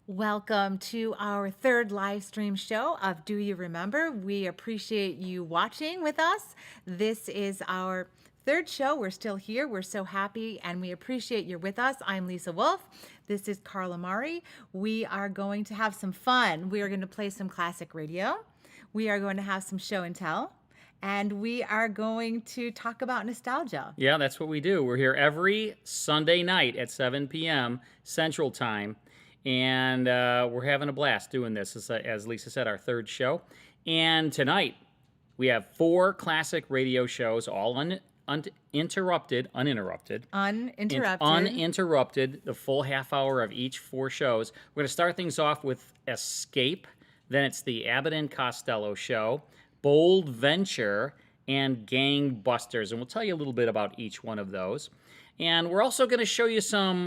Welcome to our third live stream show of Do You Remember? We appreciate you watching with us. This is our third show. We're still here. We're so happy and we appreciate you're with us. I'm Lisa Wolf. This is Carla Mari. We are going to have some fun. We are going to play some classic radio. We are going to have some show and tell. And we are going to talk about nostalgia. Yeah, that's what we do. We're here every Sunday night at 7 p.m. Central Time. And we're having a blast doing this. This is, as Lisa said, our third show. And tonight, we have 4 classic radio shows, all uninterrupted, the full half hour of each 4 shows. We're going to start things off with Escape. Then it's the Abbott and Costello show, Bold Venture, and Gangbusters. And we'll tell you a little bit about each one of those. And we're also going to show you some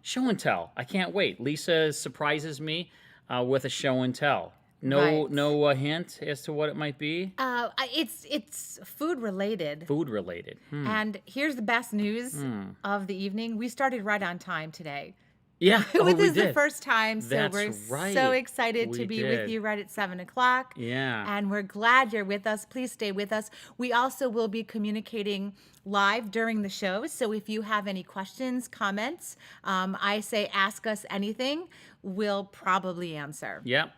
show and tell. I can't wait. Lisa surprises me with a show and tell. No hint as to what it might be? It's food related. Food related. And here's the best news of the evening. We started right on time today. Yeah, this is did. the first time, so That's we're right. so excited to We be did. with you right at 7 o'clock. Yeah. And we're glad you're with us. Please stay with us. We also will be communicating live during the show, so if you have any questions, comments, I say ask us anything. We'll probably answer. Yep.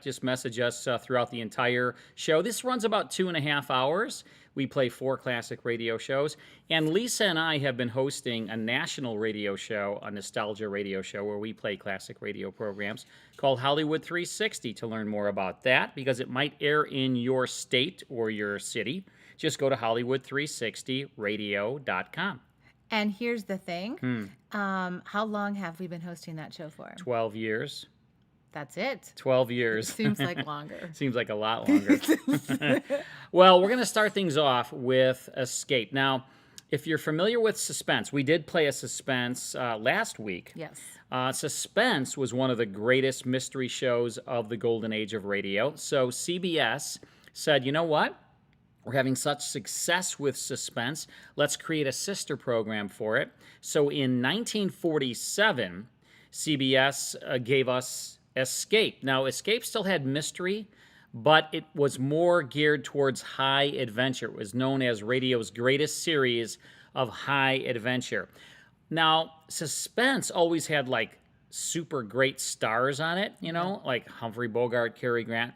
Just message us throughout the entire show. This runs about 2.5 hours. We play 4 classic radio shows. And Lisa and I have been hosting a national radio show, a nostalgia radio show, where we play classic radio programs called Hollywood 360. To learn more about that, because it might air in your state or your city, just go to Hollywood360radio.com. And here's the thing. How long have we been hosting that show for? 12 years. That's it. 12 years. Seems like longer. Seems like a lot longer. Well, we're going to start things off with Escape. Now, if you're familiar with Suspense, we did play a Suspense last week. Yes. Suspense was one of the greatest mystery shows of the golden age of radio. So CBS said, you know what? We're having such success with Suspense. Let's create a sister program for it. So in 1947, CBS gave us Escape. Now, Escape still had mystery, but it was more geared towards high adventure. It was known as radio's greatest series of high adventure. Now, Suspense always had like super great stars on it, like Humphrey, Bogart, Cary Grant.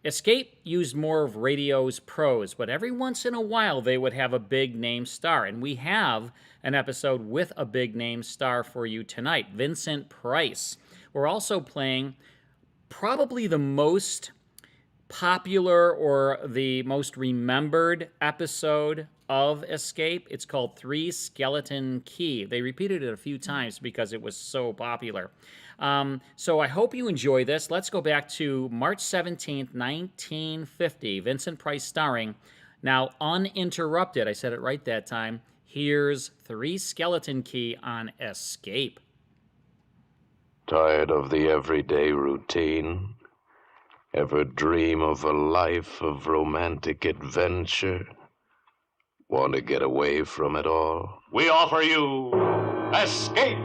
Escape used more of radio's pros, but every once in a while they would have a big name star. And we have an episode with a big name star for you tonight, Vincent Price. We're also playing probably the most popular or the most remembered episode of Escape. It's called 3 Skeleton Key. They repeated it a few times because it was so popular. So I hope you enjoy this. Let's go back to March 17th, 1950. Vincent Price starring. Now, uninterrupted. I said it right that time. Here's 3 Skeleton Key on Escape. Tired of the everyday routine? Ever dream of a life of romantic adventure? Want to get away from it all? We offer you Escape!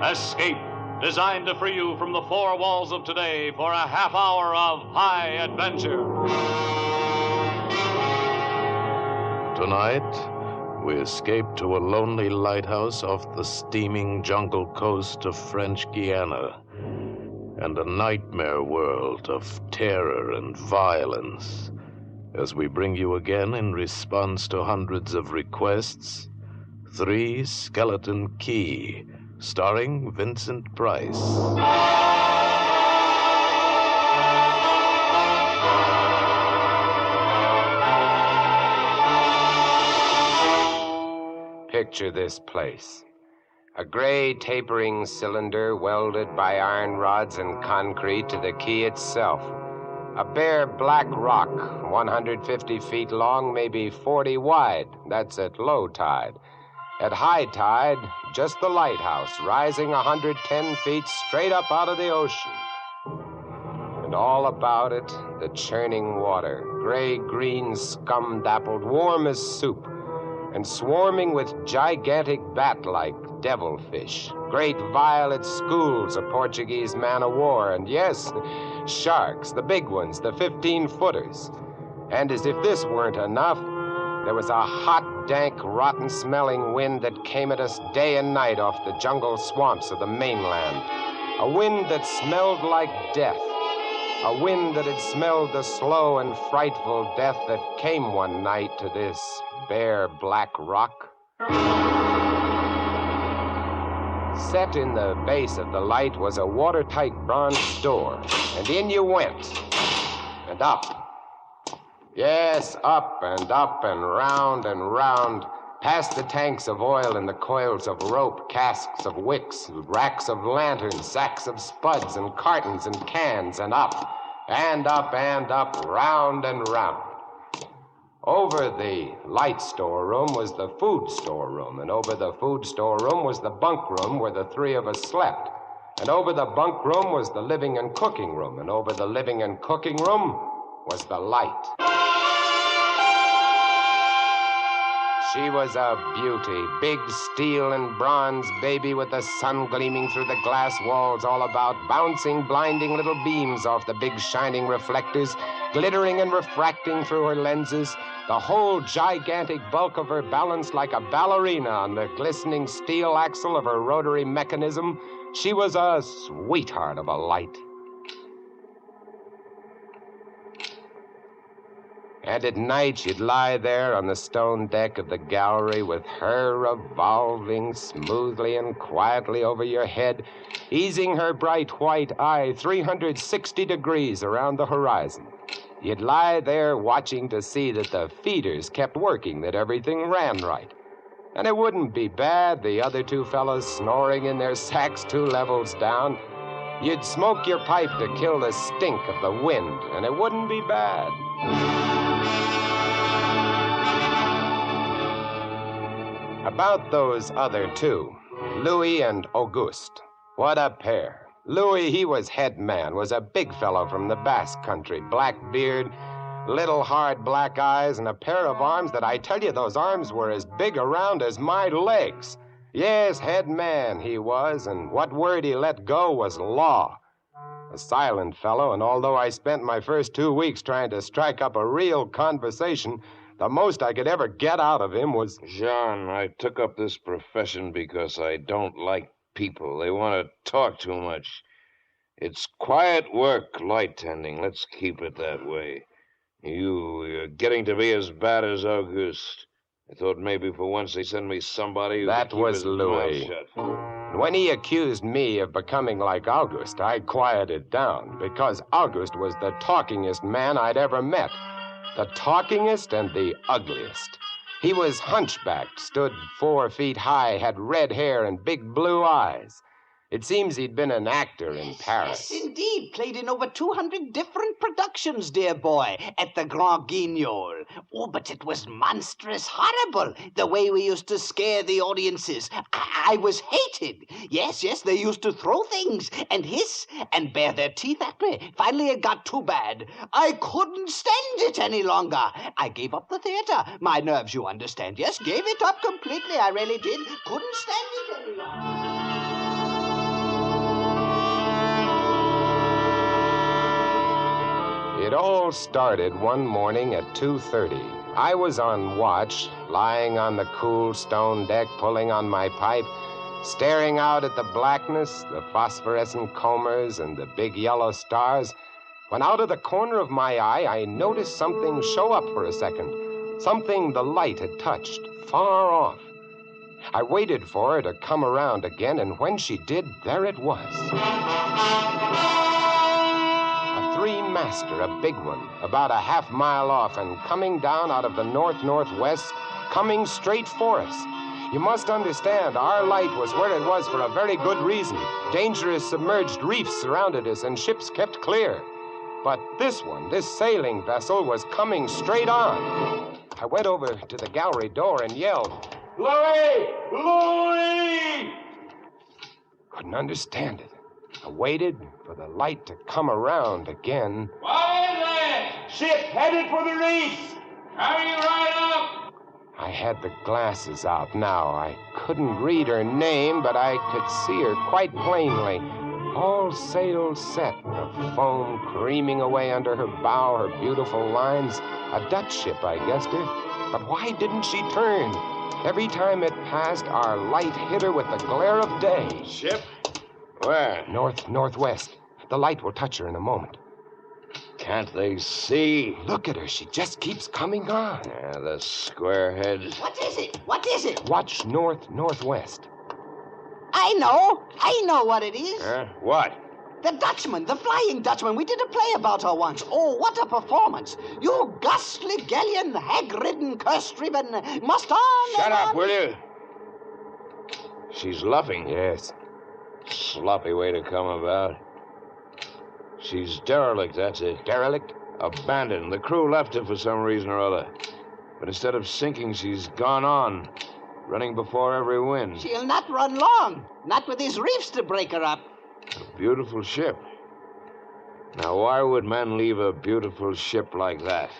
Escape, designed to free you from the 4 walls of today for a half hour of high adventure. Tonight, we escape to a lonely lighthouse off the steaming jungle coast of French Guiana, and a nightmare world of terror and violence, as we bring you again, in response to hundreds of requests, 3 Skeleton Key, starring Vincent Price. Picture this place. A gray tapering cylinder welded by iron rods and concrete to the key itself. A bare black rock, 150 feet long, maybe 40 wide. That's at low tide. At high tide, just the lighthouse, rising 110 feet straight up out of the ocean. And all about it, the churning water, gray-green, scum-dappled, warm as soup, and swarming with gigantic bat-like devilfish, great violet schools of Portuguese man-o'-war, and yes, sharks, the big ones, the 15-footers. And as if this weren't enough, there was a hot, dank, rotten-smelling wind that came at us day and night off the jungle swamps of the mainland. A wind that smelled like death. A wind that had smelled the slow and frightful death that came one night to this bare black rock. Set in the base of the light was a watertight bronze door, and in you went, and up. Yes, up and round, past the tanks of oil and the coils of rope, casks of wicks, racks of lanterns, sacks of spuds and cartons and cans, and up, round and round. Over the light storeroom was the food storeroom, and over the food storeroom was the bunk room where the three of us slept. And over the bunk room was the living and cooking room, and over the living and cooking room was the light. She was a beauty, big steel and bronze baby with the sun gleaming through the glass walls all about, bouncing blinding little beams off the big shining reflectors, glittering and refracting through her lenses, the whole gigantic bulk of her balanced like a ballerina on the glistening steel axle of her rotary mechanism. She was a sweetheart of a light. And at night, she'd lie there on the stone deck of the gallery with her revolving smoothly and quietly over your head, easing her bright white eye 360 degrees around the horizon. You'd lie there watching to see that the feeders kept working, that everything ran right. And it wouldn't be bad, the other two fellows snoring in their sacks 2 levels down. You'd smoke your pipe to kill the stink of the wind, and it wouldn't be bad. About those other two, Louis and Auguste. What a pair. Louis, he was head man, was a big fellow from the Basque country, black beard, little hard black eyes, and a pair of arms that I tell you, those arms were as big around as my legs. Yes, head man he was, and what word he let go was law. A silent fellow, and although I spent my first 2 weeks trying to strike up a real conversation, the most I could ever get out of him was, Jean, I took up this profession because I don't like people. They want to talk too much. It's quiet work, light tending. Let's keep it that way. You're getting to be as bad as Auguste. I thought maybe for once they send me somebody who That could keep was his Louis. mouth shut. when he accused me of becoming like August, I quieted down, because August was the talkingest man I'd ever met. The talkingest and the ugliest. He was hunchbacked, stood 4 feet high, had red hair and big blue eyes. It seems he'd been an actor in Paris. Yes, indeed. Played in over 200 different productions, dear boy, at the Grand Guignol. Oh, but it was monstrous horrible, the way we used to scare the audiences. I was hated. Yes, they used to throw things and hiss and bare their teeth at me. Finally, it got too bad. I couldn't stand it any longer. I gave up the theater. My nerves, you understand. Yes, gave it up completely. I really did. Couldn't stand it any longer. It all started one morning at 2:30. I was on watch, lying on the cool stone deck, pulling on my pipe, staring out at the blackness, the phosphorescent combers, and the big yellow stars, when out of the corner of my eye, I noticed something show up for a second, something the light had touched, far off. I waited for her to come around again, and when she did, there it was. Master, a big one, about a half-mile off and coming down out of the north-northwest, coming straight for us. You must understand, our light was where it was for a very good reason. Dangerous submerged reefs surrounded us and ships kept clear. But this one, this sailing vessel, was coming straight on. I went over to the gallery door and yelled, "Louis! Louis!" Couldn't understand it. I waited for the light to come around again. Quiet! Ship headed for the reefs! Hurry right up! I had the glasses out now. I couldn't read her name, but I could see her quite plainly. All sails set, the foam creaming away under her bow, her beautiful lines. A Dutch ship, I guessed her. But why didn't she turn? Every time it passed, our light hit her with the glare of day. Ship? Where? Northwest. The light will touch her in a moment. Can't they see? Look at her. She just keeps coming on. Yeah, the squarehead. What is it? What is it? Watch northwest. I know what it is. Huh? What? The Dutchman, the Flying Dutchman. We did a play about her once. Oh, what a performance. You ghastly galleon, hag-ridden, curse-driven, must on. Shut and up, on. will you? She's luffing. Yes. Sloppy way to come about. She's derelict, that's it. Derelict? Abandoned. The crew left her for some reason or other. But instead of sinking, she's gone on, running before every wind. She'll not run long. Not with these reefs to break her up. A beautiful ship. Now, why would men leave a beautiful ship like that?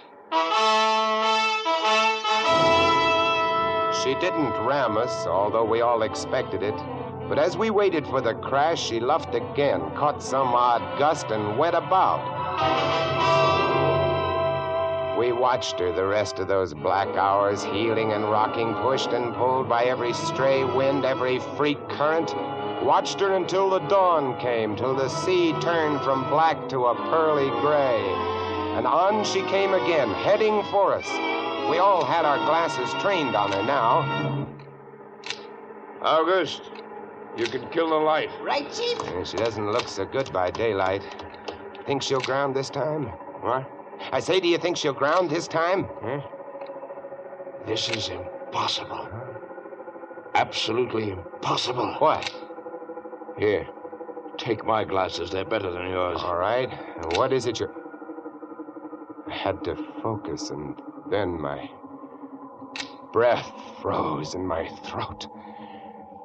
She didn't ram us, although we all expected it. But as we waited for the crash, she luffed again, caught some odd gust, and went about. We watched her the rest of those black hours, heeling and rocking, pushed and pulled by every stray wind, every freak current. Watched her until the dawn came, till the sea turned from black to a pearly gray. And on she came again, heading for us. We all had our glasses trained on her now. August, you can kill the light. Right, Chief? She doesn't look so good by daylight. Think she'll ground this time? What? I say, do you think she'll ground this time? Huh? This is impossible. Absolutely impossible. What? Here, take my glasses. They're better than yours. All right. What is it you're... I had to focus, and then my breath froze in my throat.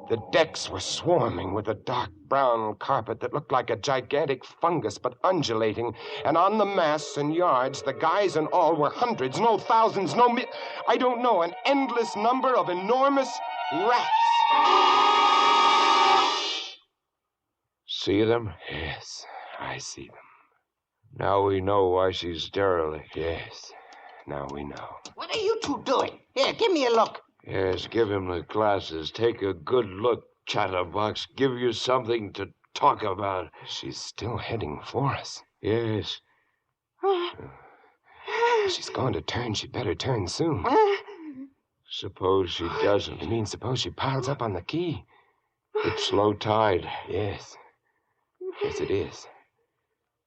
The decks were swarming with a dark brown carpet that looked like a gigantic fungus, but undulating. And on the masts and yards, the guys and all were hundreds, no thousands, I don't know, an endless number of enormous rats. See them? Yes, I see them. Now we know why she's derelict. Yes, now we know. What are you two doing? Here, give me a look. Yes, give him the glasses. Take a good look, chatterbox. Give you something to talk about. She's still heading for us. Yes. She's going to turn. She'd better turn soon. Suppose she doesn't. You mean suppose she piles up on the quay? It's low tide. Yes. Yes, it is.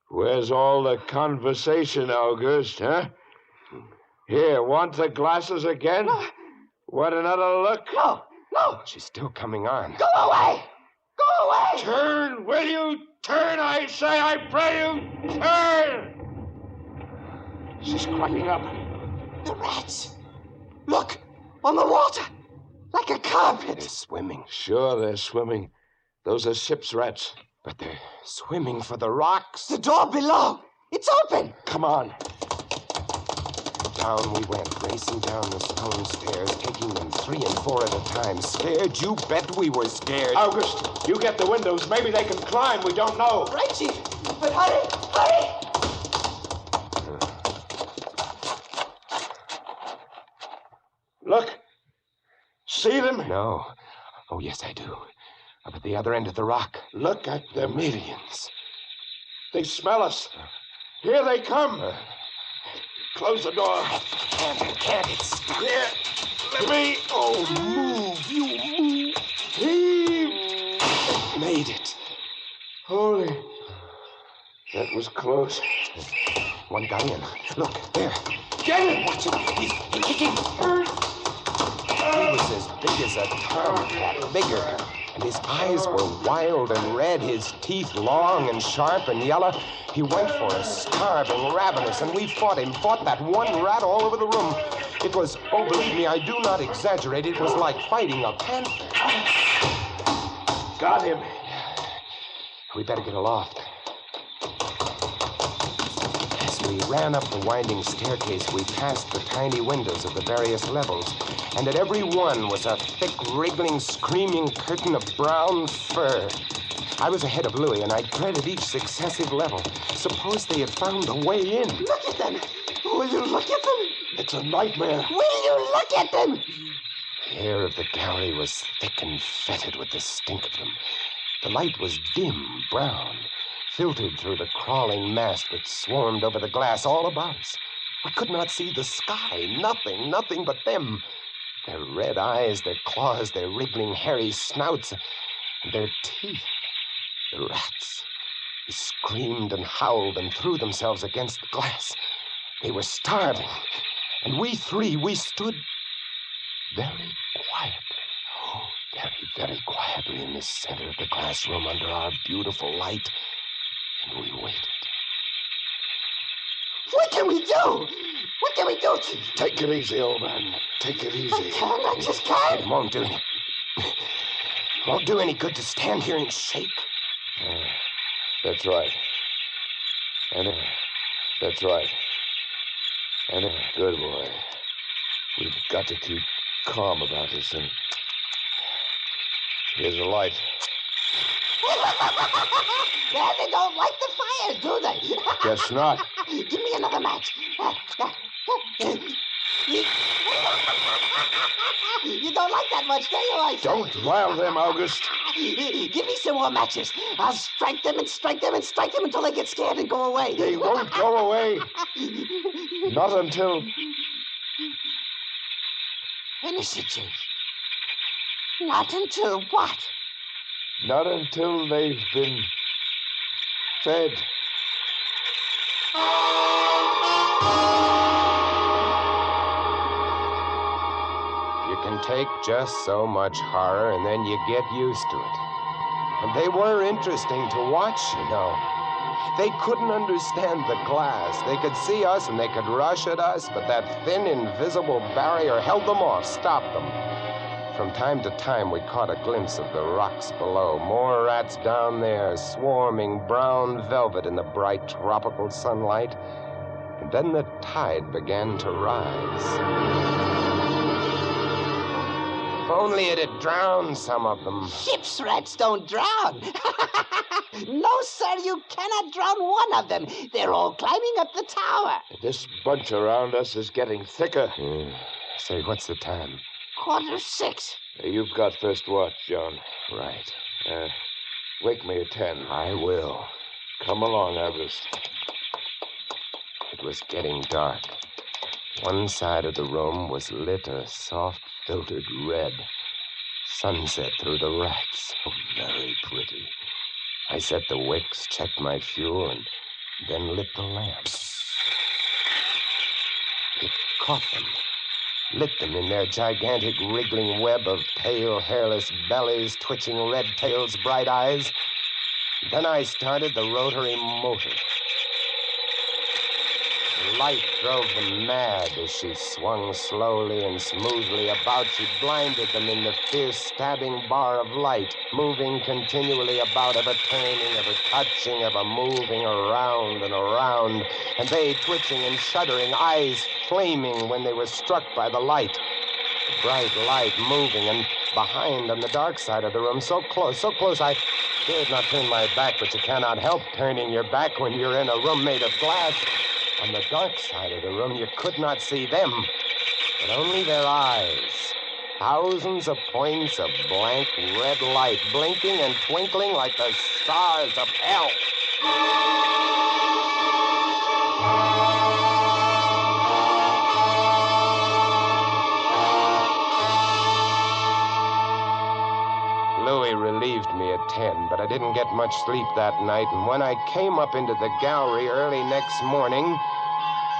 Where's all the conversation, August, huh? Here, want the glasses again? Want another look? No. She's still coming on. Go away. Go away. Turn, will you? Turn, I say, I pray you. Turn! She's creeping up. The rats. Look, on the water. Like a carpet. They're swimming. Sure, they're swimming. Those are ship's rats. But they're swimming for the rocks. The door below. It's open. Come on. Down we went, racing down the stone stairs, taking them 3 and 4 at a time. Scared? You bet we were scared. August, you get the windows. Maybe they can climb. We don't know. Right, Chief. But hurry. Look. See them? No. Oh, yes, I do. Up at the other end of the rock. Look at them. Millions. They smell us. Here they come. Close the door. Can't it? Here. Let me. Oh, move. You move. Heave. Made it. Holy. That was close. One got in. Look, there. Get it! Watch him. He's kicking. He was as big as a tomcat, bigger. And his eyes were wild and red, his teeth long and sharp and yellow. He went for us, starving, ravenous, and we fought him, fought that one rat all over the room. It was, oh, believe me, I do not exaggerate, it was like fighting a panther. Got him. We better get aloft. Yes, we ran up the winding staircase, we passed the tiny windows of the various levels, and at every one was a thick, wriggling, screaming curtain of brown fur. I was ahead of Louis, and I dreaded each successive level. Suppose they had found a way in. Look at them. Will you look at them? It's a nightmare. Will you look at them? The air of the gallery was thick and fetid with the stink of them. The light was dim, brown, filtered through the crawling mass that swarmed over the glass all about us. We could not see the sky. Nothing but them. Their red eyes, their claws, their wriggling, hairy snouts, and their teeth. The rats. They screamed and howled and threw themselves against the glass. They were starving. And we three, we stood very quietly. Oh, very quietly in the center of the classroom under our beautiful light. And we waited. What can we do? What can we do, Chief? Take it easy, old man. Take it easy. I just can't. It won't do any. Won't do any good to stand here and shake. That's right. That's right. Good boy. We've got to keep calm about this, and here's the light. They don't like the fire, do they? Guess not. Give me another match. You don't like that much, do you? I say? Don't rile them, August. Give me some more matches. I'll strike them and strike them and strike them until they get scared and go away. They won't go away. Not until... Finish it, Chief. Not until what? Not until they've been fed. You can take just so much horror, and then you get used to it. And they were interesting to watch, you know. They couldn't understand the glass. They could see us and they could rush at us, but that thin, invisible barrier held them off, stopped them. From time to time, we caught a glimpse of the rocks below. More rats down there, swarming brown velvet in the bright tropical sunlight. And then the tide began to rise. If only it had drowned some of them. Ship's rats don't drown. No, sir, you cannot drown one of them. They're all climbing up the tower. This bunch around us is getting thicker. Say, what's the time? 6:15. You've got first watch, John. Right. Wake me at 10. I will. Come along, Abbott. It was getting dark. One side of the room was lit a soft, filtered red. Sunset through the rats. Oh, very pretty. I set the wicks, checked my fuel, and then lit the lamps. It caught them. Lit them in their gigantic wriggling web of pale, hairless bellies, twitching red tails, bright eyes. Then I started the rotary motor. The light drove them mad as she swung slowly and smoothly about. She blinded them in the fierce, stabbing bar of light, moving continually about, ever turning, ever touching, ever moving around and around, and they twitching and shuddering, eyes flaming when they were struck by the light. The bright light moving, and behind on the dark side of the room, so close, I dared not turn my back, but you cannot help turning your back when you're in a room made of glass. On the dark side of the room, you could not see them, but only their eyes. Thousands of points of blank red light, blinking and twinkling like the stars of hell. Louis relieved me at 10, but I didn't get much sleep that night, and when I came up into the gallery early next morning,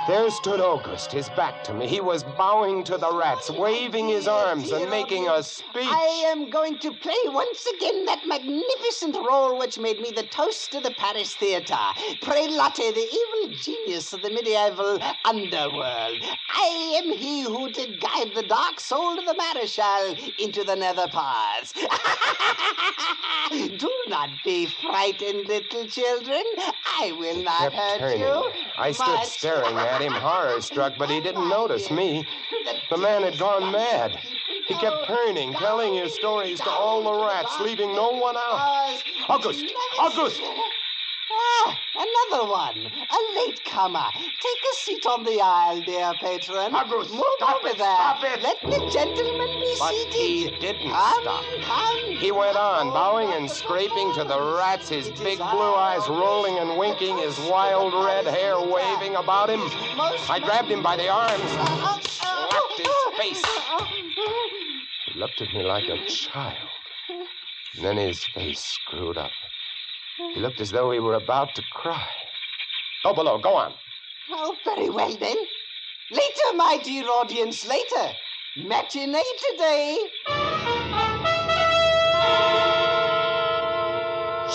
There stood August, his back to me. He was bowing to the rats, waving his arms and making a speech. I am going to play once again that magnificent role which made me the toast of the Paris theatre. Prelate, the evil genius of the medieval underworld. I am he who did guide the dark soul of the Marechal into the nether paths. Do not be frightened, little children. I will not Kept hurt turning. you. I stood much. staring at him, horror-struck, but he didn't notice me. The man had gone mad. He kept turning, telling his stories to all the rats, leaving no one out. August! August! Ah, another one. A latecomer. Take a seat on the aisle, dear patron. August, Move stop over it, there. stop it. Let the gentleman be But seated. he didn't Come, stop. come. He went on, bowing and scraping to the rats, his big blue eyes rolling and winking, his wild red hair waving about him. I grabbed him by the arms and slapped his face. He looked at me like a child. And then his face screwed up. He looked as though he were about to cry. Go below, go on. Oh, very well then. Later, my dear audience, later. Matinee today.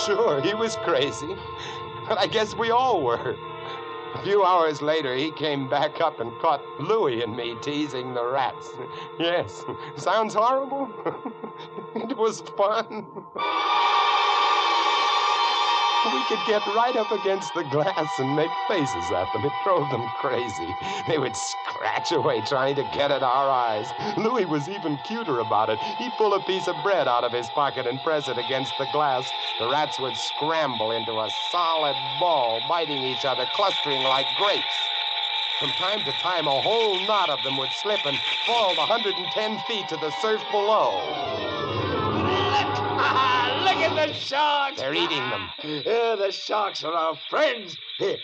Sure, he was crazy. But I guess we all were. A few hours later, he came back up and caught Louis and me teasing the rats. Yes, sounds horrible. It was fun. We could get right up against the glass and make faces at them. It drove them crazy. They would scratch away trying to get at our eyes. Louis was even cuter about it. He'd pull a piece of bread out of his pocket and press it against the glass. The rats would scramble into a solid ball, biting each other, clustering like grapes. From time to time, a whole knot of them would slip and fall 110 feet to the surf below. Look at the sharks! They're eating them. Yeah, the sharks are our friends. Here,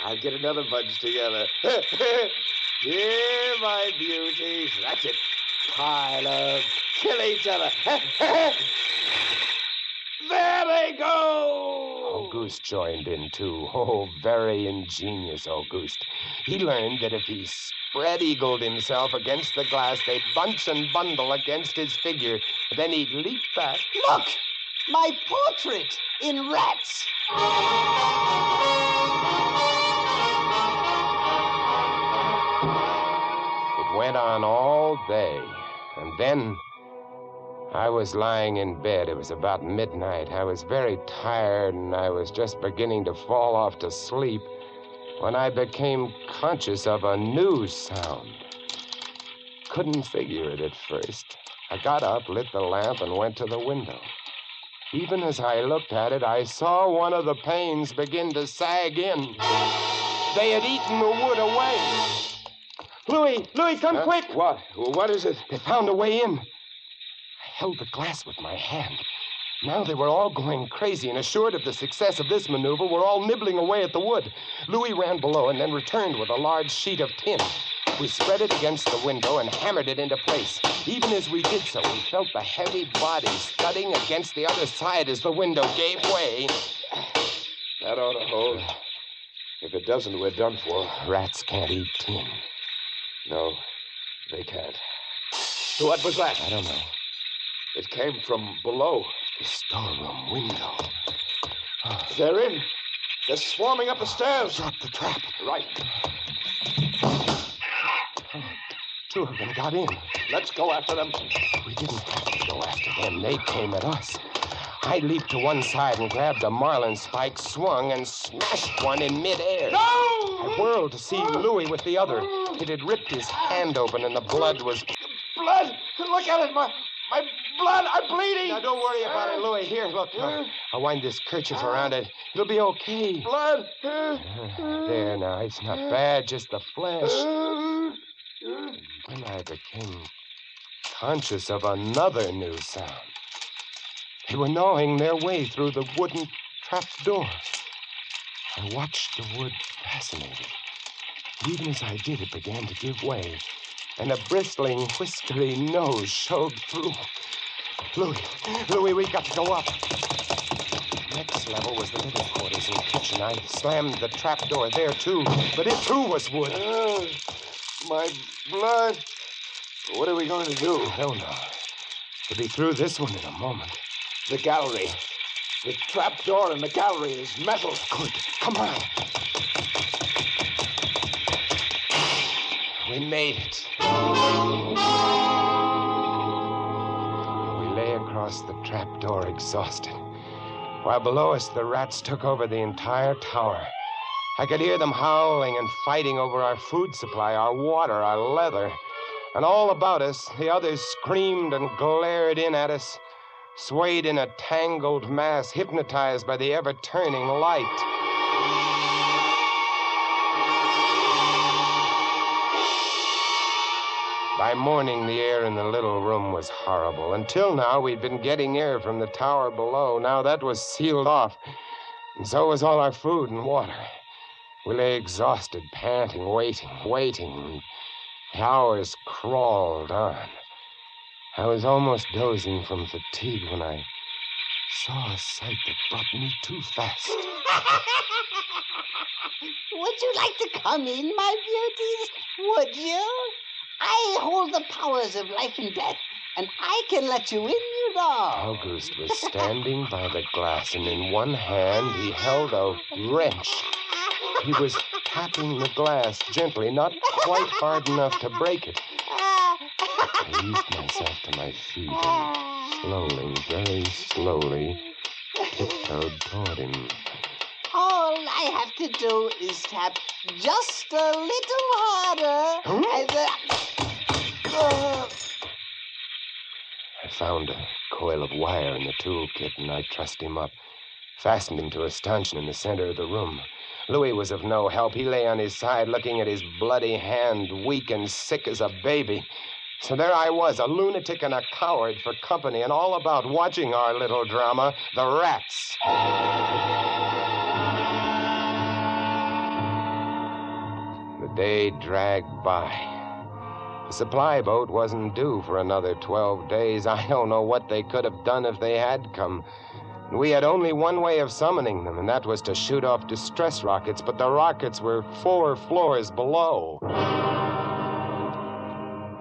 I'll get another bunch together. Here, my beauties. That's it. Pile up. Kill each other. There they go! Auguste joined in, too. Oh, very ingenious Auguste. He learned that if he spread-eagled himself against the glass, they'd bunch and bundle against his figure. Then he'd leap back. Look! My portrait in rats. It went on all day. And then I was lying in bed. It was about midnight. I was very tired, and I was just beginning to fall off to sleep when I became conscious of a new sound. Couldn't figure it at first. I got up, lit the lamp, and went to the window. Even as I looked at it, I saw one of the panes begin to sag in. They had eaten the wood away. Louis, come quick! What? What is it? They found a way in. I held the glass with my hand. Now they were all going crazy, and assured of the success of this maneuver, were all nibbling away at the wood. Louis ran below and then returned with a large sheet of tin. We spread it against the window and hammered it into place. Even as we did so, we felt the heavy bodies thudding against the other side as the window gave way. That ought to hold. If it doesn't, we're done for. Rats can't eat tin. No, they can't. What was that? I don't know. It came from below. The storeroom window. They're in. They're swarming up the stairs. Drop the trap. Right. Two of them got in. Let's go after them. We didn't have to go after them. They came at us. I leaped to one side and grabbed a marlin spike, swung, and smashed one in midair. No! I whirled to see Louis with the other. It had ripped his hand open, and the blood was... Blood! Look at it! My blood! I'm bleeding! Now, don't worry about it, Louis. Here, look. I'll wind this kerchief around it. It'll be okay. Blood! There, now. It's not bad, just the flesh. Then I became conscious of another new sound. They were gnawing their way through the wooden trap door. I watched the wood fascinated. Even as I did, it began to give way, and a bristling, whiskery nose showed through. Louis, we got to go up. Next level was the living quarters and kitchen. I slammed the trap door there, too, but it, too, was wood. My blood. What are we going to do? I don't know. We'll be through this one in a moment. The gallery. The trap door in the gallery is metal. Good. Come on. We made it. We lay across the trap door, exhausted, while below us the rats took over the entire tower. I could hear them howling and fighting over our food supply, our water, our leather. And all about us, the others screamed and glared in at us, swayed in a tangled mass, hypnotized by the ever-turning light. By morning, the air in the little room was horrible. Until now, we'd been getting air from the tower below. Now that was sealed off, and so was all our food and water. We lay exhausted, panting, waiting. The hours crawled on. I was almost dozing from fatigue when I saw a sight that brought me too fast. Would you like to come in, my beauties? Would you? I hold the powers of life and death, and I can let you in, you know. August was standing by the glass, and in one hand he held a wrench. He was tapping the glass gently, not quite hard enough to break it. I eased myself to my feet and slowly, very slowly, tiptoed toward him. All I have to do is tap just a little harder. I found a coil of wire in the toolkit, and I trussed him up, fastened him to a stanchion in the center of the room. Louis was of no help. He lay on his side, looking at his bloody hand, weak and sick as a baby. So there I was, a lunatic and a coward for company, and all about watching our little drama, the rats. The day dragged by. The supply boat wasn't due for another 12 days. I don't know what they could have done if they had come. We had only one way of summoning them, and that was to shoot off distress rockets, but the rockets were 4 floors below.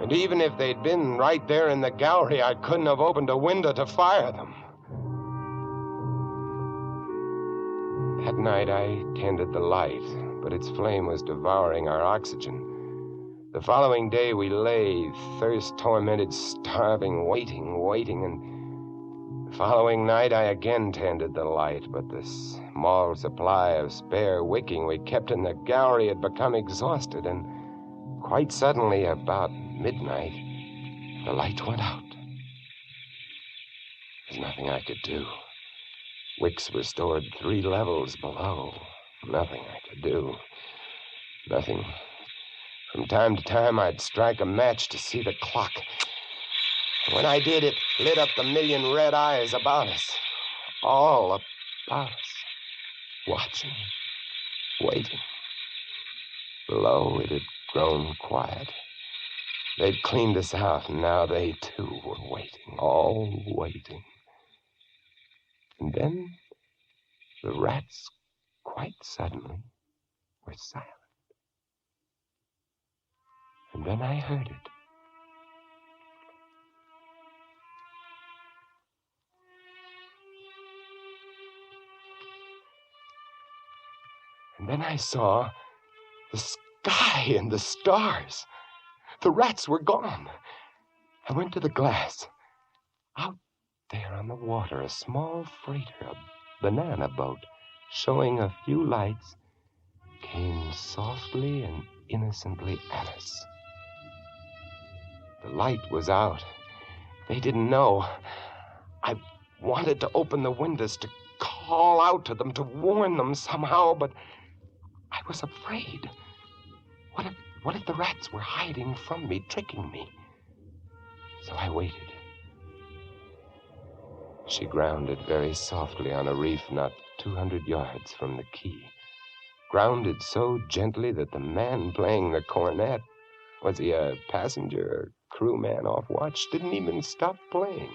And even if they'd been right there in the gallery, I couldn't have opened a window to fire them. That night, I tended the light, but its flame was devouring our oxygen. The following day, we lay, thirst-tormented, starving, waiting, and the following night, I again tended the light, but the small supply of spare wicking we kept in the gallery had become exhausted, and quite suddenly, about midnight, the light went out. There's nothing I could do. Wicks were stored 3 levels below. Nothing I could do. Nothing. From time to time, I'd strike a match to see the clock. When I did, it lit up the million red eyes about us. All about us. Watching. Waiting. Below, it had grown quiet. They'd cleaned us out, and now they, too, were waiting. All waiting. And then the rats, quite suddenly, were silent. And then I heard it. And then I saw the sky and the stars. The rats were gone. I went to the glass. Out there on the water, a small freighter, a banana boat, showing a few lights, came softly and innocently at us. The light was out. They didn't know. I wanted to open the windows, to call out to them, to warn them somehow, but I was afraid. What if the rats were hiding from me, tricking me? So I waited. She grounded very softly on a reef not 200 yards from the quay. Grounded so gently that the man playing the cornet, was he a passenger or crewman off watch, didn't even stop playing.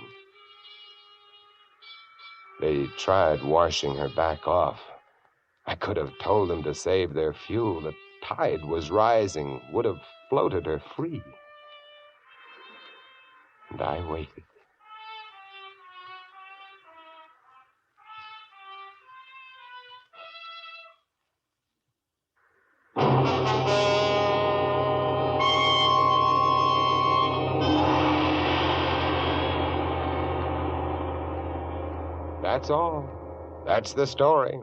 They tried washing her back off. I could have told them to save their fuel. The tide was rising, would have floated her free. And I waited. That's all. That's the story.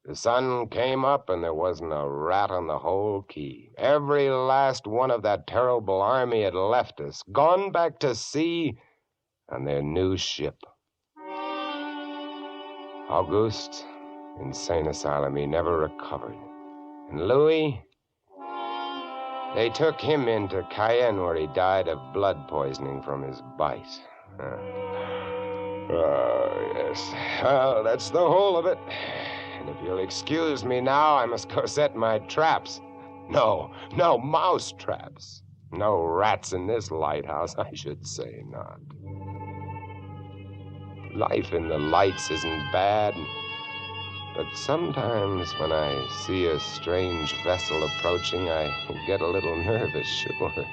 The sun came up and there wasn't a rat on the whole key. Every last one of that terrible army had left us, gone back to sea on their new ship. Auguste, insane asylum, he never recovered. And Louis, they took him into Cayenne where he died of blood poisoning from his bite. Oh, yes. Well, that's the whole of it. And if you'll excuse me now, I must go set my traps. No, mouse traps. No rats in this lighthouse, I should say not. Life in the lights isn't bad, but sometimes when I see a strange vessel approaching, I get a little nervous, sure.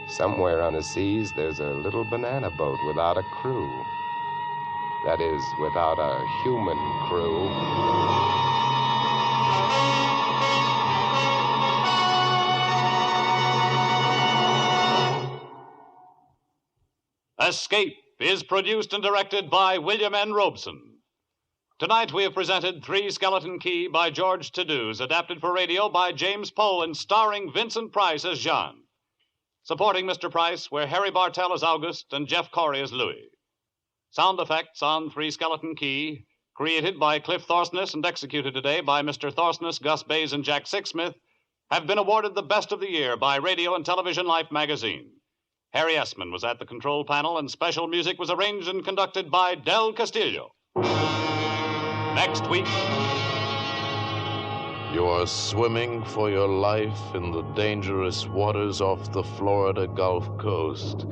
Somewhere on the seas, there's a little banana boat without a crew. That is, without a human crew. Escape is produced and directed by William N. Robeson. Tonight we have presented Three Skeleton Key by George Tadouse, adapted for radio by James Poe and starring Vincent Price as Jean. Supporting Mr. Price were Harry Bartell as August and Jeff Corey as Louis. Sound effects on Three Skeleton Key, created by Cliff Thorsness and executed today by Mr. Thorsness, Gus Bays, and Jack Sixsmith, have been awarded the Best of the Year by Radio and Television Life magazine. Harry Essman was at the control panel, and special music was arranged and conducted by Del Castillo. Next week, You are swimming for your life in the dangerous waters off the Florida Gulf Coast,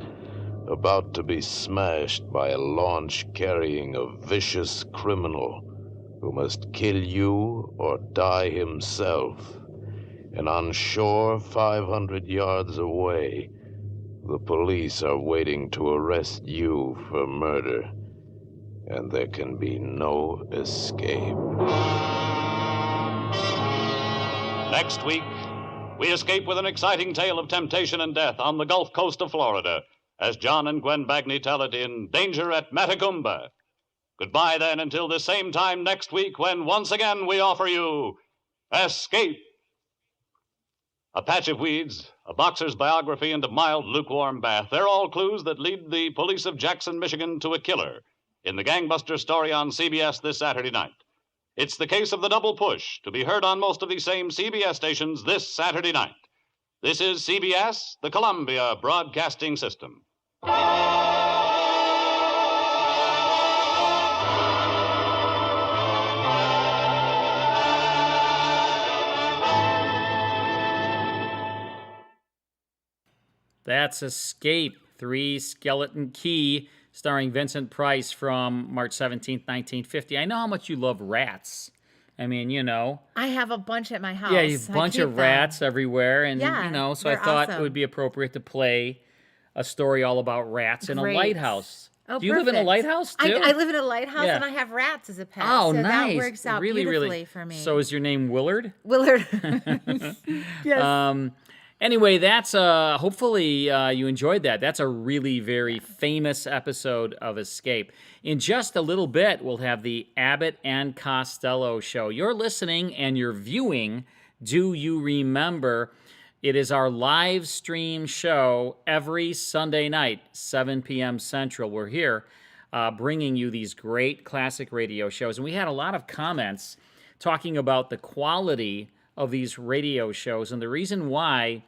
about to be smashed by a launch carrying a vicious criminal who must kill you or die himself. And on shore, 500 yards away, the police are waiting to arrest you for murder, and there can be no escape. Next week, we escape with an exciting tale of temptation and death on the Gulf Coast of Florida, as John and Gwen Bagney tell it in Danger at Matagumba. Goodbye, then, until the same time next week, when once again we offer you Escape. A patch of weeds, a boxer's biography, and a mild, lukewarm bath. They're all clues that lead the police of Jackson, Michigan, to a killer in the gangbuster story on CBS this Saturday night. It's the case of the double push, to be heard on most of these same CBS stations this Saturday night. This is CBS, the Columbia Broadcasting System. That's Escape, Three Skeleton Key, starring Vincent Price from March 17th, 1950. I know how much you love rats. I mean, you know. I have a bunch at my house. Yeah, you have a bunch of rats everywhere. And, Yeah, you know, so I they're thought awesome. it would be appropriate to play a story all about rats in a Great. lighthouse. Oh, Do you live in a perfect. lighthouse, too? I live in a lighthouse, Yeah. and I have rats as a pet. Oh, so nice. that works out really, beautifully really. for me. So is your name Willard? Willard. Yes. Anyway, that's hopefully you enjoyed that. That's a really very famous episode of Escape. In just a little bit, we'll have the Abbott and Costello show. You're listening and you're viewing Do You Remember? It is our live stream show every Sunday night, 7 p.m. Central. We're here bringing you these great classic radio shows. And we had a lot of comments talking about the quality of these radio shows. And the reason why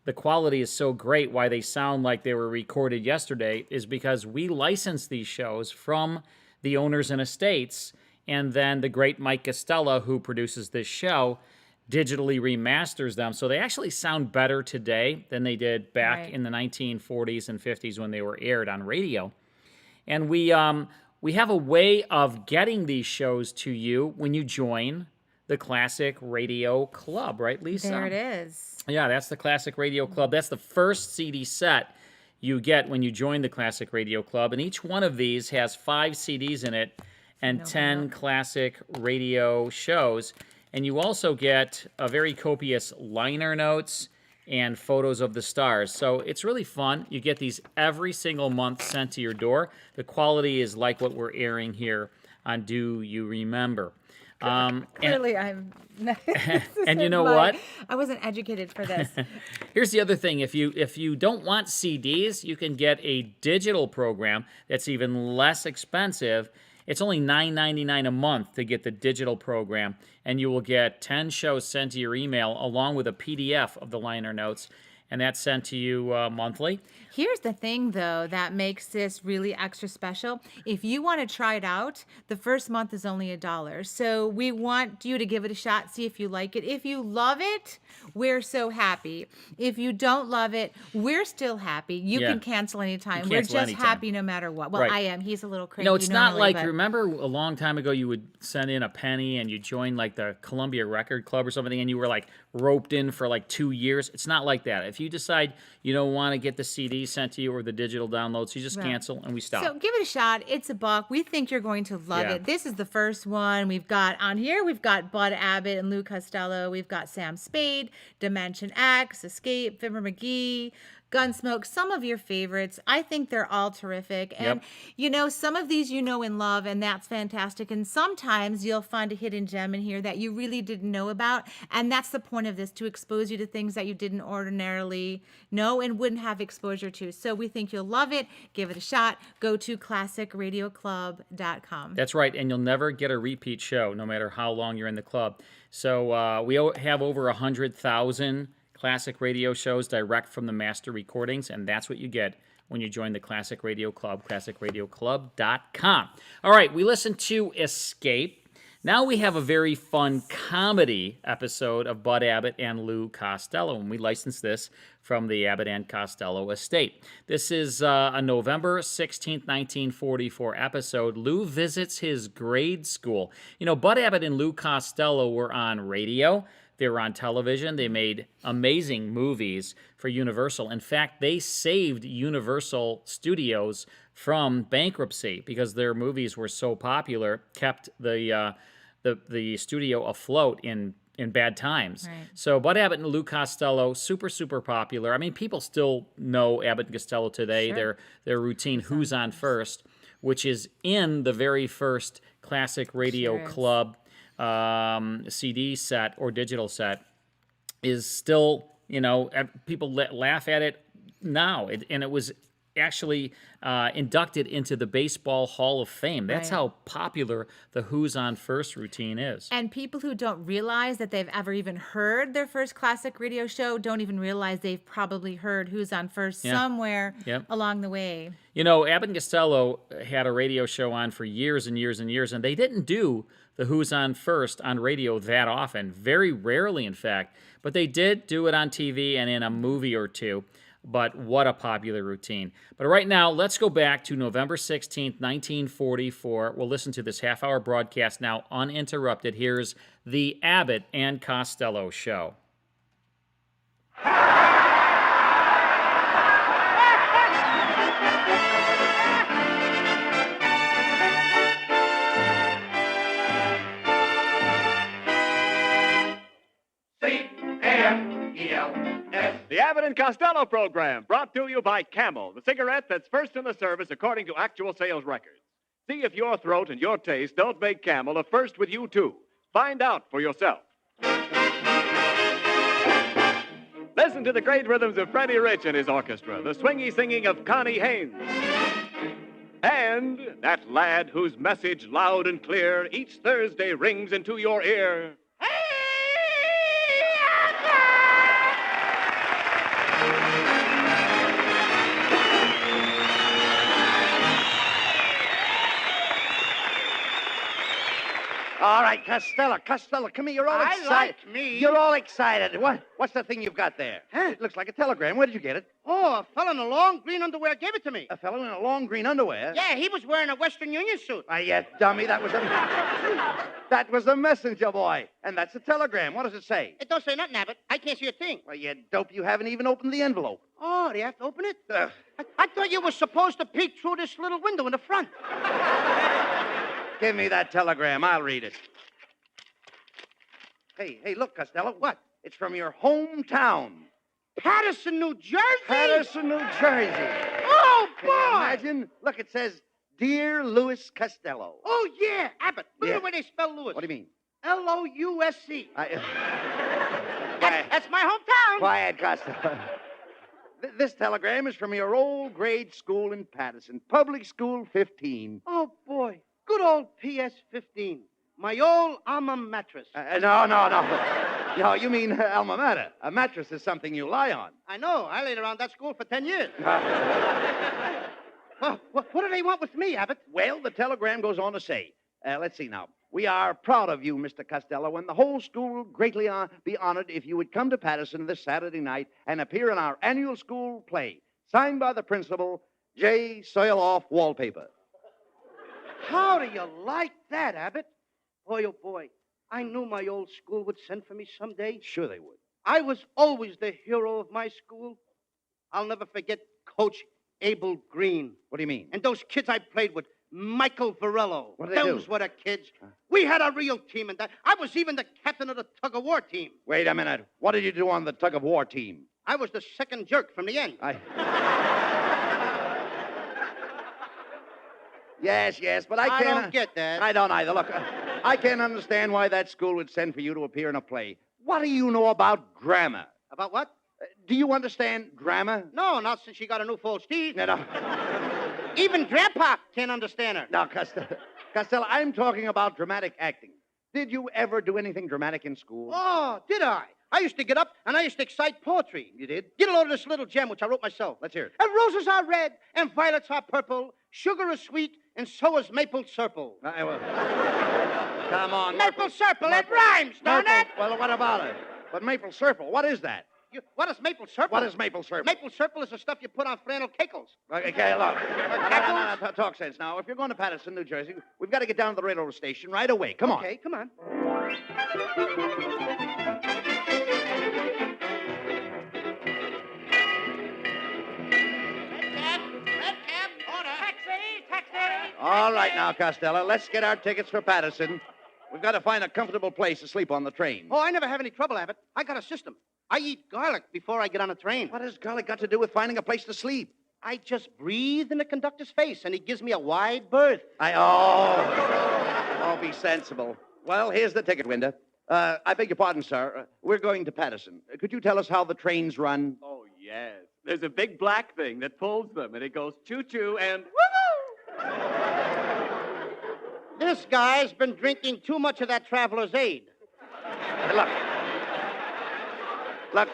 the quality is so great, why they sound like they were recorded yesterday, is because we license these shows from the owners and estates, and then the great Mike Costello, who produces this show, digitally remasters them. So they actually sound better today than they did back Right. in the 1940s and 50s when they were aired on radio. And we we have a way of getting these shows to you when you join the Classic Radio Club, right, Lisa? There it is. Yeah, that's the Classic Radio Club. That's the first CD set you get when you join the Classic Radio Club. And each one of these has 5 CDs in it and 10 classic radio shows. And you also get a very copious liner notes and photos of the stars. So it's really fun. You get these every single month sent to your door. The quality is like what we're airing here on Do You Remember? Clearly, I'm. And you know what? I wasn't educated for this. Here's the other thing. If you don't want CDs, you can get a digital program that's even less expensive. It's only $9.99 a month to get the digital program, and you will get 10 shows sent to your email along with a PDF of the liner notes, and that's sent to you monthly. Here's the thing, though, that makes this really extra special. If you want to try it out, the first month is only $1. So we want you to give it a shot, see if you like it. If you love it, we're so happy. If you don't love it, we're still happy. You can cancel anytime. We're just happy no matter what. Well, Right. I am. He's a little crazy. No, it's not normally, like, but- remember a long time ago you would send in a penny and you joined like the Columbia Record Club or something and you were like roped in for like 2 years? It's not like that. If you decide you don't want to get the CD sent to you or the digital downloads, you just cancel and we stop. So give it a shot. It's $1. We think you're going to love Yeah. it. This is the first one. We've got Bud Abbott and Lou Costello. We've got Sam Spade, Dimension X, Escape, Fibber McGee, Gunsmoke, some of your favorites. I think they're all terrific. And, some of these you know and love, and that's fantastic. And sometimes you'll find a hidden gem in here that you really didn't know about. And that's the point of this, to expose you to things that you didn't ordinarily know and wouldn't have exposure to. So we think you'll love it. Give it a shot. Go to classicradioclub.com. That's right, and you'll never get a repeat show, no matter how long you're in the club. So we have over 100,000 classic radio shows direct from the master recordings, and that's what you get when you join the Classic Radio Club, classicradioclub.com. All right, we listened to Escape. Now we have a very fun comedy episode of Bud Abbott and Lou Costello, and we licensed this from the Abbott and Costello estate. This is a November 16th, 1944 episode. Lou visits his grade school. Bud Abbott and Lou Costello were on radio. They were on television. They made amazing movies for Universal. In fact, they saved Universal Studios from bankruptcy because their movies were so popular, kept the studio afloat in bad times. Right. So Bud Abbott and Lou Costello, super, super popular. I mean, people still know Abbott and Costello today. Sure. Their routine, Who's on First, which is in the very first Classic Radio Sure is. Club CD set or digital set, is still, people laugh at it now. And it was actually inducted into the Baseball Hall of Fame. That's Right. how popular the Who's on First routine is. And people who don't realize that they've ever even heard their first classic radio show don't even realize they've probably heard Who's on First somewhere along the way. Abbott and Costello had a radio show on for years and years and years, and they didn't do the Who's on First on radio that often, very rarely, in fact. But they did do it on TV and in a movie or two. But what a popular routine. But right now, let's go back to November 16th, 1944. We'll listen to this half-hour broadcast now uninterrupted. Here's the Abbott and Costello Show. The Abbott and Costello program, brought to you by Camel, the cigarette that's first in the service according to actual sales records. See if your throat and your taste don't make Camel a first with you, too. Find out for yourself. Listen to the great rhythms of Freddie Rich and his orchestra, the swingy singing of Connie Haynes. And that lad whose message loud and clear each Thursday rings into your ear. All right, Costello. Costello, come here. You're all I excited. like me. You're all excited. What's the thing you've got there? Huh? It looks like a telegram. Where did you get it? Oh, a fella in a long green underwear gave it to me. A fellow in a long green underwear? Yeah, he was wearing a Western Union suit. Ah, yes, dummy. That was a messenger boy. And that's a telegram. What does it say? It don't say nothing, Abbott. I can't see a thing. Well, you dope. You haven't even opened the envelope. Oh, do you have to open it? I thought you were supposed to peek through this little window in the front. Give me that telegram. I'll read it. Hey, look, Costello. What? It's from your hometown. Patterson, New Jersey? Patterson, New Jersey. Oh, boy! Can you imagine? Look, it says, Dear Louis Costello. Oh, yeah, Abbott. Look Yeah. at the way they spell Louis. What do you mean? L-O-U-S-C. Quiet, That's my hometown. quiet, Costello. This telegram is from your old grade school in Patterson, Public School 15. Oh, boy. Good old PS-15. My old alma mattress. No. No, you mean alma mater. A mattress is something you lie on. I know. I laid around that school for 10 years. What do they want with me, Abbott? Well, the telegram goes on to say, let's see now. We are proud of you, Mr. Costello, and the whole school will greatly be honored if you would come to Patterson this Saturday night and appear in our annual school play, signed by the principal, J. Soil-Off Wallpaper. How do you like that, Abbott? Boy, oh, boy. I knew my old school would send for me someday. Sure they would. I was always the hero of my school. I'll never forget Coach Abel Green. What do you mean? And those kids I played with, Michael Varello. What did they do? Those were the kids. We had a real team, and I was even the captain of the tug-of-war team. Wait a minute. What did you do on the tug-of-war team? I was the second jerk from the end. Yes, but I I can't... don't get that. I don't either. Look, I can't understand why that school would send for you to appear in a play. What do you know about grammar? About what? Do you understand grammar? No, not since she got a new false teeth. No. Even Grandpa can't understand her. Now, Costello, I'm talking about dramatic acting. Did you ever do anything dramatic in school? Oh, did I? I used to get up and I used to excite poetry. You did? Get a load of this little gem, which I wrote myself. Let's hear it. And roses are red, and violets are purple. Sugar is sweet, and so is maple syrup. Come on. Maple syrup, it rhymes, don't it? Well, what about it? But maple syrup, what is that? What is maple syrup? What is maple syrup? Maple syrup is the stuff you put on flannel cakes. Okay, look. No, talk sense now. If you're going to Patterson, New Jersey, we've got to get down to the railroad station right away. Come on. Okay, come on. All right now, Costello, let's get our tickets for Patterson. We've got to find a comfortable place to sleep on the train. Oh, I never have any trouble, Abbott. I got a system. I eat garlic before I get on a train. What has garlic got to do with finding a place to sleep? I just breathe in the conductor's face, and he gives me a wide berth. Oh, be sensible. Well, here's the ticket window. I beg your pardon, sir. We're going to Patterson. Could you tell us how the trains run? Oh, yes. There's a big black thing that pulls them, and it goes choo-choo and woo-hoo! This guy's been drinking too much of that traveler's aid. Look.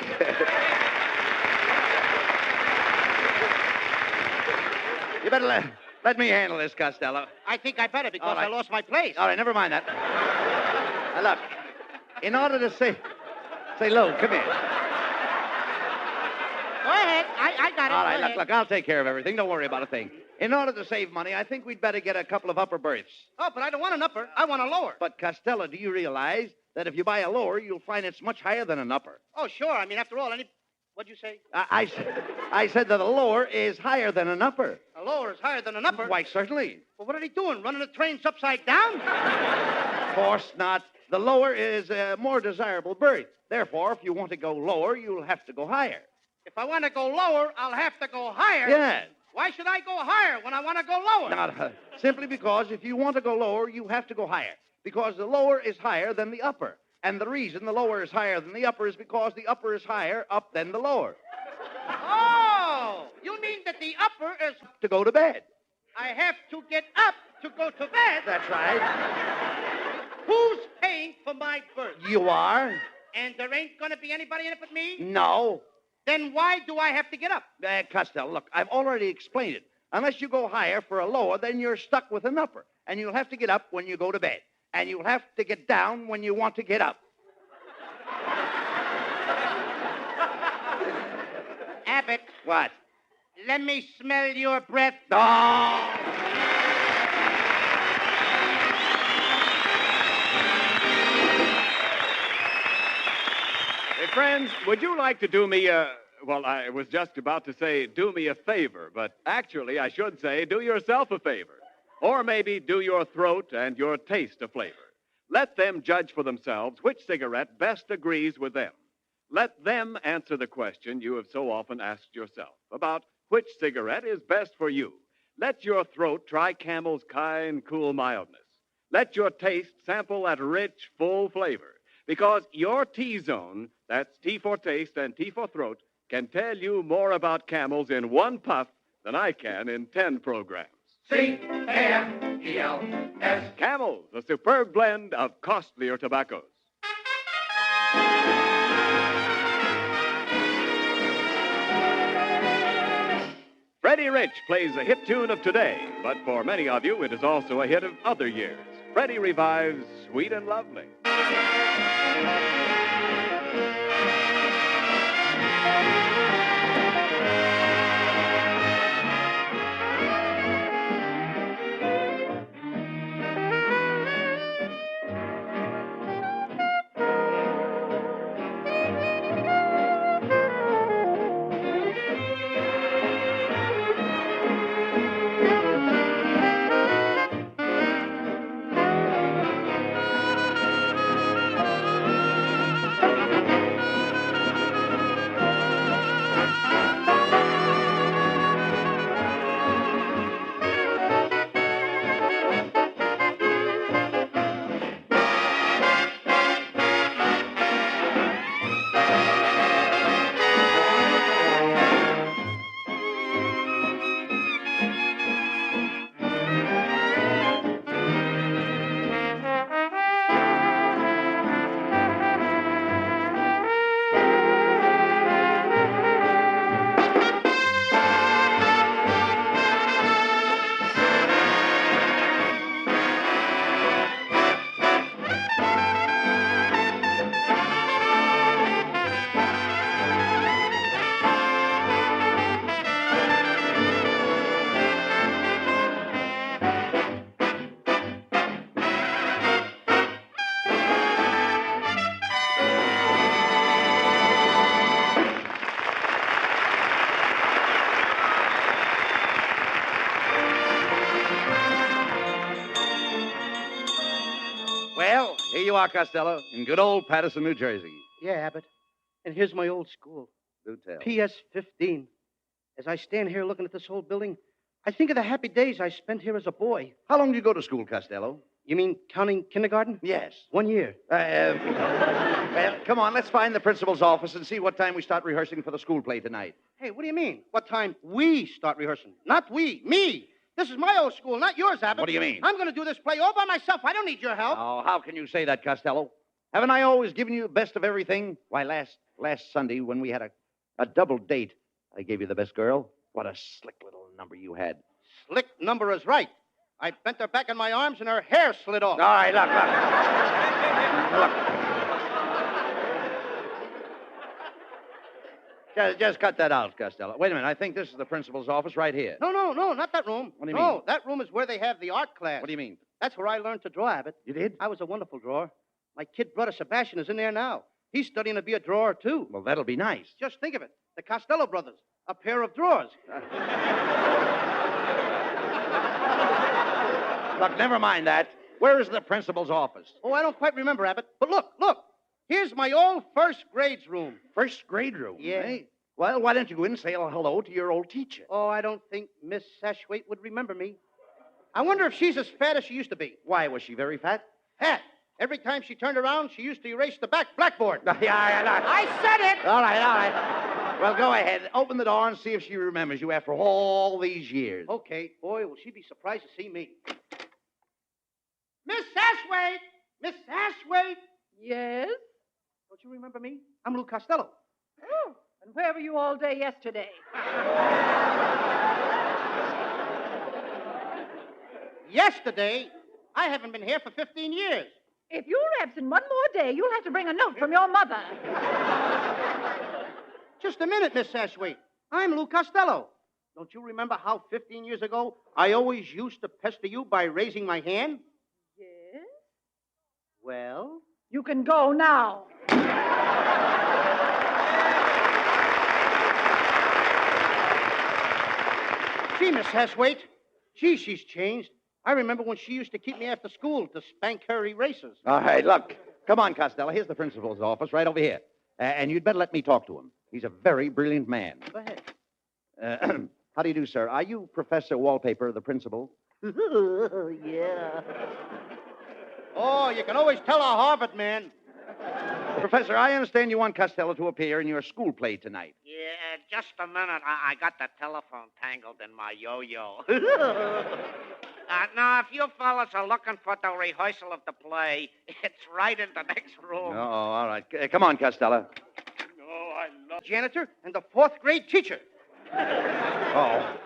You better let me handle this, Costello. I think I better because All right. I lost my place. All right, never mind that. Now, look, in order to say, Lou, come here. Go ahead. I got it. All right, Go ahead. look, I'll take care of everything. Don't worry about a thing. In order to save money, I think we'd better get a couple of upper berths. Oh, but I don't want an upper. I want a lower. But, Costello, do you realize that if you buy a lower, you'll find it's much higher than an upper? Oh, sure. I mean, after all, what'd you say? I said that a lower is higher than an upper. A lower is higher than an upper. Why, certainly. Well, what are they doing? Running the trains upside down? Of course not. The lower is a more desirable berth. Therefore, if you want to go lower, you'll have to go higher. If I want to go lower, I'll have to go higher. Yes. Why should I go higher when I want to go lower? Now, simply because if you want to go lower, you have to go higher. Because the lower is higher than the upper. And the reason the lower is higher than the upper is because the upper is higher up than the lower. Oh, you mean that the upper is... To go to bed. I have to get up to go to bed? That's right. Who's paying for my berth? You are? And there ain't going to be anybody in it but me? No. Then why do I have to get up? Costello, look, I've already explained it. Unless you go higher for a lower, then you're stuck with an upper. And you'll have to get up when you go to bed. and you'll have to get down when you want to get up. Abbott, What? let me smell your breath. Oh! Hey, friends, would you like to do me a... Well, I was just about to say do me a favor, but actually I should say do yourself a favor. Or maybe do your throat and your taste a flavor. Let them judge for themselves which cigarette best agrees with them. Let them answer the question you have so often asked yourself about which cigarette is best for you. Let your throat try Camel's kind, cool mildness. Let your taste sample that rich, full flavor. Because your T-zone, that's T for taste and T for throat, can tell you more about Camels in one puff than I can in 10 programs. C-A-M-E-L-S. Camels, a superb blend of costlier tobaccos. Freddie Rich plays a hit tune of today, but for many of you, it is also a hit of other years. Freddie revives Sweet and Lovely. Well, here you are, Costello, in good old Paterson, New Jersey. Yeah, Abbott. And here's my old school. Do tell. PS 15. As I stand here looking at this whole building, I think of the happy days I spent here as a boy. How long did you go to school, Costello? You mean counting kindergarten? Yes. 1 year. Well, come on, let's find the principal's office and see what time we start rehearsing for the school play tonight. Hey, what do you mean? What time we start rehearsing? Not we, me. This is my old school, not yours, Abbott. What do you mean? I'm going to do this play all by myself. I don't need your help. Oh, how can you say that, Costello? Haven't I always given you the best of everything? Why, last Sunday when we had a double date, I gave you the best girl. What a slick little number you had. Slick number is right. I bent her back in my arms and her hair slid off. All right, look. Just cut that out, Costello. Wait a minute. I think this is the principal's office right here. No, not that room. What do you No, mean? that room is where they have the art class. What do you mean? That's where I learned to draw, Abbott. You did? I was a wonderful drawer. My kid brother Sebastian is in there now. He's studying to be a drawer, too. Well, that'll be nice. Just think of it. The Costello brothers. A pair of drawers. Look, never mind that. Where is the principal's office? Oh, I don't quite remember, Abbott. But look. Here's my old first grades room. First grade room? Yeah. Eh? Well, why don't you go in and say hello to your old teacher? Oh, I don't think Miss Sashwaite would remember me. I wonder if she's as fat as she used to be. Why, was she very fat? Fat. Every time she turned around, she used to erase the back blackboard. Yeah. I said it! All right. Well, go ahead. Open the door and see if she remembers you after all these years. Okay. Boy, will she be surprised to see me. Miss Sashwaite! Miss Sashwaite! Yes? Don't you remember me? I'm Lou Costello. Oh, and where were you all day yesterday? Yesterday, I haven't been here for 15 years. If you're absent one more day, you'll have to bring a note from your mother. Just a minute, Miss Sashwaite. I'm Lou Costello. Don't you remember how 15 years ago I always used to pester you by raising my hand? Yes? Well? You can go now. Gee, Miss Sashwaite. Gee, she's changed. I remember when she used to keep me after school to spank her erasers. All right, look. Come on, Costello. Here's the principal's office right over here. And you'd better let me talk to him. He's a very brilliant man. Go ahead. How do you do, sir? Are you Professor Wallpaper, the principal? Yeah. Oh, you can always tell a Harvard man. Professor, I understand you want Costello to appear in your school play tonight. Yeah, just a minute. I got the telephone tangled in my yo-yo. Now, if you fellas are looking for the rehearsal of the play, it's right in the next room. Oh, all right. Come on, Costello. Oh, I love janitor and the fourth grade teacher. Oh,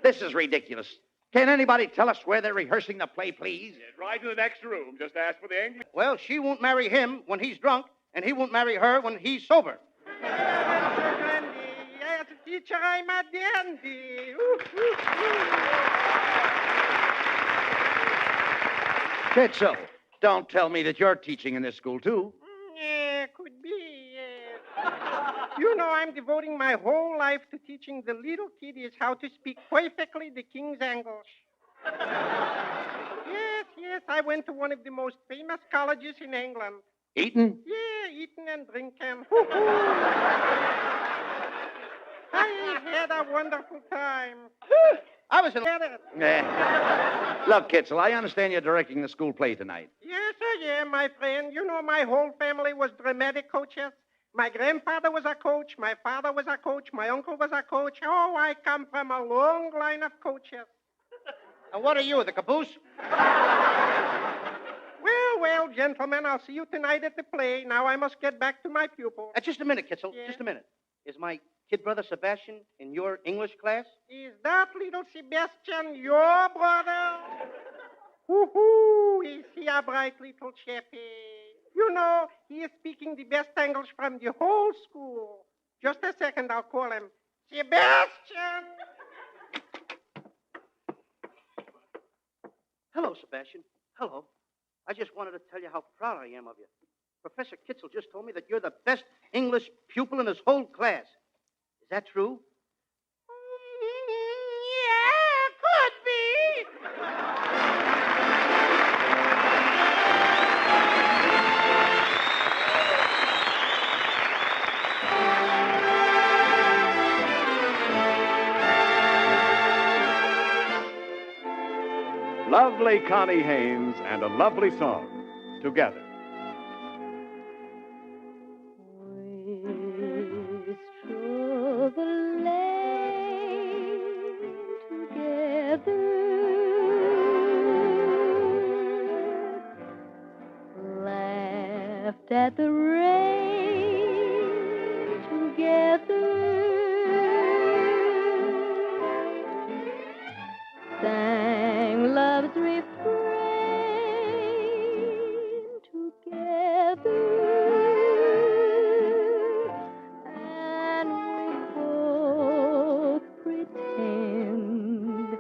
this is ridiculous. Can anybody tell us where they're rehearsing the play, please? Right in the next room. Just ask for the English. Well, she won't marry him when he's drunk, and he won't marry her when he's sober. Yes, teacher, I'm a dandy. Kitzel, don't tell me that you're teaching in this school, too. Yeah, could be, yeah. You know, I'm devoting my whole life to teaching the little kiddies how to speak perfectly the King's English. Yes, I went to one of the most famous colleges in England. Eton? Yeah, eating and drinking. I had a wonderful time. I was in... Look, Kitzel, I understand you're directing the school play tonight. Yes, sir, yeah, my friend. You know, my whole family was dramatic coaches. My grandfather was a coach. My father was a coach. My uncle was a coach. Oh, I come from a long line of coaches. And what are you, the caboose? Well, gentlemen, I'll see you tonight at the play. Now I must get back to my pupils. Just a minute, Kitzel. Yeah? Just a minute. Is my kid brother Sebastian in your English class? Is that little Sebastian your brother? Hoo-hoo, is he a bright little chappie? You know, he is speaking the best English from the whole school. Just a second, I'll call him. Sebastian! Hello, Sebastian. Hello. I just wanted to tell you how proud I am of you. Professor Kitzel just told me that you're the best English pupil in his whole class. Is that true? Yeah, could be. Lovely Connie Haynes and a lovely song together. At the rain together, sang love's refrain together, and we both pretend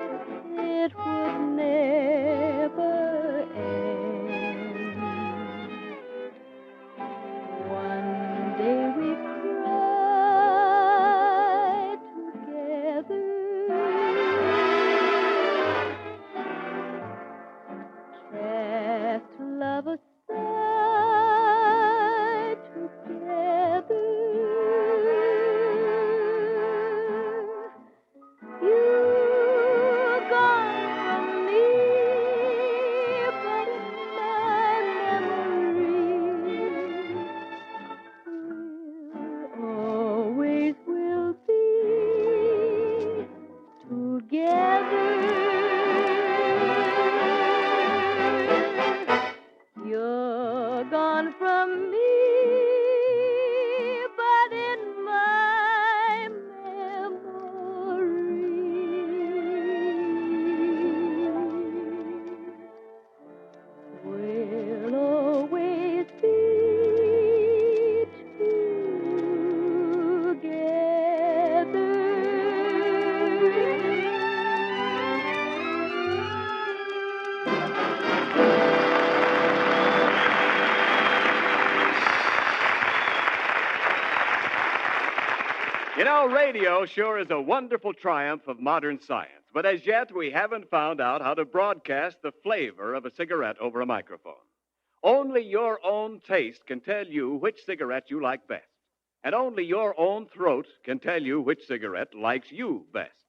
it would never end. One day we cried together, cast love aside together. You're gone from me, Now, radio sure is a wonderful triumph of modern science, but as yet we haven't found out how to broadcast the flavor of a cigarette over a microphone. Only your own taste can tell you which cigarette you like best, and only your own throat can tell you which cigarette likes you best.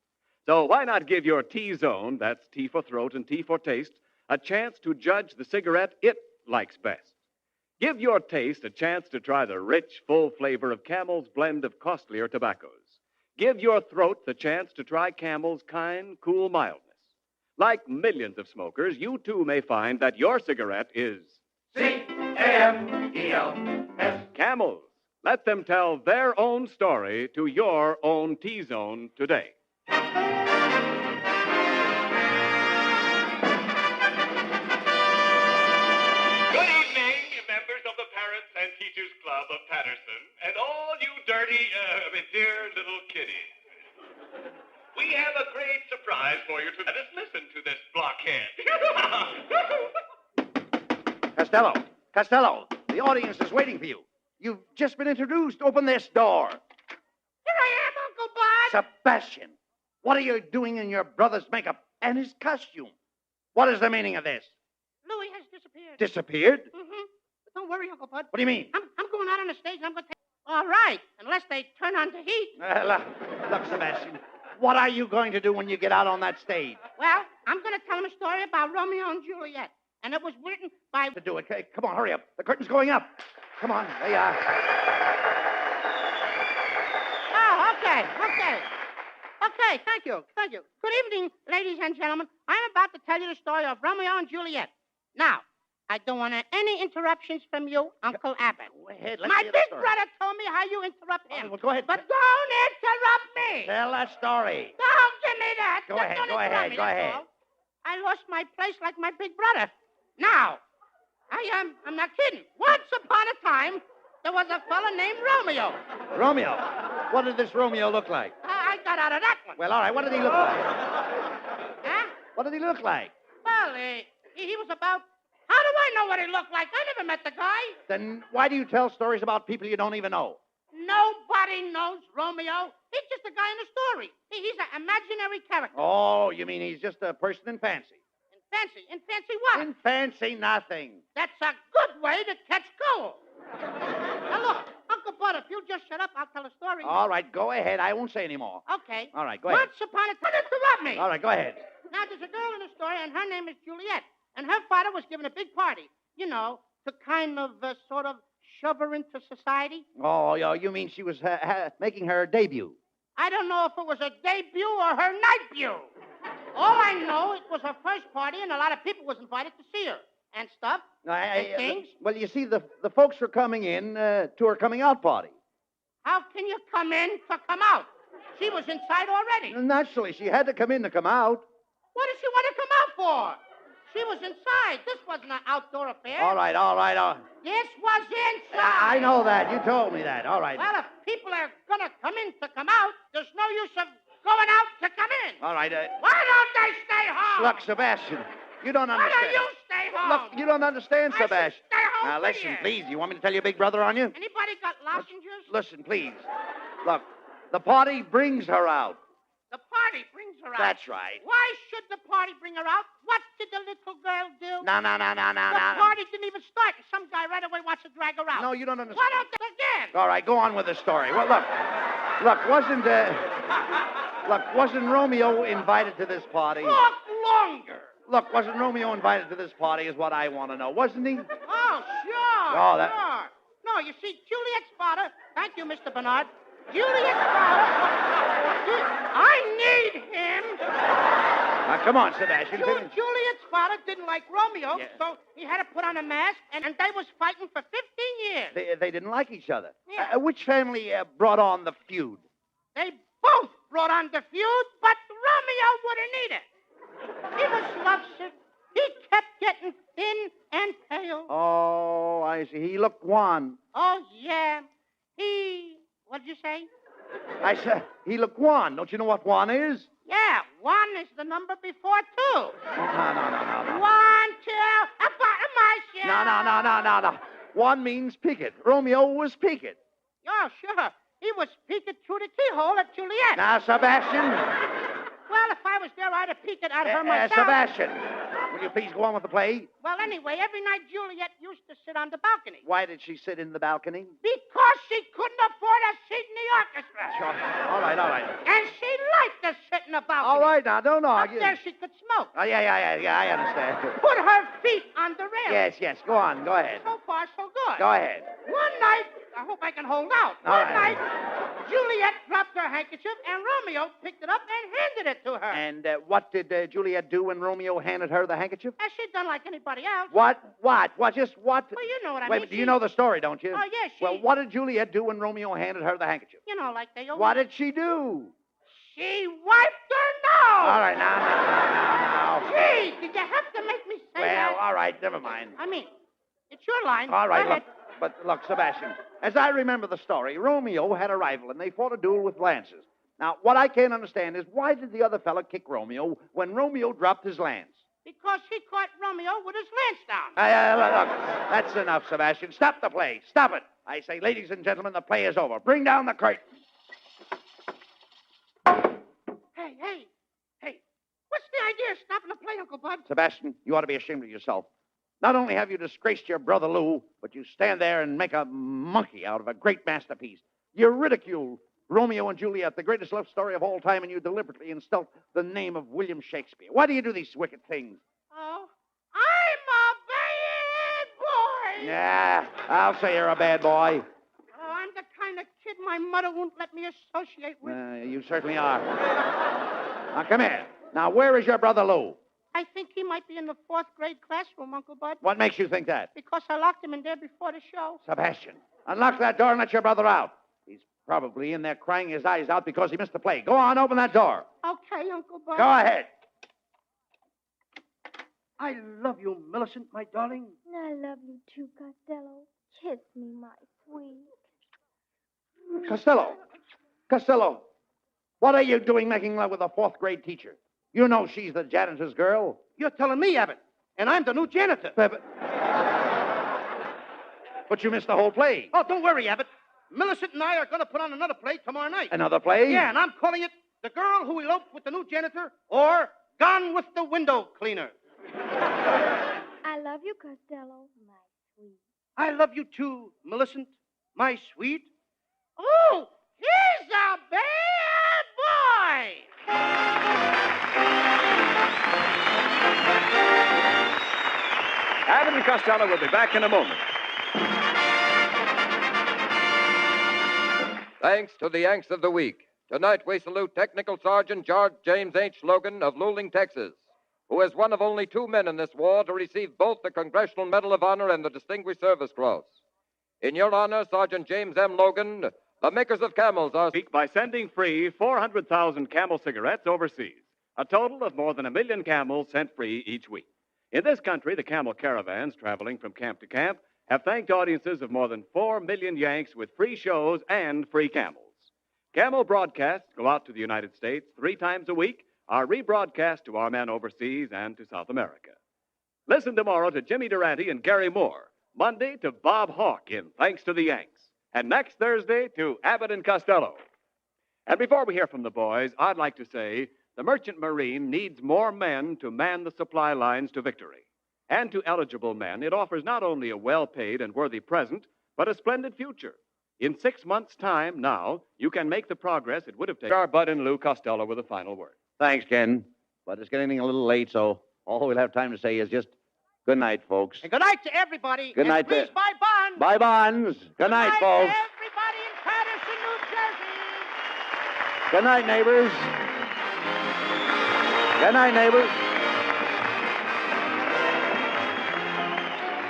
So why not give your T-zone, that's T for throat and T for taste, a chance to judge the cigarette it likes best? Give your taste a chance to try the rich, full flavor of Camel's blend of costlier tobaccos. Give your throat the chance to try Camel's kind, cool mildness. Like millions of smokers, you too may find that your cigarette is C-A-M-E-L-S. Camels. Let them tell their own story to your own T-zone today. And Teachers Club of Patterson, and all you dirty, dear little kiddies. We have a great surprise for you to let us listen to this blockhead. Costello, the audience is waiting for you. You've just been introduced. Open this door. Here I am, Uncle Bud. Sebastian, what are you doing in your brother's makeup and his costume? What is the meaning of this? Louis has disappeared. Disappeared? Mm-hmm. But don't worry, Uncle Bud. What do you mean? I'm going out on the stage and I'm going to take... All right, unless they turn on the heat. Look, Sebastian, what are you going to do when you get out on that stage? Well, I'm going to tell him a story about Romeo and Juliet. And it was written by... To do it. Okay, come on, hurry up. The curtain's going up. Come on, there you are. Oh, okay. Okay, thank you. Good evening, ladies and gentlemen. I'm about to tell you the story of Romeo and Juliet. Now, I don't want any interruptions from you, Uncle Abbott. Go ahead, My big brother told me how you interrupt him. Well, go ahead. But don't interrupt me. Tell that story. Don't give me that. Go Just ahead, don't go interrupt ahead, me, go that's ahead. all. I lost my place like my big brother. Now, I'm not kidding. Once upon a time, there was a fella named Romeo. Romeo? What did this Romeo look like? I got out of that one. Well, all right, what did he look like? Huh? What did he look like? Well, he was about... How do I know what he looked like? I never met the guy. Then why do you tell stories about people you don't even know? Nobody knows Romeo. He's just a guy in a story. He's an imaginary character. Oh, you mean he's just a person in fancy? In fancy what? In fancy nothing. That's a good way to catch cold. Now, look, Uncle Bud, if you just shut up, I'll tell a story. All right, go ahead. I won't say any more. Okay. All right, go ahead. Once upon a time... Don't interrupt me. All right, go ahead. Now, there's a girl in the story, and her name is Juliet. And her father was giving a big party, you know, to kind of, sort of shove her into society. Oh, you mean she was making her debut? I don't know if it was a debut or her nightbue. All I know, it was her first party, and a lot of people was invited to see her and stuff. And things. Well, you see, the folks were coming in to her coming out party. How can you come in to come out? She was inside already. Naturally, she had to come in to come out. What does she want to come out for? She was inside. This wasn't an outdoor affair. All right. This was inside. I know that. You told me that. All right. Well, if people are going to come in to come out, there's no use of going out to come in. All right. Why don't they stay home? Look, Sebastian, you don't Why understand. don't you stay home? Look, you don't understand, I should Sebastian. stay home Now, for listen, years. please. You want me to tell your big brother on you? Anybody got lozenges? Listen, please. Look, the party brings her out. The party brings her out. That's right. Why should the party bring her out? What did the little girl do? No. The party didn't even start, and some guy right away wants to drag her out. No, you don't understand. Why don't they again? All right, go on with the story. Well, wasn't Romeo invited to this party? Talk longer. Look, wasn't Romeo invited to this party is what I want to know, wasn't he? Oh, sure. Oh, that- Sure. No, you see, Juliet's father... Thank you, Mr. Bernard. Juliet's father... I need him. Now, come on, Sebastian. Juliet's father didn't like Romeo, Yeah. so he had to put on a mask, and they was fighting for 15 years. They didn't like each other. Yeah. Which family brought on the feud? They both brought on the feud, but Romeo wouldn't need it. He was lovesick. He kept getting thin and pale. Oh, I see. He looked wan. Oh, yeah. What did you say? I said, he looked wan. Don't you know what wan is? Yeah, one is the number before two. No. 1, 2, a bottom myself. No. One means picket. Romeo was picket. Oh, sure. he was peeking through the keyhole at Juliet. Now, Sebastian. Well, if I was there, I'd have peeked at her myself. Sebastian, will you please go on with the play? Well, anyway, every night Juliet used to sit on the balcony. Why did she sit in the balcony? Because she couldn't afford a seat in the orchestra. Sure. All right. And she liked to sit in the balcony. All right, now, don't argue. Up there she could smoke. Oh, yeah, I understand. Put her feet on the rail. Yes, go on, go ahead. So far, so good. Go ahead. One night, I hope I can hold out. All One right. night, Juliet dropped her handkerchief, and Romeo picked it up and handed it to her. And what did Juliet do when Romeo handed her the handkerchief? As she'd done like anybody else. What? Just what? Well, you know what I Wait, mean. do you know the story, don't you? Oh, yes, Well, what did Juliet do when Romeo handed her the handkerchief? You know, like they always... What did she do? She wiped her nose! All right, now. Gee, did you have to make me say that? Well, all right, never mind. I mean, it's your line. All right, Go ahead. look, Sebastian, as I remember the story, Romeo had a rival, and they fought a duel with lances. Now, what I can't understand is why did the other fella kick Romeo when Romeo dropped his lance? Because he caught Romeo with his lance down. Look, that's enough, Sebastian. Stop the play. Stop it. I say, ladies and gentlemen, the play is over. Bring down the curtain. Hey, what's the idea of stopping the play, Uncle Bud? Sebastian, you ought to be ashamed of yourself. Not only have you disgraced your brother Lou, but you stand there and make a monkey out of a great masterpiece. You ridicule Romeo and Juliet, the greatest love story of all time, and you deliberately insult the name of William Shakespeare. Why do you do these wicked things? Oh, I'm a bad boy. Yeah, I'll say you're a bad boy. Oh, I'm the kind of kid my mother won't let me associate with. You certainly are. Now, come here. Now, where is your brother Lou? I think he might be in the 4th grade classroom, Uncle Bud. What makes you think that? Because I locked him in there before the show. Sebastian, unlock that door and let your brother out. He's probably in there crying his eyes out because he missed the play. Go on, open that door. Okay, Uncle Bud. Go ahead. I love you, Millicent, my darling. I love you too, Costello. Kiss me, my sweet. Costello, what are you doing making love with a 4th grade teacher? You know she's the janitor's girl. You're telling me, Abbott, and I'm the new janitor. But you missed the whole play. Oh, don't worry, Abbott. Millicent and I are going to put on another play tomorrow night. Another play? Yeah, and I'm calling it The Girl Who Eloped with the New Janitor or Gone with the Window Cleaner. I love you, Costello, my sweet. I love you too, Millicent, my sweet. Oh, he's a bad boy. Abbott and Costello will be back in a moment. Thanks to the Yanks of the Week. Tonight we salute Technical Sergeant George James H. Logan of Luling, Texas, who is one of only 2 men in this war to receive both the Congressional Medal of Honor and the Distinguished Service Cross. In your honor, Sergeant James M. Logan, the makers of Camels are... By sending free 400,000 Camel cigarettes overseas. A total of more than 1 million Camels sent free each week. In this country, the Camel caravans traveling from camp to camp have thanked audiences of more than 4 million Yanks with free shows and free Camels. Camel broadcasts go out to the United States 3 times a week, are rebroadcast to our men overseas and to South America. Listen tomorrow to Jimmy Durante and Gary Moore. Monday to Bob Hawke in Thanks to the Yanks. And next Thursday to Abbott and Costello. And before we hear from the boys, I'd like to say the Merchant Marine needs more men to man the supply lines to victory. And to eligible men, it offers not only a well-paid and worthy present, but a splendid future. In 6 months' time now, you can make the progress it would have taken. Our Abbott and Lou Costello with a final word. Thanks, Ken. But it's getting a little late, so all we'll have time to say is just good night, folks. And good night to everybody. Good night, Please buy bonds. Bye, bonds. Good night, To folks. everybody in Patterson, New Jersey. Good night, neighbors. Good night, neighbors.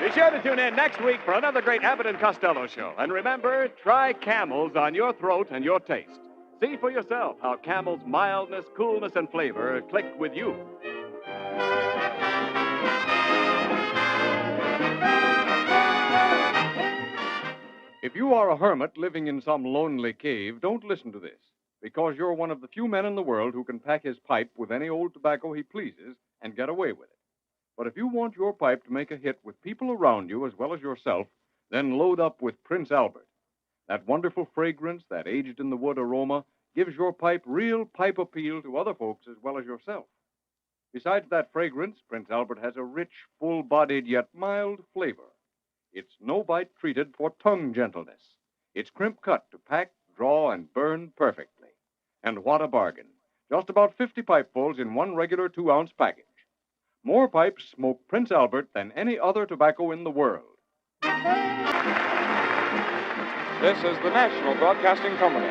Be sure to tune in next week for another great Abbott and Costello show. And remember, try Camels on your throat and your taste. See for yourself how Camel's mildness, coolness, and flavor click with you. If you are a hermit living in some lonely cave, don't listen to this, because you're one of the few men in the world who can pack his pipe with any old tobacco he pleases and get away with it. But if you want your pipe to make a hit with people around you as well as yourself, then load up with Prince Albert. That wonderful fragrance, that aged-in-the-wood aroma, gives your pipe real pipe appeal to other folks as well as yourself. Besides that fragrance, Prince Albert has a rich, full-bodied yet mild flavor. It's no-bite treated for tongue gentleness. It's crimp-cut to pack, draw, and burn perfectly. And what a bargain. Just about 50 pipefuls in one regular 2-ounce package. More pipes smoke Prince Albert than any other tobacco in the world. This is the National Broadcasting Company.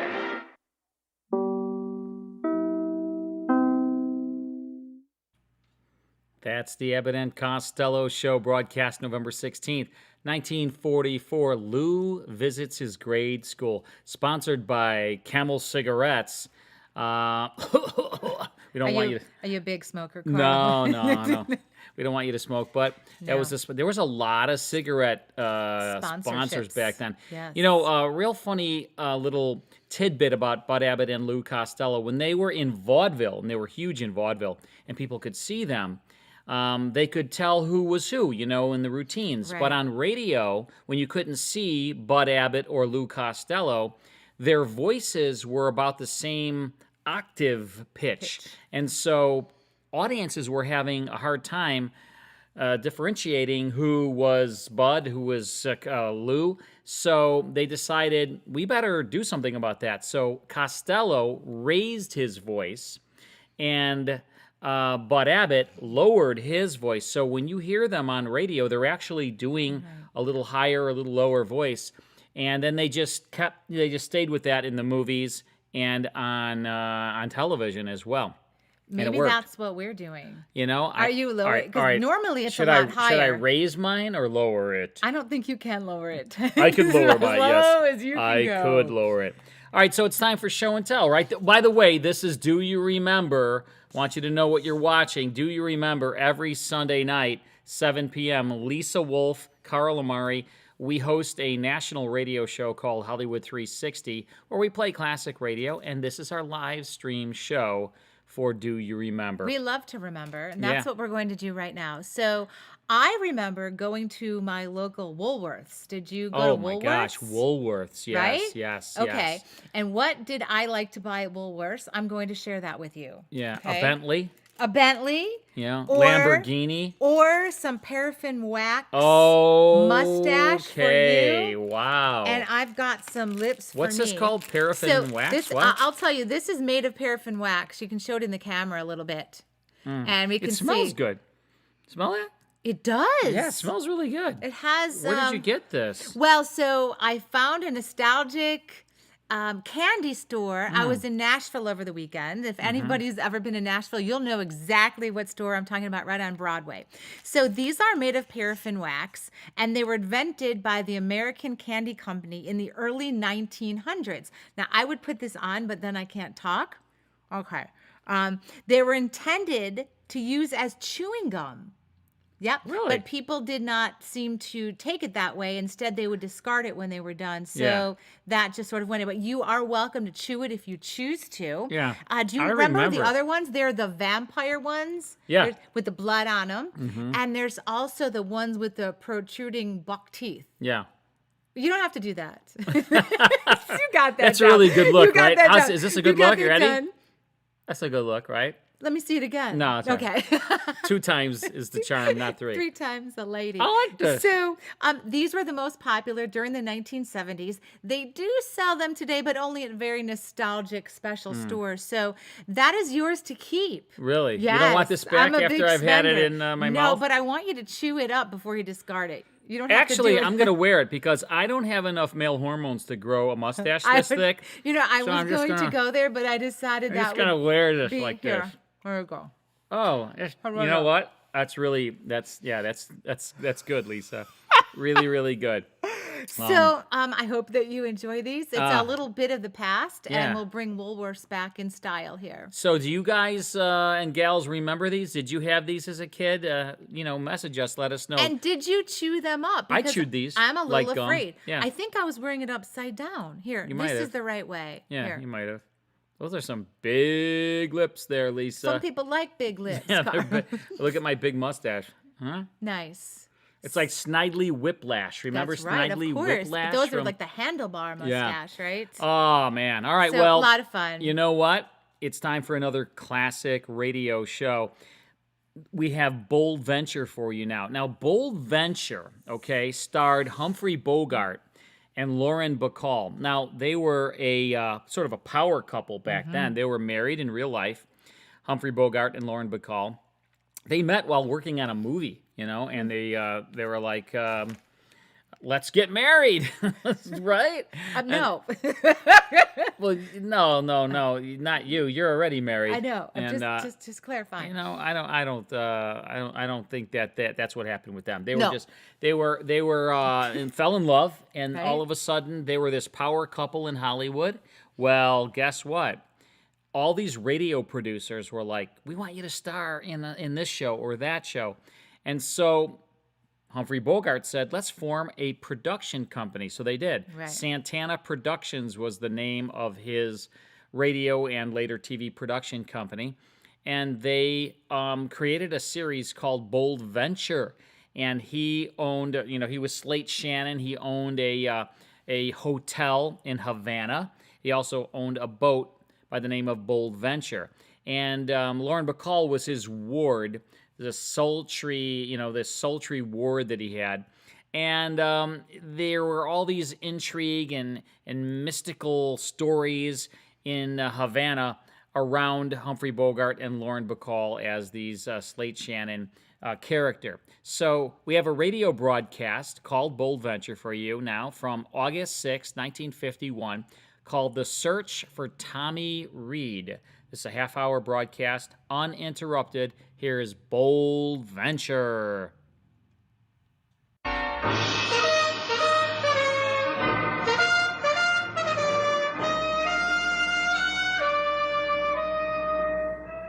That's the Abbott and Costello Show, broadcast November 16th, 1944. Lou visits his grade school. Sponsored by Camel Cigarettes. We don't want you to... Are you a big smoker, Carl? No. We don't want you to smoke, but there was a lot of cigarette sponsors back then. Yes. You know, a real funny little tidbit about Bud Abbott and Lou Costello. When they were in vaudeville, and they were huge in vaudeville, and people could see them, they could tell who was who, you know, in the routines. Right. But on radio, when you couldn't see Bud Abbott or Lou Costello, their voices were about the same octave pitch. And so audiences were having a hard time differentiating who was Bud, who was Lou. So they decided, we better do something about that. So Costello raised his voice, and Bud Abbott lowered his voice. So when you hear them on radio, they're actually doing a little higher, a little lower voice. And then they just stayed with that in the movies and on television as well. Maybe that's what we're doing. You know, are you lowering? Because normally it's a lot higher. Should I raise mine or lower it? I don't think you can lower it. I could lower mine. Yes, as low as you can I go. could lower it. All right, so it's time for show and tell, right? By the way, this is Do You Remember? I want you to know what you're watching. Do You Remember? Every Sunday night, 7 p.m. Lisa Wolf, Carl Amari. We host a national radio show called Hollywood 360, where we play classic radio, and this is our live stream show for Do You Remember? We love to remember, and that's what we're going to do right now. So I remember going to my local Woolworths. Did you go to Woolworths? Oh, my gosh, Woolworths, yes, right? yes. Okay, and what did I like to buy at Woolworths? I'm going to share that with you. Yeah, okay? A Bentley. A Bentley. Yeah, or, Lamborghini. Or some paraffin wax mustache for you. Wow. And I've got some lips What's for me. this called? Paraffin wax? This, what? I'll tell you, this is made of paraffin wax. You can show it in the camera a little bit. And we can see. It smells good. Smell it? It does. Yeah, it smells really good. It has. Where did you get this? Well, so I found a nostalgic candy store. I was in Nashville over the weekend. If anybody's ever been in Nashville, you'll know exactly what store I'm talking about, right on Broadway. So these are made of paraffin wax, and they were invented by the American Candy Company in the early 1900s. Now, I would put this on, but then I can't talk. Okay. They were intended to use as chewing gum. Yep. Really? But people did not seem to take it that way. Instead, they would discard it when they were done. So that just sort of went away. But you are welcome to chew it if you choose to. Yeah. Do you remember the other ones? They're the vampire ones. Yeah. With the blood on them. And there's also the ones with the protruding buck teeth. Yeah. You don't have to do that. You got that. That's a really good look, right? Is this a good look? You You ready? done. That's a good look, right? Let me see it again. No, it's all okay. right. 2 times is the charm, not 3. 3 times a lady. I like this. So these were the most popular during the 1970s. They do sell them today, but only at very nostalgic special stores. So that is yours to keep. Really? Yes. You don't want this back after I've had it in my mouth? No, but I want you to chew it up before you discard it. You don't have Actually, to do it. I'm going to wear it because I don't have enough male hormones to grow a mustache this thick. You know, I So was I'm just going to go there, but I decided I'm that just going to wear this be like here. this. There you go. Oh, you know what? That's good, Lisa. Really, really good. So I hope that you enjoy these. It's a little bit of the past, Yeah. and we'll bring Woolworths back in style here. So do you guys and gals remember these? Did you have these as a kid? Message us. Let us know. And did you chew them up? I Because chewed these I'm a like little gum. afraid. Yeah. I think I was wearing it upside down. Here, You might this is have. the right way. Yeah, Here. you might have. Those are some big lips there, Lisa. Some people like big lips. Yeah, Carl. look at my big mustache. Huh? Nice. It's like Snidely Whiplash. Remember That's right, Snidely of course. Whiplash? Those are like the handlebar mustache, right? Oh, man. All right, So, well. a lot of fun. You know what? It's time for another classic radio show. We have Bold Venture for you now. Now, Bold Venture, okay, starred Humphrey Bogart and Lauren Bacall. Now, they were a sort of a power couple back then. They were married in real life, Humphrey Bogart and Lauren Bacall. They met while working on a movie, you know, and they were like, let's get married, right? No. Well, no, not you. You're already married. I know. I'm And, just clarifying. you know, I don't think that's what happened with them. They were No. they were and fell in love, and Right. all of a sudden they were this power couple in Hollywood. Well, guess what? All these radio producers were like, "We want you to star in this show or that show," and so Humphrey Bogart said, "Let's form a production company." So they did. Right. Santana Productions was the name of his radio and later TV production company. And they created a series called Bold Venture. And he owned, he was Slate Shannon. He owned a hotel in Havana. He also owned a boat by the name of Bold Venture. And Lauren Bacall was his ward, this sultry ward that he had. And there were all these intrigue and mystical stories in Havana around Humphrey Bogart and Lauren Bacall as these Slate Shannon character. So we have a radio broadcast called Bold Venture for you now from August 6, 1951, called The Search for Tommy Reed. This is a half-hour broadcast, uninterrupted. Here is Bold Venture.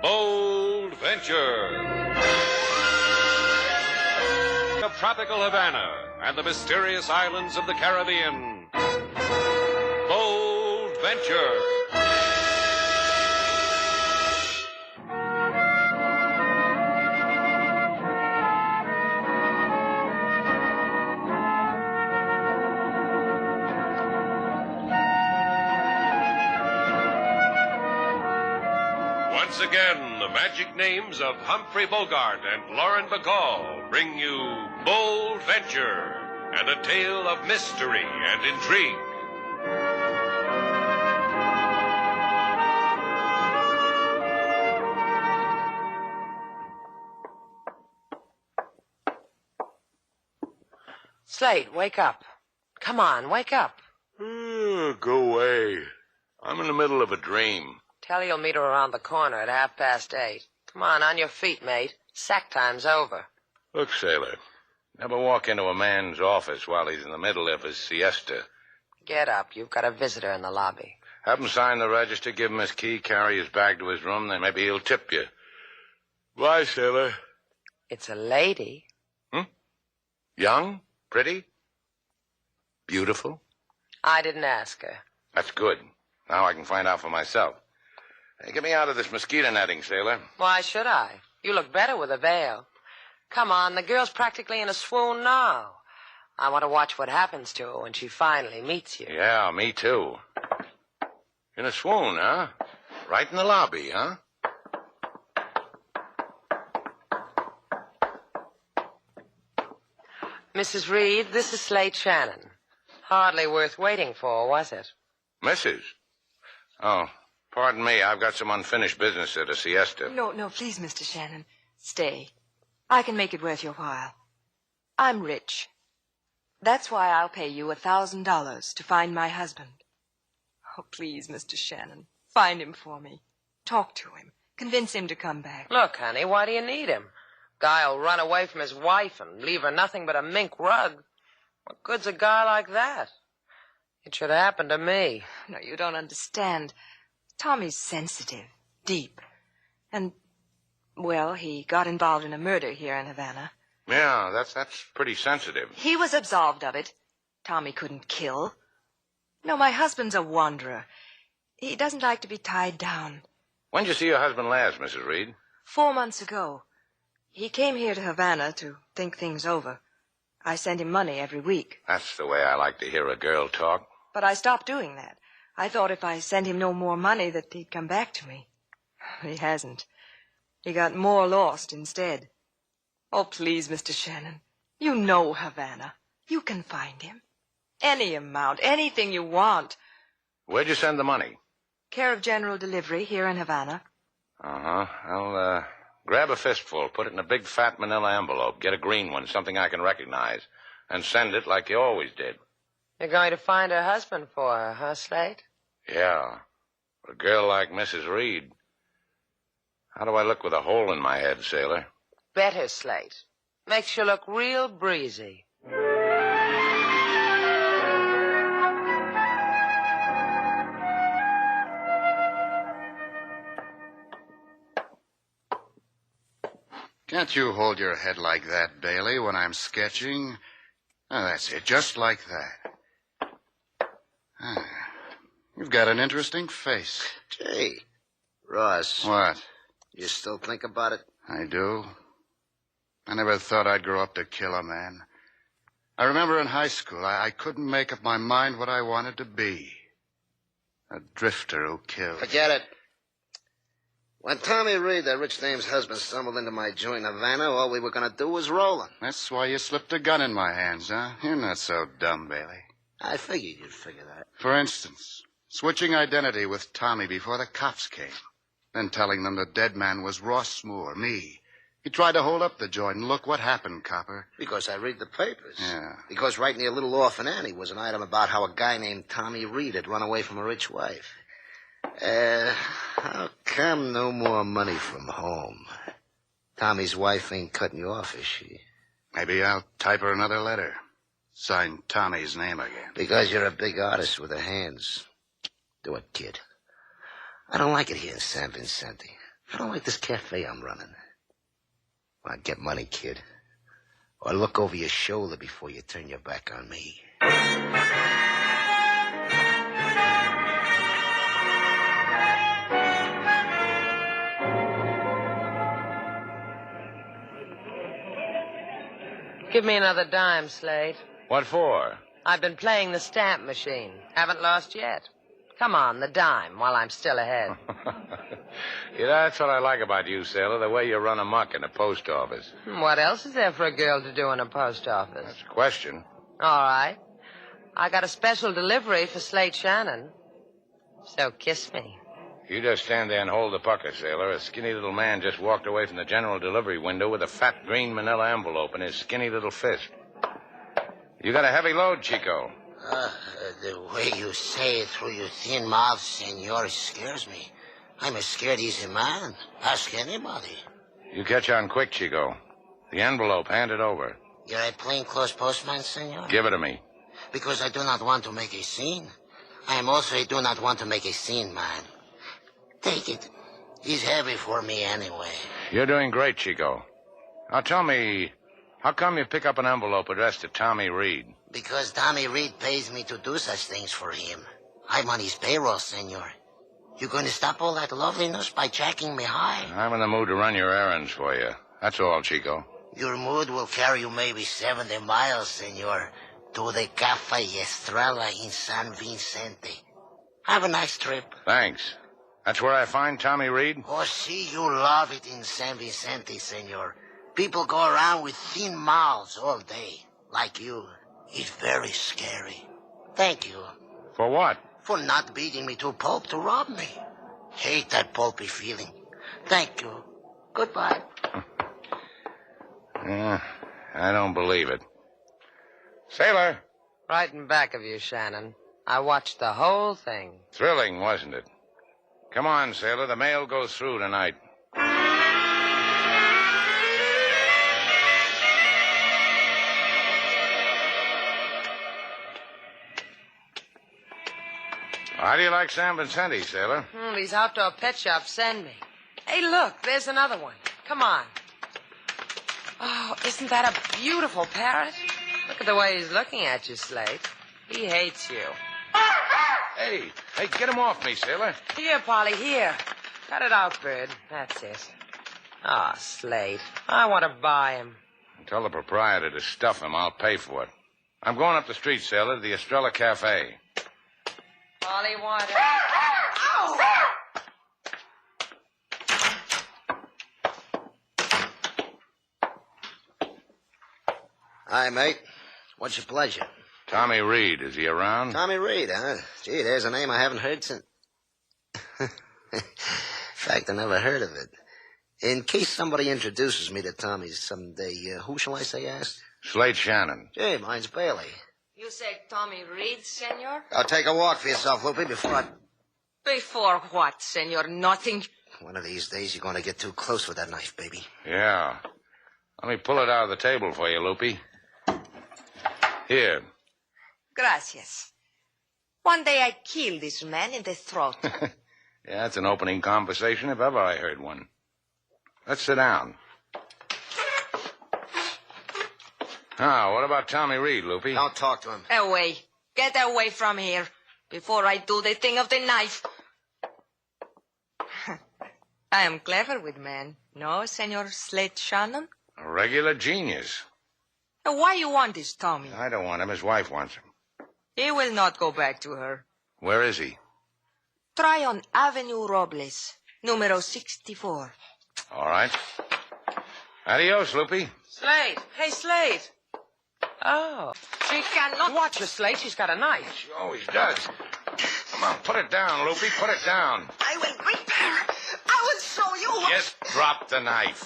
Bold Venture. Of tropical Havana and the mysterious islands of the Caribbean. Bold Venture. Once again, the magic names of Humphrey Bogart and Lauren Bacall bring you Bold Venture and a tale of mystery and intrigue. Slate, wake up. Come on, wake up. Go away. I'm in the middle of a dream. Tell her you'll meet her around the corner at 8:30. Come on your feet, mate. Sack time's over. Look, sailor, never walk into a man's office while he's in the middle of his siesta. Get up. You've got a visitor in the lobby. Have him sign the register, give him his key, carry his bag to his room, then maybe he'll tip you. Bye, sailor. It's a lady. Young? Pretty? Beautiful? I didn't ask her. That's good. Now I can find out for myself. Hey, get me out of this mosquito netting, sailor. Why should I? You look better with a veil. Come on, the girl's practically in a swoon now. I want to watch what happens to her when she finally meets you. Yeah, me too. In a swoon, huh? Right in the lobby, huh? Mrs. Reed, this is Slate Shannon. Hardly worth waiting for, was it? Mrs. Oh, pardon me. I've got some unfinished business at a siesta. No, please, Mr. Shannon. Stay. I can make it worth your while. I'm rich. That's why I'll pay you $1,000 to find my husband. Oh, please, Mr. Shannon. Find him for me. Talk to him. Convince him to come back. Look, honey, why do you need him? Guy'll run away from his wife and leave her nothing but a mink rug. What good's a guy like that? It should happen to me. No, you don't understand. Tommy's sensitive, deep. And, well, he got involved in a murder here in Havana. Yeah, that's pretty sensitive. He was absolved of it. Tommy couldn't kill. No, my husband's a wanderer. He doesn't like to be tied down. When did you see your husband last, Mrs. Reed? 4 months ago. He came here to Havana to think things over. I sent him money every week. That's the way I like to hear a girl talk. But I stopped doing that. I thought if I sent him no more money that he'd come back to me. He hasn't. He got more lost instead. Oh, please, Mr. Shannon. You know Havana. You can find him. Any amount, anything you want. Where'd you send the money? Care of General Delivery here in Havana. Uh-huh. Well, grab a fistful, put it in a big fat manila envelope, get a green one, something I can recognize, and send it like you always did. You're going to find her husband for her, huh, Slate? Yeah. For a girl like Mrs. Reed. How do I look with a hole in my head, sailor? Better, Slate. Makes you look real breezy. Can't you hold your head like that, Bailey, when I'm sketching? Oh, that's it, just like that. Ah, you've got an interesting face. Gee, Ross. What? You still think about it? I do. I never thought I'd grow up to kill a man. I remember in high school, I couldn't make up my mind what I wanted to be. A drifter who killed. Forget it. When Tommy Reed, that rich dame's husband, stumbled into my joint in Havana, all we were going to do was roll him. That's why you slipped a gun in my hands, huh? You're not so dumb, Bailey. I figured you'd figure that. For instance, switching identity with Tommy before the cops came. Then telling them the dead man was Ross Moore, me. He tried to hold up the joint, and look what happened, copper. Because I read the papers. Yeah. Because right near Little Orphan Annie was an item about how a guy named Tommy Reed had run away from a rich wife. How come no more money from home? Tommy's wife ain't cutting you off, is she? Maybe I'll type her another letter. Sign Tommy's name again. Because you're a big artist with the hands. Do it, kid. I don't like it here in San Vicente. I don't like this cafe I'm running. Well, get money, kid. Or look over your shoulder before you turn your back on me. Give me another dime, Slate. What for? I've been playing the stamp machine. Haven't lost yet. Come on, the dime, while I'm still ahead. Yeah, that's what I like about you, sailor, the way you run amok in the post office. What else is there for a girl to do in a post office? That's a question. All right. I got a special delivery for Slate Shannon. So kiss me. You just stand there and hold the pucker, sailor. A skinny little man just walked away from the general delivery window with a fat green manila envelope in his skinny little fist. You got a heavy load, Chico. The way you say it through your thin mouth, senor, scares me. I'm a scared easy man. Ask anybody. You catch on quick, Chico. The envelope, hand it over. You're a plainclothes postman, senor? Give it to me. Because I do not want to make a scene. I am also a do not want to make a scene man. Take it. He's heavy for me anyway. You're doing great, Chico. Now tell me, how come you pick up an envelope addressed to Tommy Reed? Because Tommy Reed pays me to do such things for him. I'm on his payroll, senor. You going to stop all that loveliness by jacking me high? I'm in the mood to run your errands for you. That's all, Chico. Your mood will carry you maybe 70 miles, senor, to the Cafe Estrella in San Vicente. Have a nice trip. Thanks. That's where I find Tommy Reed? Oh, see, you love it in San Vicente, senor. People go around with thin mouths all day, like you. It's very scary. Thank you. For what? For not beating me to a pulp to rob me. Hate that pulpy feeling. Thank you. Goodbye. I don't believe it. Sailor. Right in back of you, Shannon. I watched the whole thing. Thrilling, wasn't it? Come on, sailor. The mail goes through tonight. How do you like San Vicente, sailor? These outdoor pet shops send me. Hey, look, there's another one. Come on. Oh, isn't that a beautiful parrot? Look at the way he's looking at you, Slate. He hates you. Hey, get him off me, sailor. Here, Polly, here. Cut it out, bird. That's it. Ah, Slate. I want to buy him. Tell the proprietor to stuff him. I'll pay for it. I'm going up the street, sailor, to the Estrella Cafe. Molly water. Hi, mate. What's your pleasure? Tommy Reed. Is he around? Tommy Reed, huh? Gee, there's a name I haven't heard since... In fact, I never heard of it. In case somebody introduces me to Tommy someday, who shall I say asked? Slate Shannon. Gee, mine's Bailey. You say Tommy Reed, senor? I'll take a walk for yourself, Loopy, before I... Before what, senor? Nothing. One of these days, you're going to get too close with that knife, baby. Yeah. Let me pull it out of the table for you, Loopy. Here. Gracias. One day I kill this man in the throat. Yeah, that's an opening conversation if ever I heard one. Let's sit down. Now, what about Tommy Reed, Loopy? Don't talk to him. Away. Get away from here before I do the thing of the knife. I am clever with men. No, Senor Slate Shannon? A regular genius. Why you want this, Tommy? I don't want him. His wife wants him. He will not go back to her. Where is he? Try on Avenue Robles, numero 64. All right. Adios, Loopy. Slate. Hey, Slate. Oh. She cannot... Watch her, Slate. She's got a knife. She always does. Come on, put it down, Loopy. Put it down. I will prepare. I will show you what... Just drop the knife.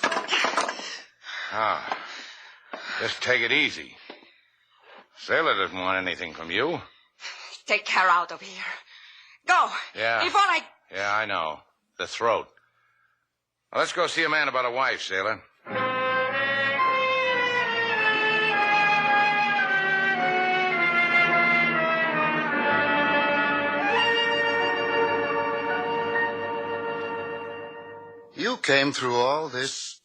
Ah. Just take it easy. Sailor doesn't want anything from you. Take her out of here. Go. Yeah. Before I... Yeah, I know. The throat. Well, let's go see a man about a wife, sailor. You came through all this,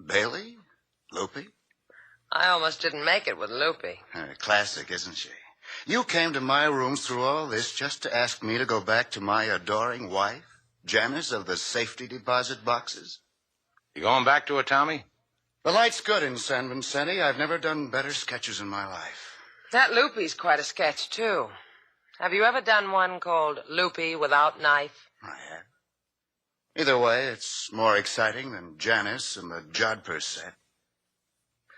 Bailey? Loopy? I almost didn't make it with Loopy. Classic, isn't she? You came to my room through all this just to ask me to go back to my adoring wife, Janice of the safety deposit boxes? You going back to her, Tommy? The light's good in San Vicente. I've never done better sketches in my life. That Loopy's quite a sketch, too. Have you ever done one called Loopy Without Knife? I have. Either way, it's more exciting than Janice and the Jodhpur set.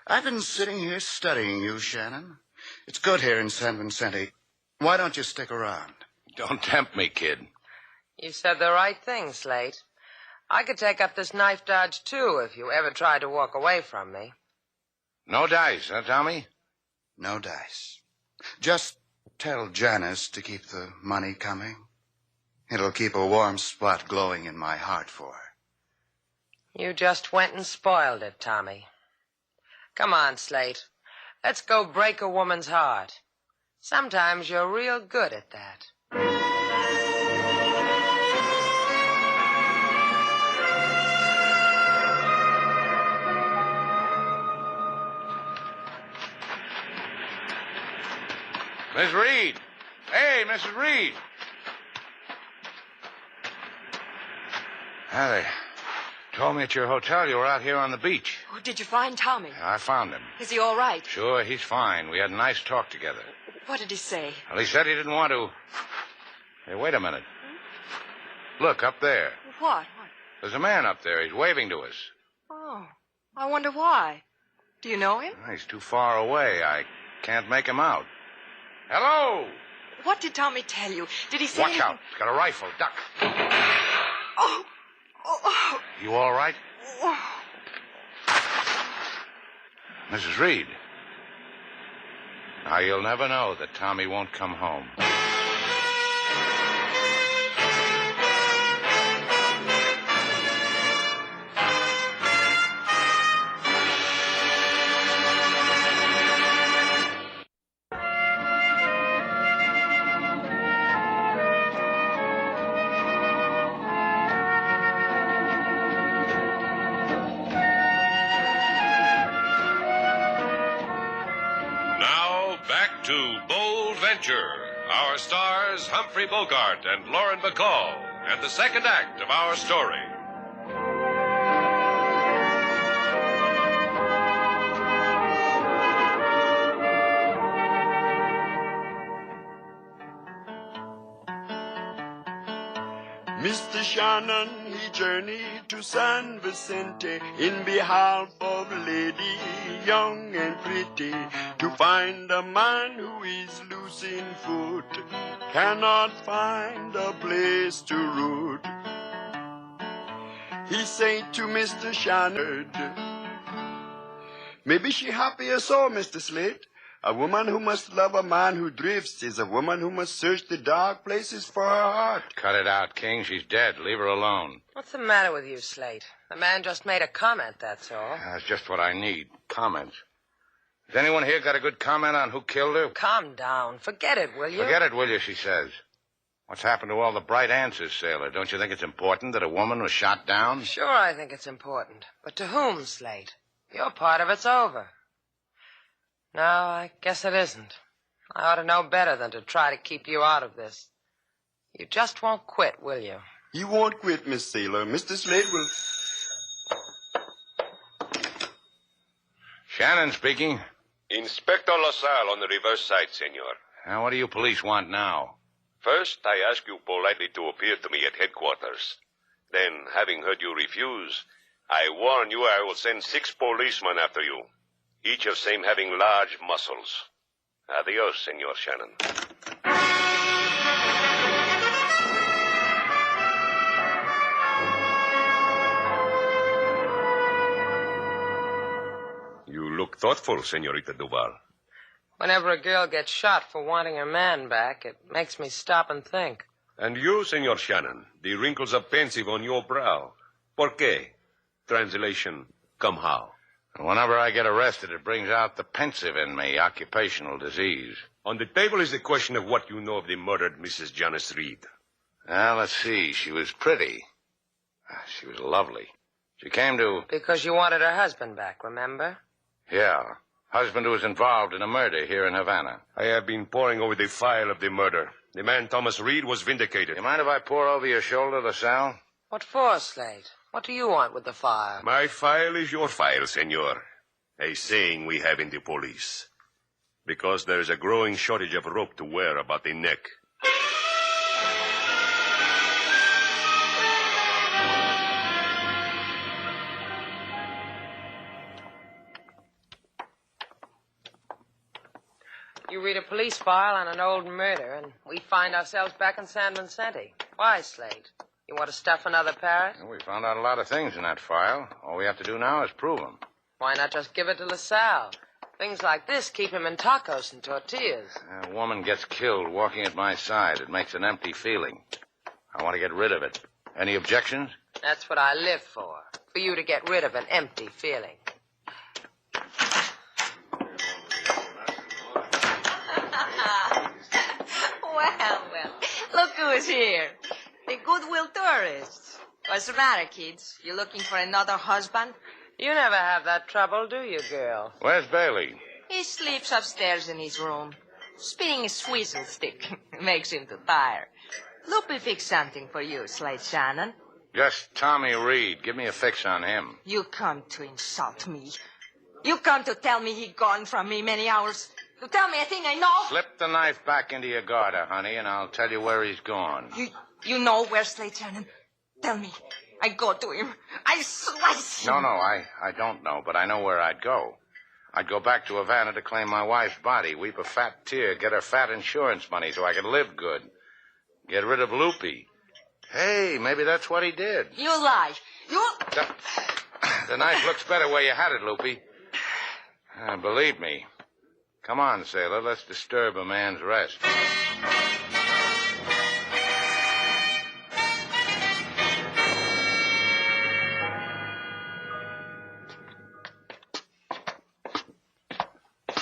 I've been sitting here studying you, Shannon. It's good here in San Vicente. Why don't you stick around? Don't tempt me, kid. You said the right thing, Slate. I could take up this knife dodge, too, if you ever tried to walk away from me. No dice, huh, Tommy? No dice. Just tell Janice to keep the money coming. It'll keep a warm spot glowing in my heart for her. You just went and spoiled it, Tommy. Come on, Slate. Let's go break a woman's heart. Sometimes you're real good at that. Miss Reed. Hey, Mrs. Reed. They told me at your hotel you were out here on the beach. Oh, did you find Tommy? I found him. Is he all right? Sure, he's fine. We had a nice talk together. What did he say? Well, he said he didn't want to. Hey, wait a minute. Look, up there. What? There's a man up there. He's waving to us. Oh, I wonder why. Do you know him? He's too far away. I can't make him out. Hello! What did Tommy tell you? Did he say... Watch out. He's got a rifle. Duck. Oh. Oh. You all right? Oh. Mrs. Reed. Now, you'll never know that Tommy won't come home. Our stars, Humphrey Bogart and Lauren Bacall, and the second act of our story. Mr. Shannon, he journeyed to San Vicente in behalf of a lady young and pretty, to find a man who is loose in foot, cannot find a place to root. He said to Mr. Shannon, maybe she happier so, Mr. Slate. A woman who must love a man who drifts is a woman who must search the dark places for her heart. Cut it out, King. She's dead. Leave her alone. What's the matter with you, Slate? The man just made a comment, that's all. That's just what I need. Comments. Has anyone here got a good comment on who killed her? Calm down. Forget it, will you? Forget it, will you, she says. What's happened to all the bright answers, Sailor? Don't you think it's important that a woman was shot down? Sure, I think it's important. But to whom, Slate? Your part of it's over. No, I guess it isn't. I ought to know better than to try to keep you out of this. You just won't quit, will you? He won't quit, Miss Sailor. Mr. Slade will... Shannon speaking. Inspector LaSalle on the reverse side, senor. Now, what do you police want now? First, I ask you politely to appear to me at headquarters. Then, having heard you refuse, I warn you I will send 6 policemen after you, each of same having large muscles. Adios, Senor Shannon. You look thoughtful, Senorita Duval. Whenever a girl gets shot for wanting her man back, it makes me stop and think. And you, Senor Shannon, the wrinkles are pensive on your brow. ¿Por qué? Translation, come how? Whenever I get arrested, it brings out the pensive in me, occupational disease. On the table is the question of what you know of the murdered Mrs. Janice Reed. Well, let's see. She was pretty. She was lovely. She came to... Because you wanted her husband back, remember? Yeah. Husband who was involved in a murder here in Havana. I have been poring over the file of the murder. The man Thomas Reed was vindicated. You mind if I pour over your shoulder, LaSalle? What for, Slate? What do you want with the file? My file is your file, senor. A saying we have in the police. Because there is a growing shortage of rope to wear about the neck. You read a police file on an old murder, and we find ourselves back in San Vicente. Why, Slate? You want to stuff another parrot? Well, we found out a lot of things in that file. All we have to do now is prove them. Why not just give it to LaSalle? Things like this keep him in tacos and tortillas. A woman gets killed walking at my side. It makes an empty feeling. I want to get rid of it. Any objections? That's what I live for you to get rid of an empty feeling. Well, look who's here. The Goodwill tourists. What's the matter, kids? You looking for another husband? You never have that trouble, do you, girl? Where's Bailey? He sleeps upstairs in his room, spinning a swizzle stick. Makes him too tired. Loopy fixed something for you, Slate Shannon. Just Tommy Reed. Give me a fix on him. You come to insult me. You come to tell me he gone from me many hours. To tell me a thing I know. Slip the knife back into your garter, honey, and I'll tell you where he's gone. You know where Slate Shannon? Tell me. I go to him. I slice him. No, I don't know, but I know where I'd go. I'd go back to Havana to claim my wife's body, weep a fat tear, get her fat insurance money so I could live good. Get rid of Loopy. Hey, maybe that's what he did. You lie. The knife looks better where you had it, Loopy. Believe me. Come on, sailor, let's disturb a man's rest.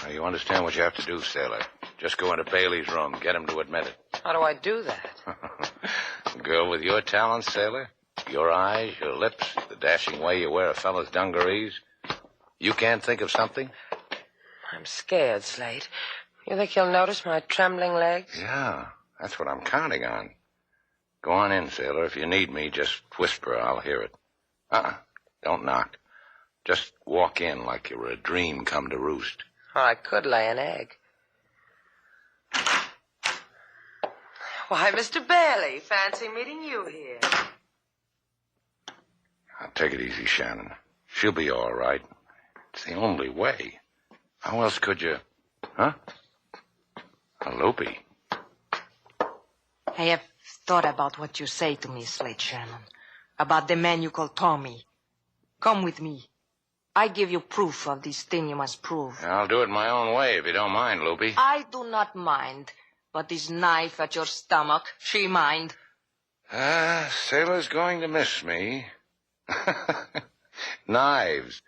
Now, you understand what you have to do, sailor. Just go into Bailey's room, get him to admit it. How do I do that? Girl with your talents, sailor, your eyes, your lips, the dashing way you wear a fellow's dungarees, you can't think of something? I'm scared, Slate. You think he'll notice my trembling legs? Yeah, that's what I'm counting on. Go on in, sailor. If you need me, just whisper. I'll hear it. Don't knock. Just walk in like you were a dream come to roost. Or I could lay an egg. Why, Mr. Bailey, fancy meeting you here. Now, take it easy, Shannon. She'll be all right. It's the only way. How else could you... Huh? A Loopy. I have thought about what you say to me, Slate Shannon. About the man you call Tommy. Come with me. I give you proof of this thing you must prove. I'll do it my own way if you don't mind, Loopy. I do not mind. But this knife at your stomach, she mind. Sailor's going to miss me. Knives.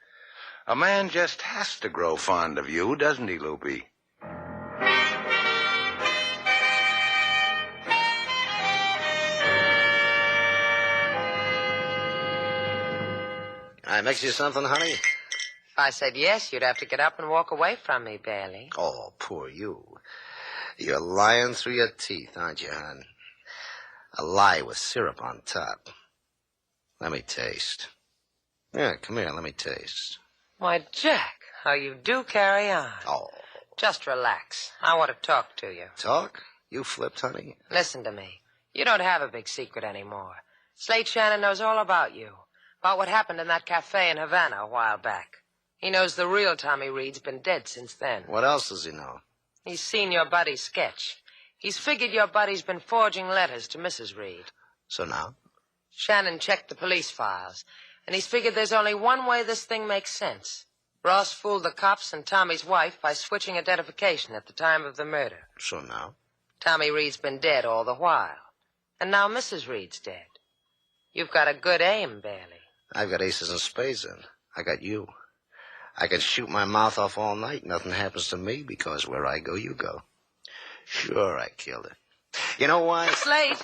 A man just has to grow fond of you, doesn't he, Loopy? Can I mix you something, honey? If I said yes, you'd have to get up and walk away from me, Bailey. Oh, poor you. You're lying through your teeth, aren't you, hon? A lie with syrup on top. Let me taste. Yeah, come here, let me taste. Why, Jack, how you do carry on. Oh. Just relax. I want to talk to you. Talk? You flipped, honey? Listen to me. You don't have a big secret anymore. Slate Shannon knows all about you. About what happened in that cafe in Havana a while back. He knows the real Tommy Reed's been dead since then. What else does he know? He's seen your buddy's sketch. He's figured your buddy's been forging letters to Mrs. Reed. So now? Shannon checked the police files, and he's figured there's only one way this thing makes sense. Ross fooled the cops and Tommy's wife by switching identification at the time of the murder. So now? Tommy Reed's been dead all the while. And now Mrs. Reed's dead. You've got a good aim, Bailey. I've got aces and spades in. I got you. I can shoot my mouth off all night. Nothing happens to me because where I go, you go. Sure, I killed it. You know why? Slate!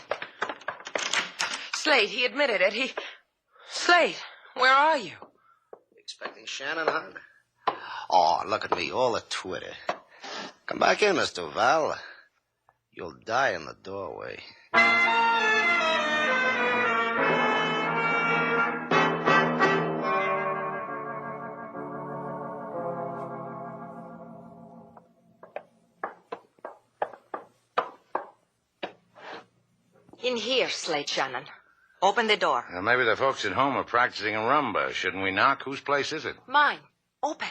Slate, he admitted it. Slate, where are you? Expecting Shannon, huh? Oh, look at me, all a Twitter. Come back in, Mr. Val. You'll die in the doorway. In here, Slate Shannon. Open the door. Maybe the folks at home are practicing a rumba. Shouldn't we knock? Whose place is it? Mine. Open.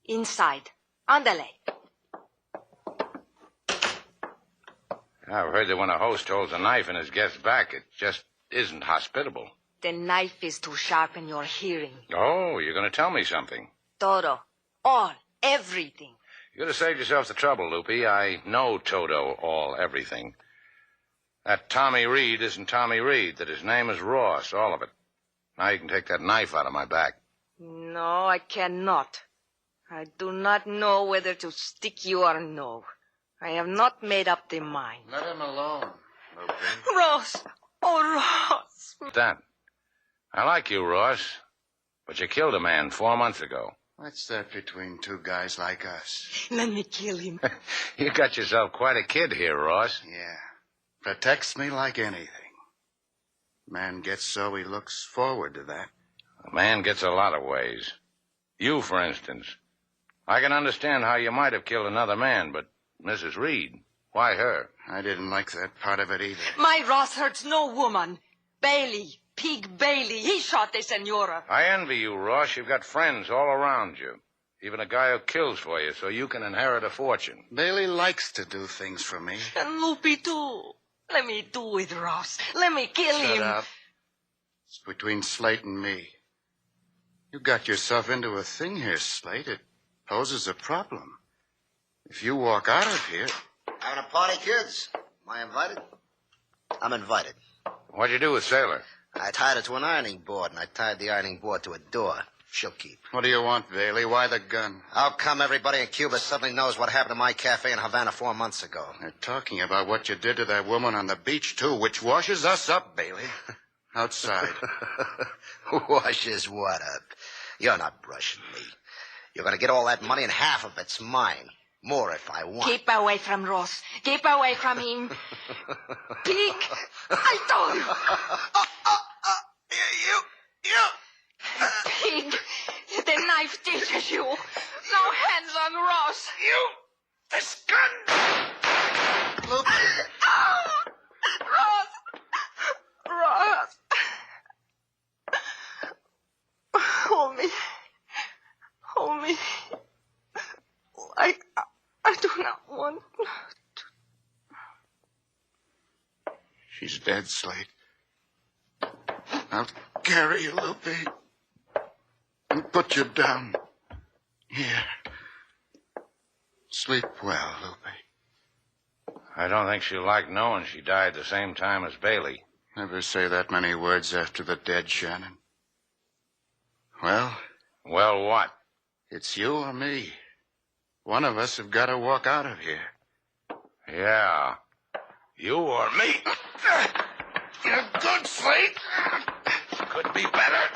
Inside. Andale. I've heard that when a host holds a knife in his guest's back, it just isn't hospitable. The knife is to sharpen your hearing. Oh, you're going to tell me something. Todo. All. Everything. You could have saved yourself the trouble, Loopy. I know Toto, all, everything. That Tommy Reed isn't Tommy Reed, that his name is Ross, all of it. Now you can take that knife out of my back. No, I cannot. I do not know whether to stick you or no. I have not made up the mind. Let him alone, Loopy. Ross! Oh, Ross! That. I like you, Ross, but you killed a man 4 months ago. What's that between two guys like us? Let me kill him. You got yourself quite a kid here, Ross. Yeah. Protects me like anything. Man gets so he looks forward to that. A man gets a lot of ways. You, for instance. I can understand how you might have killed another man, but Mrs. Reed, why her? I didn't like that part of it either. My Ross hurts no woman. Bailey, Pig Bailey, he shot the senora. I envy you, Ross. You've got friends all around you. Even a guy who kills for you so you can inherit a fortune. Bailey likes to do things for me. And Loopy, too. Let me do it, Ross. Let me kill him. Shut up. It's between Slate and me. You got yourself into a thing here, Slate. It poses a problem. If you walk out of here... Having a party, kids? Am I invited? I'm invited. What'd you do with Sailor? I tied her to an ironing board, and I tied the ironing board to a door. She'll keep. What do you want, Bailey? Why the gun? How come everybody in Cuba suddenly knows what happened to my cafe in Havana 4 months ago? They're talking about what you did to that woman on the beach, too, which washes us up, Bailey. Outside. Washes what up? You're not brushing me. You're going to get all that money, and half of it's mine. More if I want. Keep away from Ross. Keep away from him. Pig! I told you. You. Pig! The knife teaches you. No hands on Ross. You! This gun! Lupe. Ross. Hold me. Hold me. I do not want She's dead, Slate. I'll carry you, Lupe. And put you down. Here. Sleep well, Lupe. I don't think she'll like knowing she died the same time as Bailey. Never say that many words after the dead, Shannon. Well? Well, what? It's you or me. One of us have got to walk out of here. Yeah. You or me. You're good, Slate. Could be better.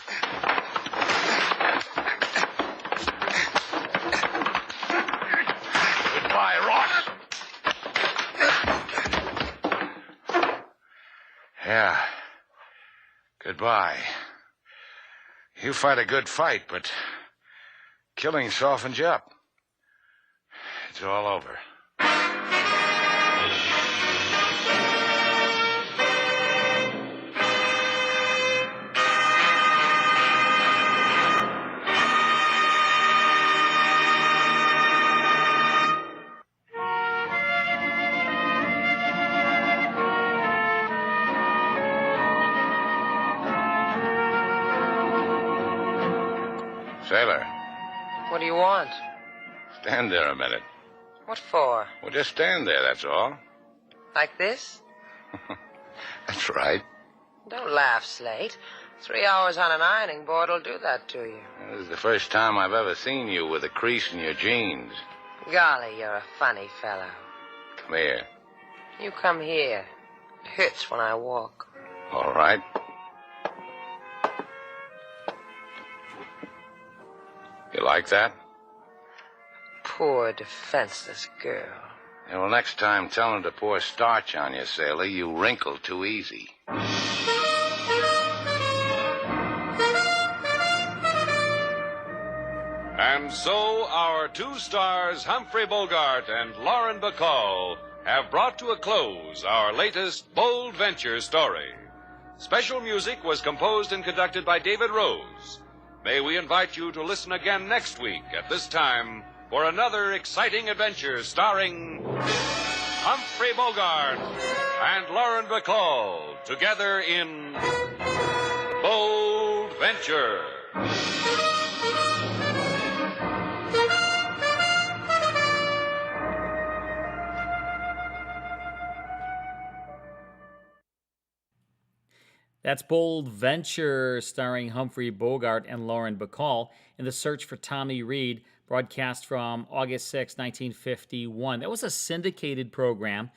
Goodbye, Ross. Yeah. Goodbye. You fight a good fight, but killing softens you up. It's all over. Sailor, What do you want? stand there a minute. What for? Well, just stand there, that's all. Like this? That's right. Don't laugh, Slate. 3 hours on an ironing board will do that to you. This is the first time I've ever seen you with a crease in your jeans. Golly, you're a funny fellow. Come here. You come here. It hurts when I walk. All right. You like that? Poor, defenseless girl. Yeah, well, next time, tell him to pour starch on you, sailor. You wrinkle too easy. And so our two stars, Humphrey Bogart and Lauren Bacall, have brought to a close our latest bold venture story. Special music was composed and conducted by David Rose. May we invite you to listen again next week at this time for another exciting adventure starring Humphrey Bogart and Lauren Bacall together in Bold Venture. That's Bold Venture, starring Humphrey Bogart and Lauren Bacall in The Search for Tommy Reed, broadcast from August 6, 1951. That was a syndicated program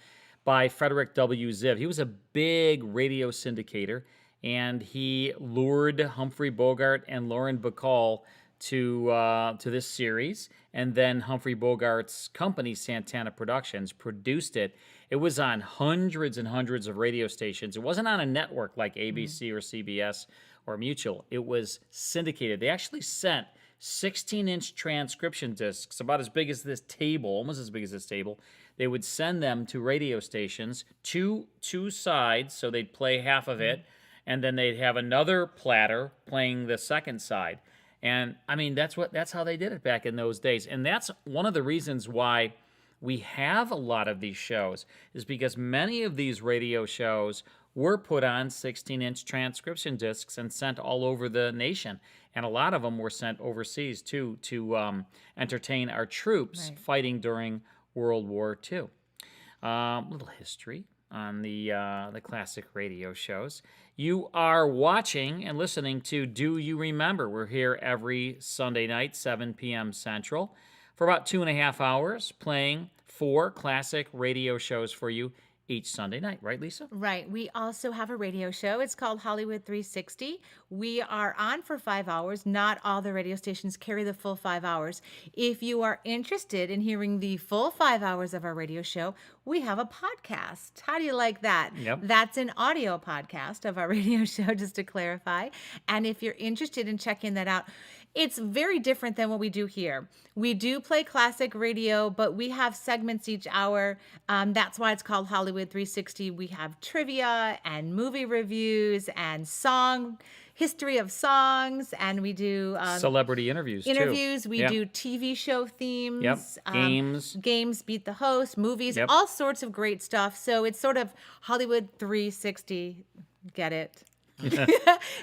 by Frederick W. Ziv. He was a big radio syndicator, and he lured Humphrey Bogart and Lauren Bacall to this series, and then Humphrey Bogart's company, Santana Productions, produced it. It was on hundreds and hundreds of radio stations. It wasn't on a network like ABC or CBS or Mutual. It was syndicated. They actually sent 16-inch transcription discs, about as big as this table, almost as big as this table. They would send them to radio stations, two sides, so they'd play half of it, and then they'd have another platter playing the second side. And I mean, that's how they did it back in those days. And that's one of the reasons why we have a lot of these shows, is because many of these radio shows were put on 16-inch transcription discs and sent all over the nation. And a lot of them were sent overseas, too, to entertain our troops fighting during World War II. Little history on the classic radio shows. You are watching and listening to Do You Remember? We're here every Sunday night, 7 p.m. Central, for about 2.5 hours, playing 4 classic radio shows for you each Sunday night. Right, Lisa? Right. We also have a radio show. It's called Hollywood 360. We are on for 5 hours. Not all the radio stations carry the full 5 hours. If you are interested in hearing the full 5 hours of our radio show, we have a podcast. How do you like that? Yep. That's an audio podcast of our radio show, just to clarify. And if you're interested in checking that out, It's very different than what we do here. We do play classic radio, but we have segments each hour. That's why it's called Hollywood 360. We have trivia and movie reviews and history of songs, and we do celebrity interviews. We do TV show themes. Yep. Games, beat the host, movies, Yep. all sorts of great stuff. So it's sort of Hollywood 360. Get it?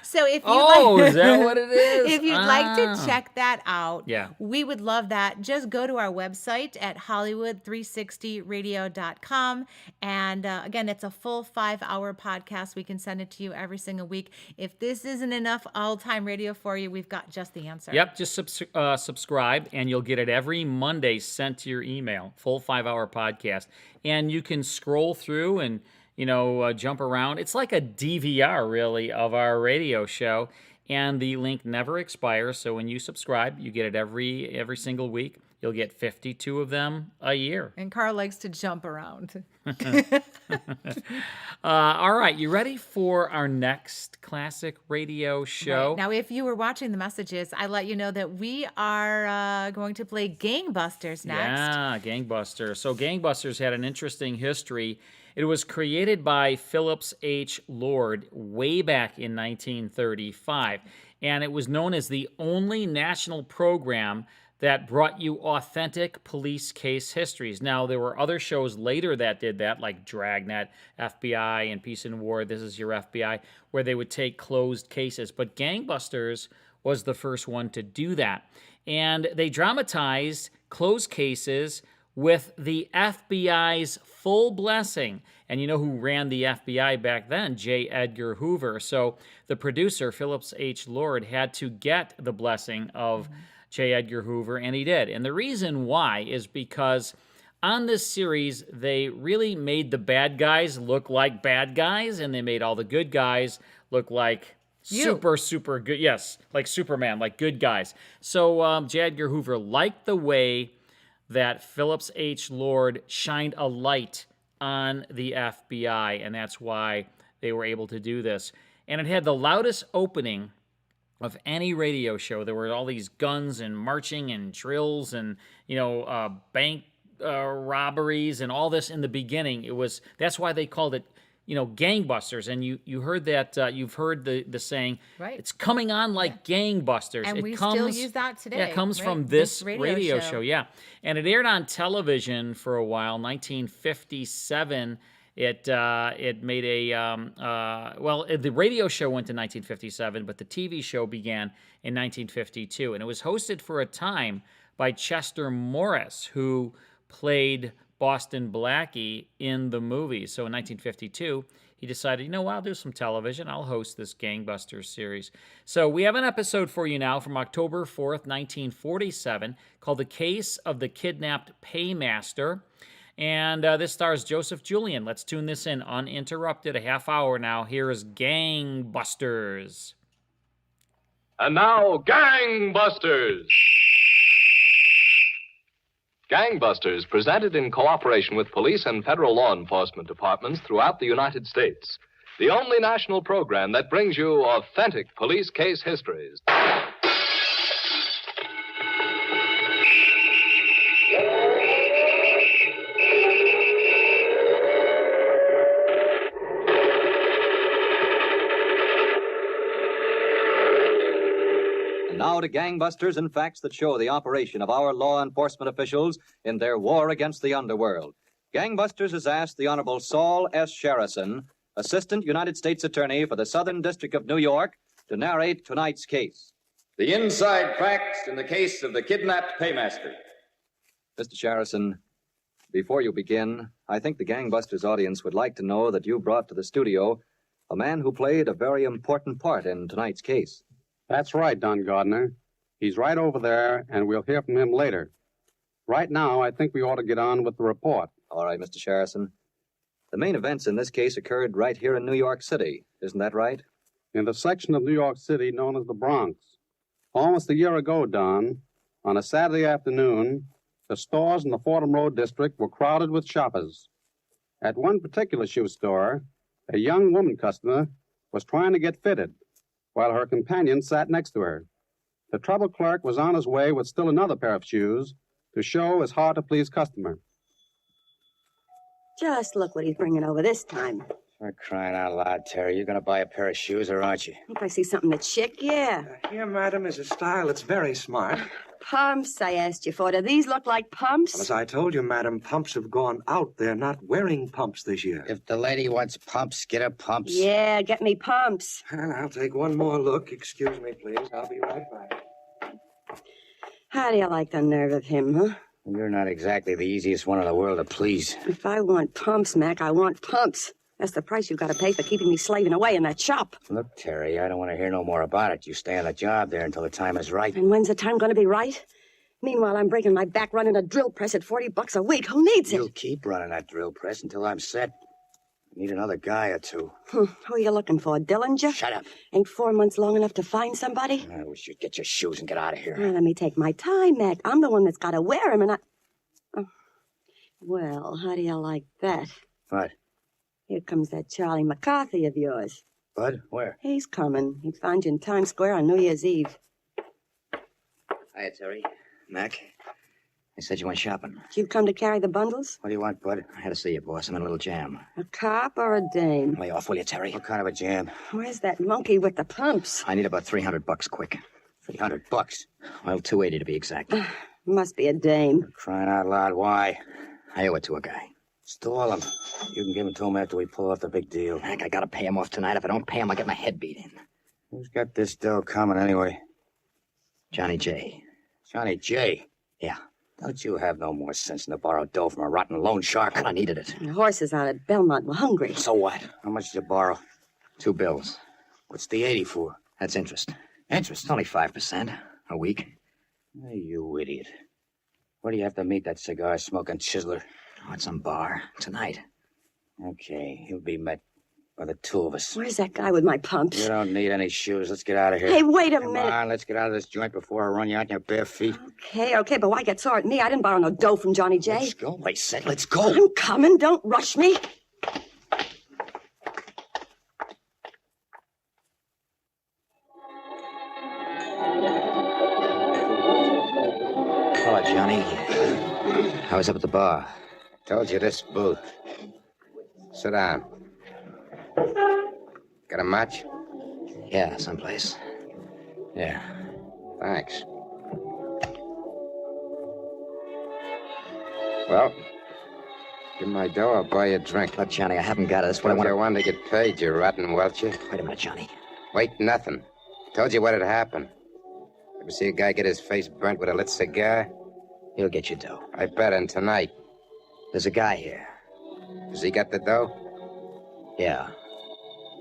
So if you is that what it is? If you'd like to check that out, Yeah. we would love that. Just go to our website at Hollywood360radio.com. And again, it's a full 5-hour podcast. We can send it to you every single week. If this isn't enough all-time radio for you, we've got just the answer. Yep, just subscribe, and you'll get it every Monday sent to your email. Full 5-hour podcast. And you can scroll through and jump around. It's like a DVR, really, of our radio show, and the link never expires. So when you subscribe, you get it every single week. You'll get 52 of them a year. And Carl likes to jump around. All right, you ready for our next classic radio show? Right. Now, if you were watching the messages, I let you know that we are going to play Gangbusters next. Yeah, Gangbusters. So Gangbusters had an interesting history. It was created by Phillips H. Lord way back in 1935, and it was known as the only national program that brought you authentic police case histories. Now, there were other shows later that did that, like Dragnet, FBI, and Peace and War, This Is Your FBI, where they would take closed cases. But Gangbusters was the first one to do that. And they dramatized closed cases with the FBI's full blessing. And you know who ran the FBI back then? J. Edgar Hoover. So the producer, Phillips H. Lord, had to get the blessing of J. Edgar Hoover, and he did. And the reason why is because on this series, they really made the bad guys look like bad guys, and they made all the good guys look like super good. Yes, like Superman, like good guys. So J. Edgar Hoover liked the way that Phillips H. Lord shined a light on the FBI, and that's why they were able to do this. And it had the loudest opening of any radio show. There were all these guns and marching and drills and, bank robberies and all this in the beginning. That's why they called it, gangbusters. And you heard that, you've heard the saying, right? It's coming on like gangbusters. And we still use that today. Yeah, it comes from this radio show. Yeah. And it aired on television for a while, 1957. It made the radio show went to 1957, but the TV show began in 1952. And it was hosted for a time by Chester Morris, who played Boston Blackie in the movie. So in 1952, he decided, I'll do some television. I'll host this Gangbusters series. So we have an episode for you now from October 4th, 1947, called The Case of the Kidnapped Paymaster. And this stars Joseph Julian. Let's tune this in uninterrupted, a half hour now. Here is Gangbusters. And now, Gangbusters! Gangbusters, presented in cooperation with police and federal law enforcement departments throughout the United States. The only national program that brings you authentic police case histories. Now to Gangbusters and facts that show the operation of our law enforcement officials in their war against the underworld. Gangbusters has asked the Honorable Saul S. Sherrison, Assistant United States Attorney for the Southern District of New York, to narrate tonight's case. The inside facts in the case of the kidnapped Paymaster. Mr. Sherrison, before you begin, I think the Gangbusters audience would like to know that you brought to the studio a man who played a very important part in tonight's case. That's right, Don Gardner. He's right over there, and we'll hear from him later. Right now, I think we ought to get on with the report. All right, Mr. Sherrison. The main events in this case occurred right here in New York City. Isn't that right? In the section of New York City known as the Bronx. Almost a year ago, Don, on a Saturday afternoon, the stores in the Fordham Road district were crowded with shoppers. At one particular shoe store, a young woman customer was trying to get fitted, while her companion sat next to her. The trouble clerk was on his way with still another pair of shoes to show his hard-to-please customer. Just look what he's bringing over this time. For crying out loud, Terry, you're going to buy a pair of shoes, or aren't you? If I see something that's chic, yeah. Here, madam, is a style that's very smart. Pumps, I asked you for. Do these look like pumps? Well, as I told you, madam, pumps have gone out. They're not wearing pumps this year. If the lady wants pumps, get her pumps. Yeah, get me pumps. Well, I'll take one more look. Excuse me, please. I'll be right back. How do you like the nerve of him, huh? You're not exactly the easiest one in the world to please. If I want pumps, Mac, I want pumps. That's the price you've got to pay for keeping me slaving away in that shop. Look, Terry, I don't want to hear no more about it. You stay on the job there until the time is right. And when's the time going to be right? Meanwhile, I'm breaking my back running a drill press at $40 a week. Who needs it? You'll keep running that drill press until I'm set. I need another guy or two. Who are you looking for, Dillinger? Shut up. Ain't 4 months long enough to find somebody? I wish you'd get your shoes and get out of here. Well, let me take my time, Mac. I'm the one that's got to wear 'em, and I... Oh. Well, how do you like that? What? Here comes that Charlie McCarthy of yours. Bud? Where? He's coming. He found you in Times Square on New Year's Eve. Hiya, Terry. Mac. I said you went shopping. Did you come to carry the bundles? What do you want, Bud? I had to see you, boss. I'm in a little jam. A cop or a dame? Lay off, will you, Terry? What kind of a jam? Where's that monkey with the pumps? I need about $300 quick. $300? Well, $280 to be exact. Must be a dame. Crying out loud, why? I owe it to a guy. Stall him. You can give him to him after we pull off the big deal. Heck, I gotta pay him off tonight. If I don't pay him, I'll get my head beat in. Who's got this dough coming anyway? Johnny J. Johnny J? Yeah. Don't you have no more sense than to borrow dough from a rotten loan shark? I needed it. The horses out at Belmont were hungry. So what? How much did you borrow? 2 bills. What's the 80 for? That's interest. Interest? Only 5% a week. Hey, you idiot. Where do you have to meet that cigar-smoking chiseler? Oh, at some bar. Tonight. Okay, he'll be met by the two of us. Where's that guy with my pumps? You don't need any shoes. Let's get out of here. Hey, wait a Come minute. on, let's get out of this joint before I run you out in your bare feet. Okay, but why get sore at me? I didn't borrow no dough from Johnny J. Let's go. Wait, said let's go. I'm coming. Don't rush me. Hello, Johnny. I was up at the bar. Told you this booth. Sit down. Got a match? Yeah, someplace. Yeah. Thanks. Well, give me my dough, I'll buy you a drink. Look, Johnny, I haven't got it. That's what I want. I wanted to get paid, you rotten welcher. Wait a minute, Johnny. Wait, nothing. Told you what had happened. Ever see a guy get his face burnt with a lit cigar? He'll get you dough. I bet on tonight. There's a guy here. Does he got the dough? Yeah.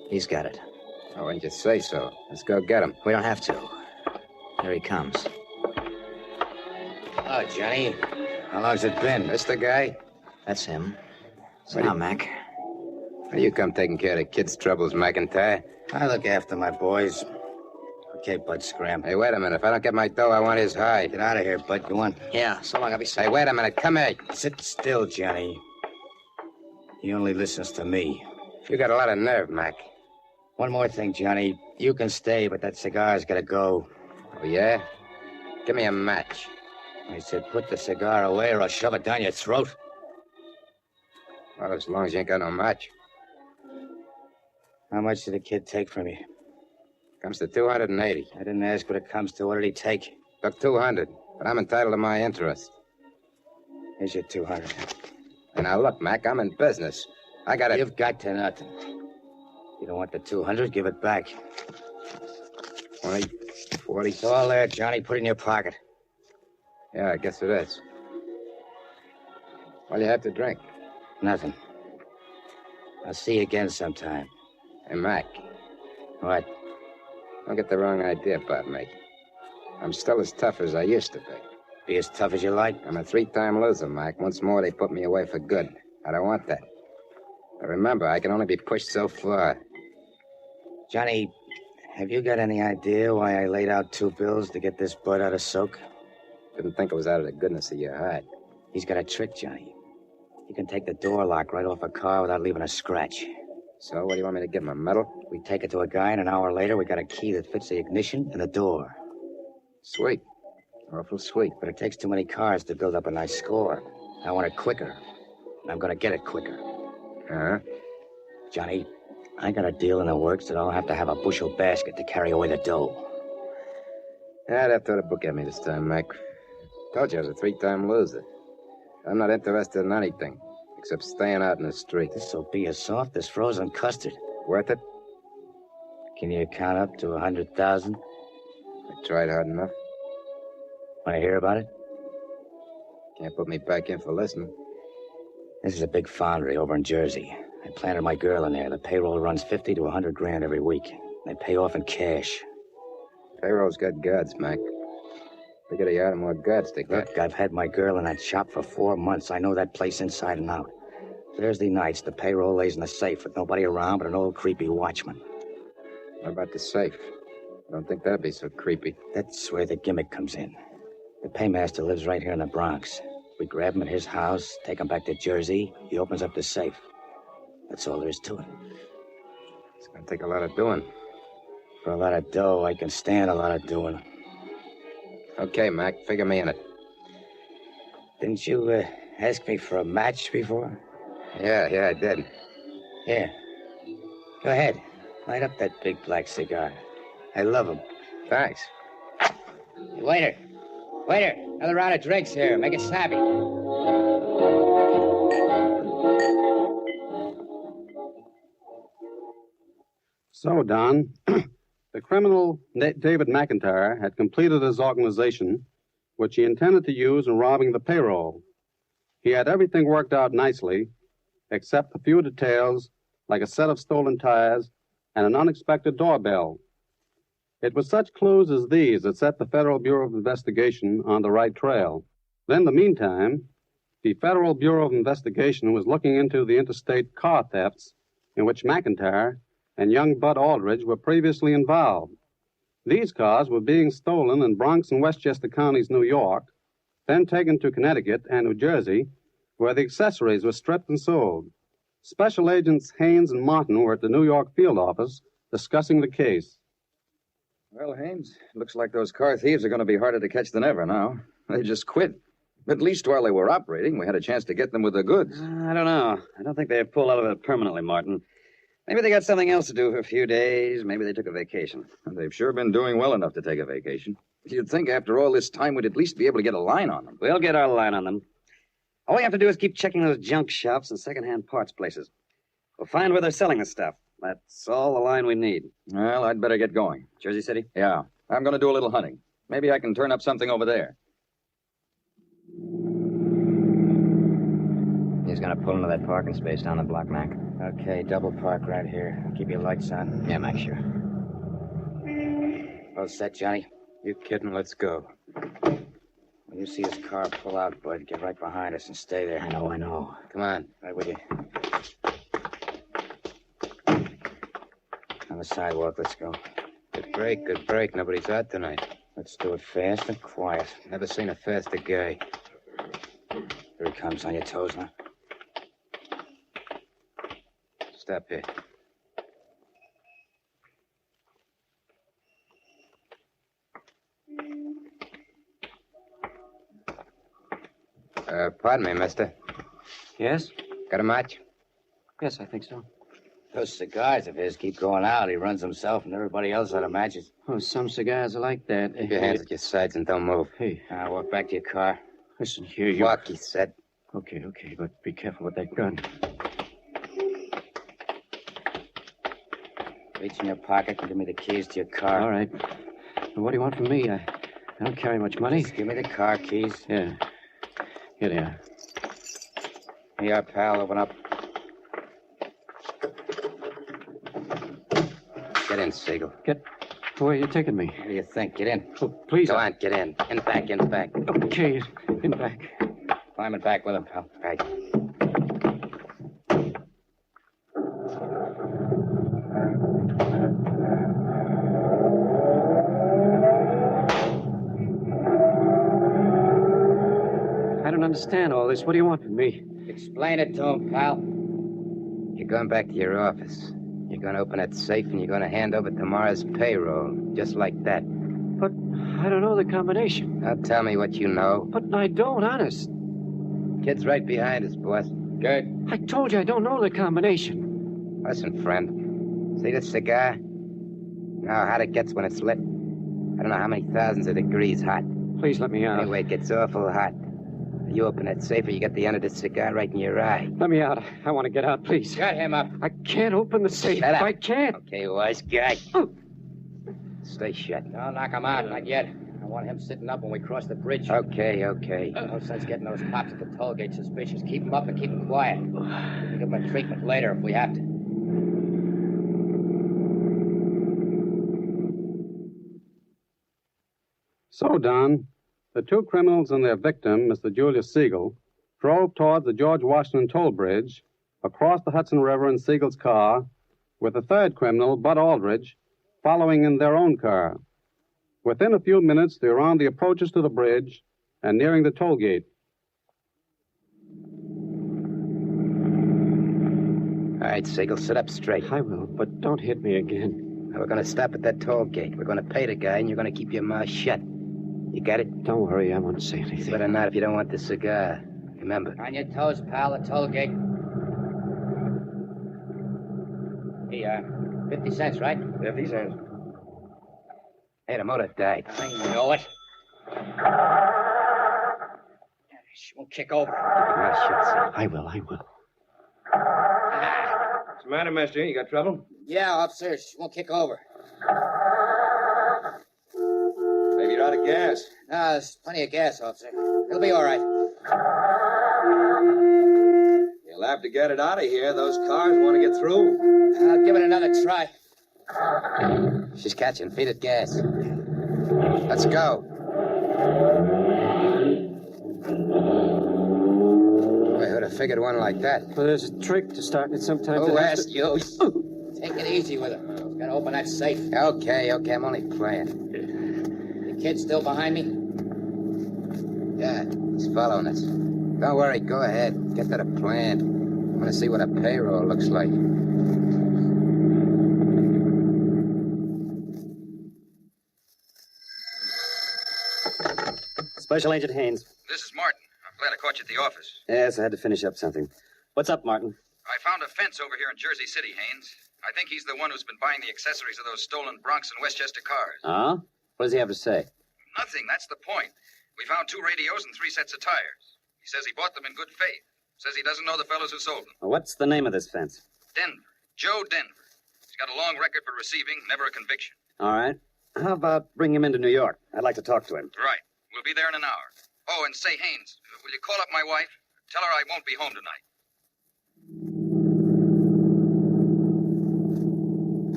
He's got it. Oh, why didn't you say so? Let's go get him. We don't have to. Here he comes. Hello, Johnny. How long's it been? This the guy? That's him. So now, Mac. Where you come taking care of the kids' troubles, McIntyre? I look after my boys. Okay, Bud, scram. Hey, wait a minute. If I don't get my dough, I want his hide. Get out of here, Bud. Go on. Yeah, so long. I'll be safe. Hey, wait a minute. Come here. Sit still, Johnny. He only listens to me. You got a lot of nerve, Mac. One more thing, Johnny. You can stay, but that cigar's gotta go. Oh, yeah? Give me a match. I said put the cigar away or I'll shove it down your throat. Well, as long as you ain't got no match. How much did the kid take from you? Comes to 280. I didn't ask what it comes to. What did he take? Took 200, but I'm entitled to my interest. Here's your 200. And now, look, Mac, I'm in business. I got You've got to nothing. You don't want the 200, give it back. 20, 40. It's all there, Johnny. Put it in your pocket. Yeah, I guess it is. What do you have to drink? Nothing. I'll see you again sometime. Hey, Mac. What? Don't get the wrong idea about me. I'm still as tough as I used to be. Be as tough as you like? I'm a 3-time loser, Mac. Once more, they put me away for good. I don't want that. But remember, I can only be pushed so far. Johnny, have you got any idea why I laid out 2 bills to get this Bud out of soak? Didn't think it was out of the goodness of your heart. He's got a trick, Johnny. He can take the door lock right off a car without leaving a scratch. So, what do you want me to give him, a medal? We take it to a guy, and an hour later, we got a key that fits the ignition and the door. Sweet. Awful sweet, but it takes too many cars to build up a nice score. I want it quicker. And I'm gonna get it quicker. Huh? Johnny, I got a deal in the works that I'll have to have a bushel basket to carry away the dough. I'd have throw the book at me this time, Mac. Told you I was a 3-time loser. I'm not interested in anything except staying out in the street. This'll be as soft as frozen custard. Worth it? Can you count up to 100,000? I tried hard enough. Want to hear about it? Can't put me back in for listening. This is a big foundry over in Jersey. I planted my girl in there. The payroll runs 50 to 100 grand every week. They pay off in cash. Payroll's got guts, Mac. Bigger they are, the more guts they got. Look, I've had my girl in that shop for 4 months. I know that place inside and out. Thursday nights, the payroll lays in the safe with nobody around but an old creepy watchman. What about the safe? I don't think that'd be so creepy. That's where the gimmick comes in. The Paymaster lives right here in the Bronx. We grab him at his house, take him back to Jersey. He opens up the safe. That's all there is to it. It's gonna take a lot of doing. For a lot of dough, I can stand a lot of doing. Okay, Mac, figure me in it. Didn't you ask me for a match before? Yeah, I did. Here. Go ahead. Light up that big black cigar. I love them. Thanks. Hey, waiter, another round of drinks here. Make it snappy. So, Don, the criminal David McIntyre had completed his organization, which he intended to use in robbing the payroll. He had everything worked out nicely, except a few details, like a set of stolen tires and an unexpected doorbell. It was such clues as these that set the Federal Bureau of Investigation on the right trail. Then, in the meantime, the Federal Bureau of Investigation was looking into the interstate car thefts in which McIntyre and young Bud Aldridge were previously involved. These cars were being stolen in Bronx and Westchester counties, New York, then taken to Connecticut and New Jersey, where the accessories were stripped and sold. Special Agents Haynes and Martin were at the New York field office discussing the case. Well, Haynes, looks like those car thieves are going to be harder to catch than ever now. They just quit. At least while they were operating, we had a chance to get them with the goods. I don't know. I don't think they've pulled out of it permanently, Martin. Maybe they got something else to do for a few days. Maybe they took a vacation. And they've sure been doing well enough to take a vacation. You'd think after all this time we'd at least be able to get a line on them. We'll get our line on them. All we have to do is keep checking those junk shops and second-hand parts places. We'll find where they're selling the stuff. That's all the line we need. Well, I'd better get going. Jersey City? Yeah. I'm going to do a little hunting. Maybe I can turn up something over there. He's gonna pull into that parking space down the block, Mac. Okay, double park right here. Keep your lights on. Yeah, Mac, sure. All set, Johnny? You kidding? Let's go. When you see his car pull out, Bud, get right behind us and stay there. I know. Come on. Right with you. On the sidewalk, let's go. Good break. Nobody's out tonight. Let's do it fast and quiet. Never seen a faster guy. Here he comes, on your toes now. Stop here. Pardon me, mister. Yes? Got a match? Yes, I think so. Those cigars of his keep going out. He runs himself and everybody else out of matches. Oh, some cigars are like that. Keep your hands at your sides and don't move. Hey. Now, walk back to your car. Listen, here you... Walk, he said. Okay, but be careful with that gun. Reach in your pocket and give me the keys to your car. All right. Well, what do you want from me? I don't carry much money. Just give me the car keys. Yeah. Here they are. Here you are, pal. Open up. Get in, Siegel. Where are you taking me? What do you think? Get in. Oh, please. Go on, get in. In back. Okay, in back. Climb it back with him, pal. Right. I don't understand all this. What do you want from me? Explain it to him, pal. You're going back to your office. You're going to open that safe and you're going to hand over tomorrow's payroll. Just like that. But I don't know the combination. Now tell me what you know. But I don't, honest. Kid's right behind us, boss. Good. I told you I don't know the combination. Listen, friend. See this cigar? You know how hot it gets when it's lit? I don't know how many thousands of degrees hot. Please let me out. Anyway, it gets awful hot. You open that safe or you get the end of the cigar right in your eye. Let me out. I want to get out, please. Shut him up. I can't open the safe. Shut up. I can't. Okay, wise guy. Stay shut. Don't knock him out, not yet. I want him sitting up when we cross the bridge. Okay. No sense getting those cops at the toll gate suspicious. Keep him up and keep him quiet. We can give him a treatment later if we have to. So, Don, the two criminals and their victim, Mr. Julius Siegel, drove toward the George Washington toll bridge, across the Hudson River in Siegel's car, with the third criminal, Bud Aldridge, following in their own car. Within a few minutes, they were on the approaches to the bridge and nearing the toll gate. All right, Siegel, sit up straight. I will, but don't hit me again. Now, we're going to stop at that toll gate. We're going to pay the guy, and you're going to keep your mouth shut. You got it? Don't worry, I won't say anything. Better not if you don't want the cigar. Remember. On your toes, pal, the toll gate. Here, 50 cents, right? 50 cents. Hey, the motor died. I know it. She won't kick over. Keep your mouth shut, Siegel. I will. What's the matter, mister? You got trouble? Yeah, officer, she won't kick over. Maybe you're out of gas. No, there's plenty of gas, officer. It'll be all right. You'll have to get it out of here. Those cars want to get through. I'll give it another try. She's catching. Feed it gas. Let's go. Boy, who'd have figured one like that? Well, there's a trick to starting it sometimes. Who asked you? Take it easy with her. Gotta open that safe. Okay, I'm only playing. The kid's still behind me? Yeah, he's following us. Don't worry, go ahead. Get to the plan. I want to see what a payroll looks like. Special Agent Haynes. This is Martin. I'm glad I caught you at the office. Yes, I had to finish up something. What's up, Martin? I found a fence over here in Jersey City, Haynes. I think he's the one who's been buying the accessories of those stolen Bronx and Westchester cars. Huh? What does he have to say? Nothing, that's the point. We found 2 radios and 3 sets of tires. He says he bought them in good faith. Says he doesn't know the fellows who sold them. Well, what's the name of this fence? Denver. Joe Denver. He's got a long record for receiving, never a conviction. All right. How about bring him into New York? I'd like to talk to him. Right. We'll be there in an hour. Oh, and say, Haynes, will you call up my wife? Tell her I won't be home tonight.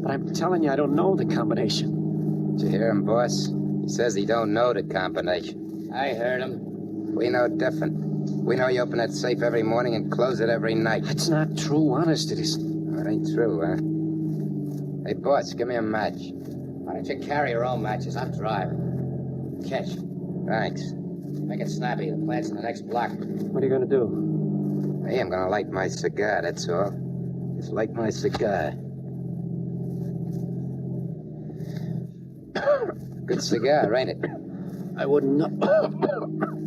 But I'm telling you, I don't know the combination. Did you hear him, boss? He says he don't know the combination. I heard him. We know different. We know you open that safe every morning and close it every night. That's not true. Honest, it isn't. Oh, it ain't true, huh? Hey, boss, give me a match. Why don't you carry your own matches? I'm driving. Catch. Thanks. Make it snappy. The plant's in the next block. What are you going to do? Hey, I'm going to light my cigar, that's all. Just light my cigar. Good cigar, ain't it? I wouldn't know.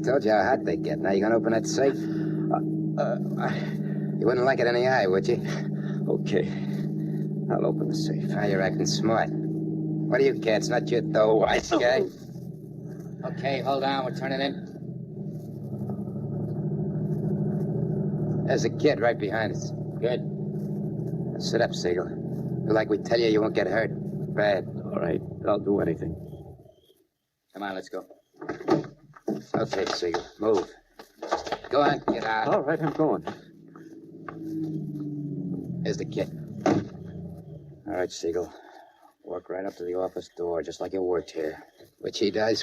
Told you how hot they get. Now you gonna open that safe? You wouldn't like it in the eye, would you? Okay. I'll open the safe. Now you're acting smart. What do you care? It's not your dough, wise guy. Okay, hold on. We're turning in. There's a kid right behind us. Good. Now sit up, Siegel. Do like we tell you, you won't get hurt. Bad. All right. I'll do anything. Come on, let's go. Okay, Siegel. Move. Go on, get out. All right, I'm going. Here's the kid. All right, Siegel. Walk right up to the office door, just like you worked here. Which he does.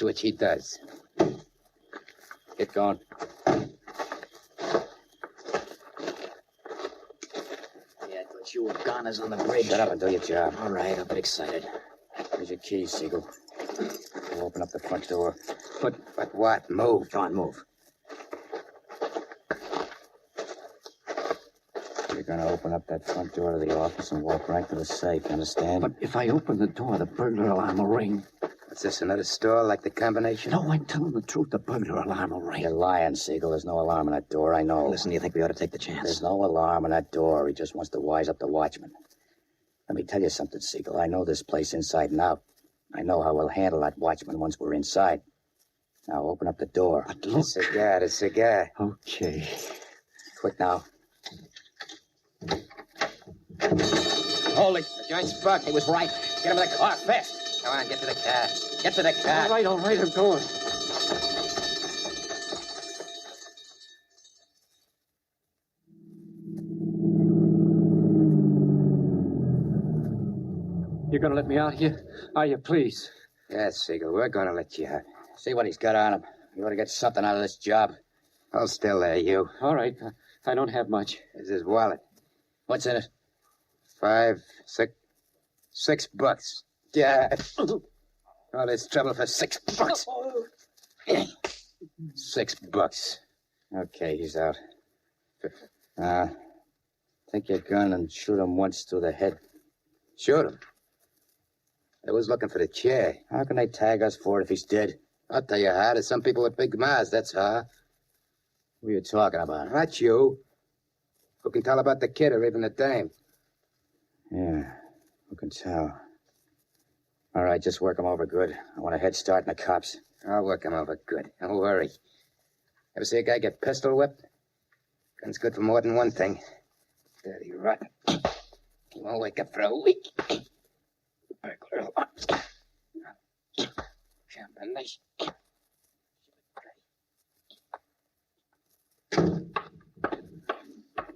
Get going. Yeah, I thought you were goners on the bridge. Shut up and do your job. All right, I'll get excited. Here's your keys, Siegel. We'll open up the front door. But what? Move. Go on, move. You're gonna open up that front door to the office and walk right to the safe, understand? But if I open the door, the burglar alarm will ring. What's this, another store like the combination? No, I'm telling the truth. The burglar alarm will ring. You're lying, Siegel. There's no alarm on that door. I know. Listen, do you think we ought to take the chance? There's no alarm on that door. He just wants to wise up the watchman. Let me tell you something, Siegel. I know this place inside and out. I know how we'll handle that watchman once we're inside. Now, open up the door. But look. The cigar. Okay. Quick now. Holy, the joint's bugged. He was right. Get him in the car fast. Come on, get to the car. Get to the car. All right, I'm going. You're gonna let me out here? Are you, please? Yes, Siegel, we're gonna let you out. See what he's got on him. You ought to get something out of this job. Hold still there, you. All right. I don't have much. Here's his wallet. What's in it? $6. Yeah. All this trouble for $6. $6. Okay, he's out. Take your gun and shoot him once through the head. Shoot him? I was looking for the chair. How can they tag us for it if he's dead? I'll tell you how. There's some people with big mouths, that's how. Who are you talking about? Not you. Who can tell about the kid or even the dame? Yeah, who can tell? All right, just work him over good. I want a head start in the cops. I'll work him over good. Don't worry. Ever see a guy get pistol whipped? Gun's good for more than one thing. Dirty rotten. He won't wake up for a week. Burglar alarms. Combination.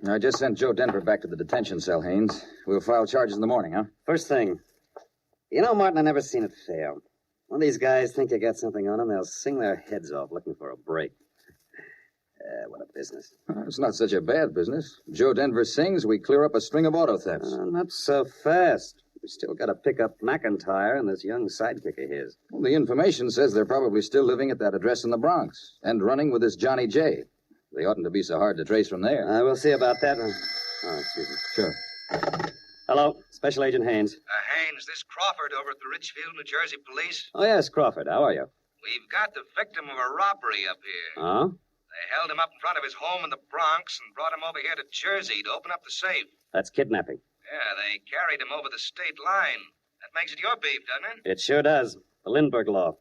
I just sent Joe Denver back to the detention cell, Haynes. We'll file charges in the morning, huh? First thing. You know, Martin, I never seen it fail. When these guys think you got something on them, they'll sing their heads off looking for a break. What a business. It's not such a bad business. Joe Denver sings, we clear up a string of auto thefts. Not so fast. We still got to pick up McIntyre and this young sidekick of his. Well, the information says they're probably still living at that address in the Bronx and running with this Johnny J. They oughtn't to be so hard to trace from there. We'll see about that. Oh, excuse me. Sure. Hello, Special Agent Haynes. Haynes, this Crawford over at the Richfield, New Jersey police. Oh, yes, Crawford. How are you? We've got the victim of a robbery up here. Huh? They held him up in front of his home in the Bronx and brought him over here to Jersey to open up the safe. That's kidnapping. Yeah, they carried him over the state line. That makes it your beef, doesn't it? It sure does. The Lindbergh law.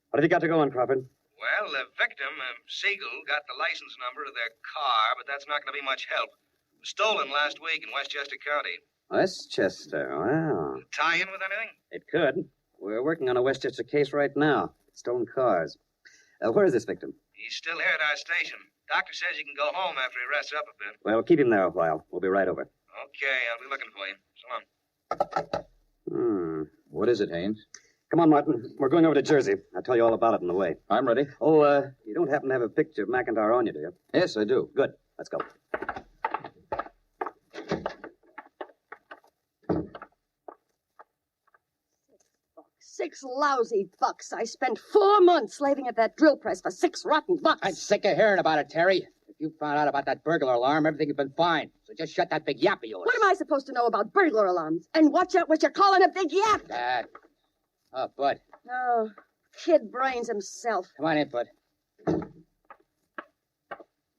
What have you got to go on, Crawford? Well, the victim, Siegel, got the license number of their car, but that's not going to be much help. It was stolen last week in Westchester County. Westchester, wow. Tie in with anything? It could. We're working on a Westchester case right now. Stolen cars. Where is this victim? He's still here at our station. Doctor says he can go home after he rests up a bit. Well, keep him there a while. We'll be right over. Okay, I'll be looking for you. So long. What is it, Haynes? Come on, Martin. We're going over to Jersey. I'll tell you all about it on the way. I'm ready. Oh, you don't happen to have a picture of McIntyre on you, do you? Yes, I do. Good. Let's go. $6 lousy bucks. I spent 4 months slaving at that drill press for $6 rotten bucks. I'm sick of hearing about it, Terry. If you found out about that burglar alarm, everything had been fine. So just shut that big yap of yours. What am I supposed to know about burglar alarms? And watch out what you're calling a big yap. Bud. Oh, kid brains himself. Come on in, Bud.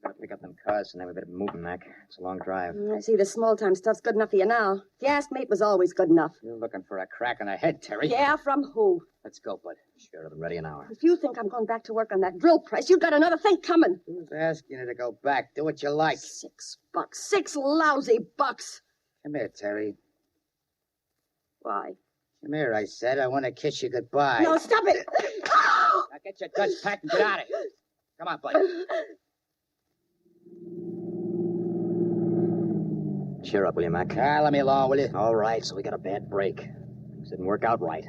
Gotta pick up them cars and have a bit of moving, Mac. It's a long drive. I see the small-time stuff's good enough for you now. If you ask me, it was always good enough. You're looking for a crack on the head, Terry. Yeah, from who? Let's go, Bud. Sure, it'll be ready in an hour. If you think I'm going back to work on that drill press, you've got another thing coming. Who's asking you to go back? Do what you like. $6. $6 lousy bucks. Come here, Terry. Why? Come here, I said. I want to kiss you goodbye. No, stop it. Now get your guns packed and get out of here. Come on, Bud. Cheer up, will you, Mac? Let me alone, will you? All right, so we got a bad break. Things didn't work out right.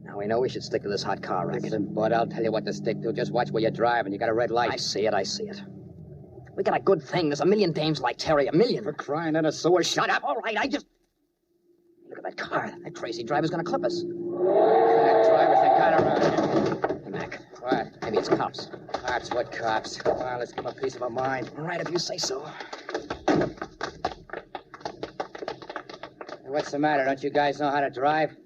Now we know we should stick to this hot car racket. Listen, Bud, I'll tell you what to stick to. Just watch where you drive, and you got a red light. I see it. We got a good thing. There's a million dames like Terry, a million. For crying in a sewer, shut up. All right, Look at that car. That crazy driver's gonna clip us. That driver's the kind around. Hey, Mac. What? Maybe it's cops. Cops? What cops? Come on, let's give him a piece of our mind. All right, if you say so. What's the matter? Don't you guys know how to drive?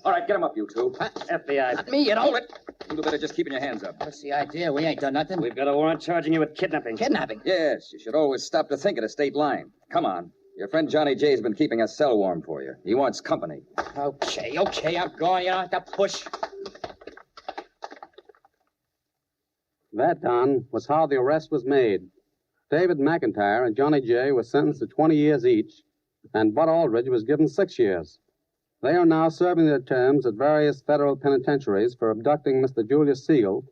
All right, get him up, you two. FBI. Not me, you know it. You better just keeping your hands up. What's the idea? We ain't done nothing. We've got a warrant charging you with kidnapping. Kidnapping? Yes, you should always stop to think of the state line. Come on. Your friend Johnny J's been keeping a cell warm for you. He wants company. Okay, I'm going. You don't have to push. That, Don, was how the arrest was made. David McIntyre and Johnny J were sentenced to 20 years each, and Bud Aldridge was given 6 years. They are now serving their terms at various federal penitentiaries for abducting Mr. Julius Siegel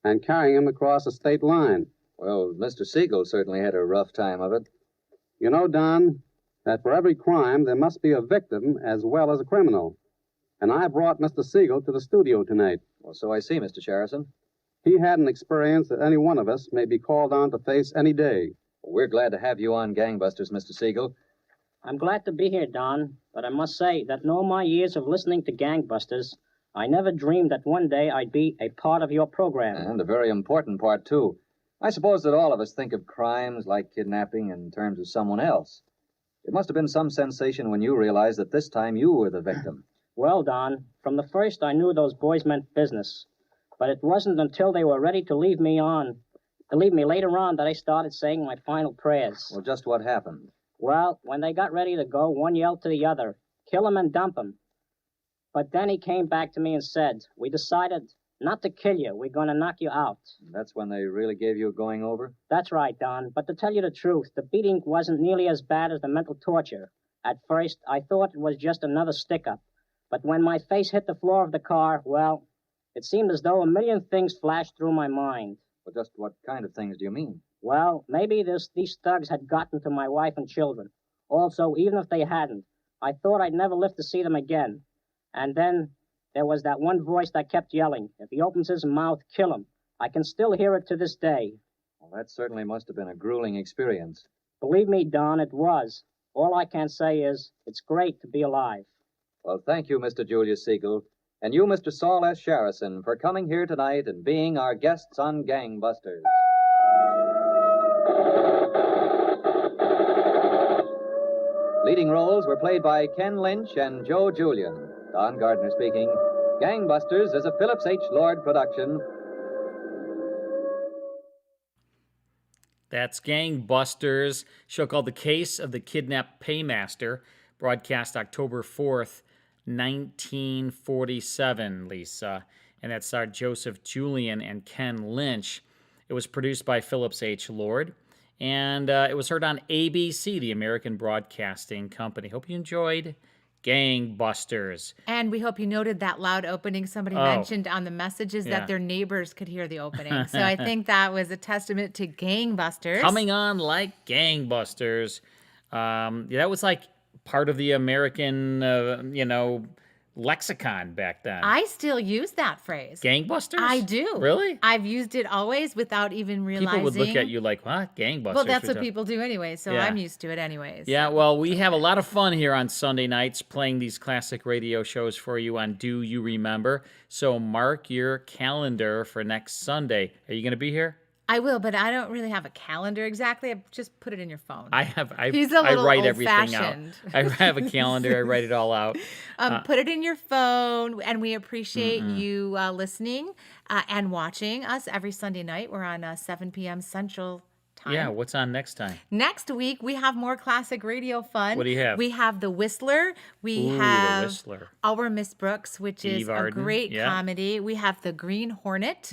and carrying him across the state line. Well, Mr. Siegel certainly had a rough time of it. You know, Don, that for every crime there must be a victim as well as a criminal. And I brought Mr. Siegel to the studio tonight. Well, so I see, Mr. Sherrison. He had an experience that any one of us may be called on to face any day. Well, we're glad to have you on Gangbusters, Mr. Siegel. I'm glad to be here, Don, but I must say that in all my years of listening to Gangbusters, I never dreamed that one day I'd be a part of your program. And a very important part, too. I suppose that all of us think of crimes like kidnapping in terms of someone else. It must have been some sensation when you realized that this time you were the victim. Well, Don, from the first I knew those boys meant business. But it wasn't until they were ready to leave me later on that I started saying my final prayers. Well, just what happened? Well, when they got ready to go, one yelled to the other, "Kill him and dump him." But then he came back to me and said, "We decided not to kill you. We're going to knock you out." That's when they really gave you a going over? That's right, Don. But to tell you the truth, the beating wasn't nearly as bad as the mental torture. At first, I thought it was just another stick-up. But when my face hit the floor of the car, well, it seemed as though a million things flashed through my mind. But just what kind of things do you mean? Well, maybe these thugs had gotten to my wife and children. Also, even if they hadn't, I thought I'd never live to see them again. And then there was that one voice that kept yelling, "If he opens his mouth, kill him." I can still hear it to this day. Well, that certainly must have been a grueling experience. Believe me, Don, it was. All I can say is, it's great to be alive. Well, thank you, Mr. Julius Siegel, and you, Mr. Saul S. Sherrison, for coming here tonight and being our guests on Gangbusters. Leading roles were played by Ken Lynch and Joe Julian. Don Gardner speaking. Gangbusters is a Phillips H. Lord production. That's Gangbusters, show called The Case of the Kidnapped Paymaster, broadcast October 4th, 1947, Lisa. And that starred Joseph Julian and Ken Lynch. It was produced by Phillips H. Lord, and it was heard on ABC, the American Broadcasting Company. Hope you enjoyed Gangbusters. And we hope you noted that loud opening somebody mentioned on the messages that their neighbors could hear the opening. So I think that was a testament to Gangbusters. Coming on like gangbusters. That was like part of the American, lexicon back then. I still use that phrase. Gangbusters? I do. Really? I've used it always without even realizing. People would look at you like, what? Gangbusters? Well, that's what people do anyway, so I'm used to it anyways. Yeah, well, we have a lot of fun here on Sunday nights playing these classic radio shows for you on Do You Remember? So mark your calendar for next Sunday. Are you going to be here? I will, but I don't really have a calendar exactly. I just put it in your phone. He's a little I write everything out. I have a calendar. I write it all out. Put it in your phone, and we appreciate you listening and watching us every Sunday night. We're on 7 p.m. Central Time. Yeah, what's on next time? Next week, we have more classic radio fun. What do you have? We have The Whistler. We have The Whistler. Our Miss Brooks, which is a great comedy. We have The Green Hornet.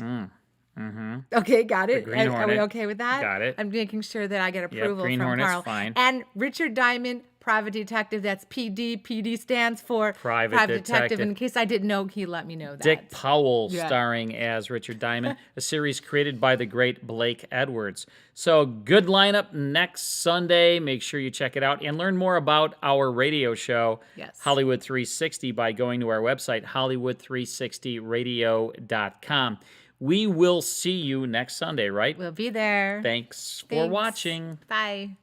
Okay, got it. Are we okay with that? Got it. I'm making sure that I get approval Green from Hornet's Carl. Fine. And Richard Diamond, Private Detective. That's PD. PD stands for Private Detective. In case I didn't know, he let me know that. Dick Powell starring as Richard Diamond, a series created by the great Blake Edwards. So good lineup next Sunday. Make sure you check it out and learn more about our radio show, Hollywood 360, by going to our website, Hollywood360radio.com. We will see you next Sunday, right? We'll be there. Thanks for watching. Bye.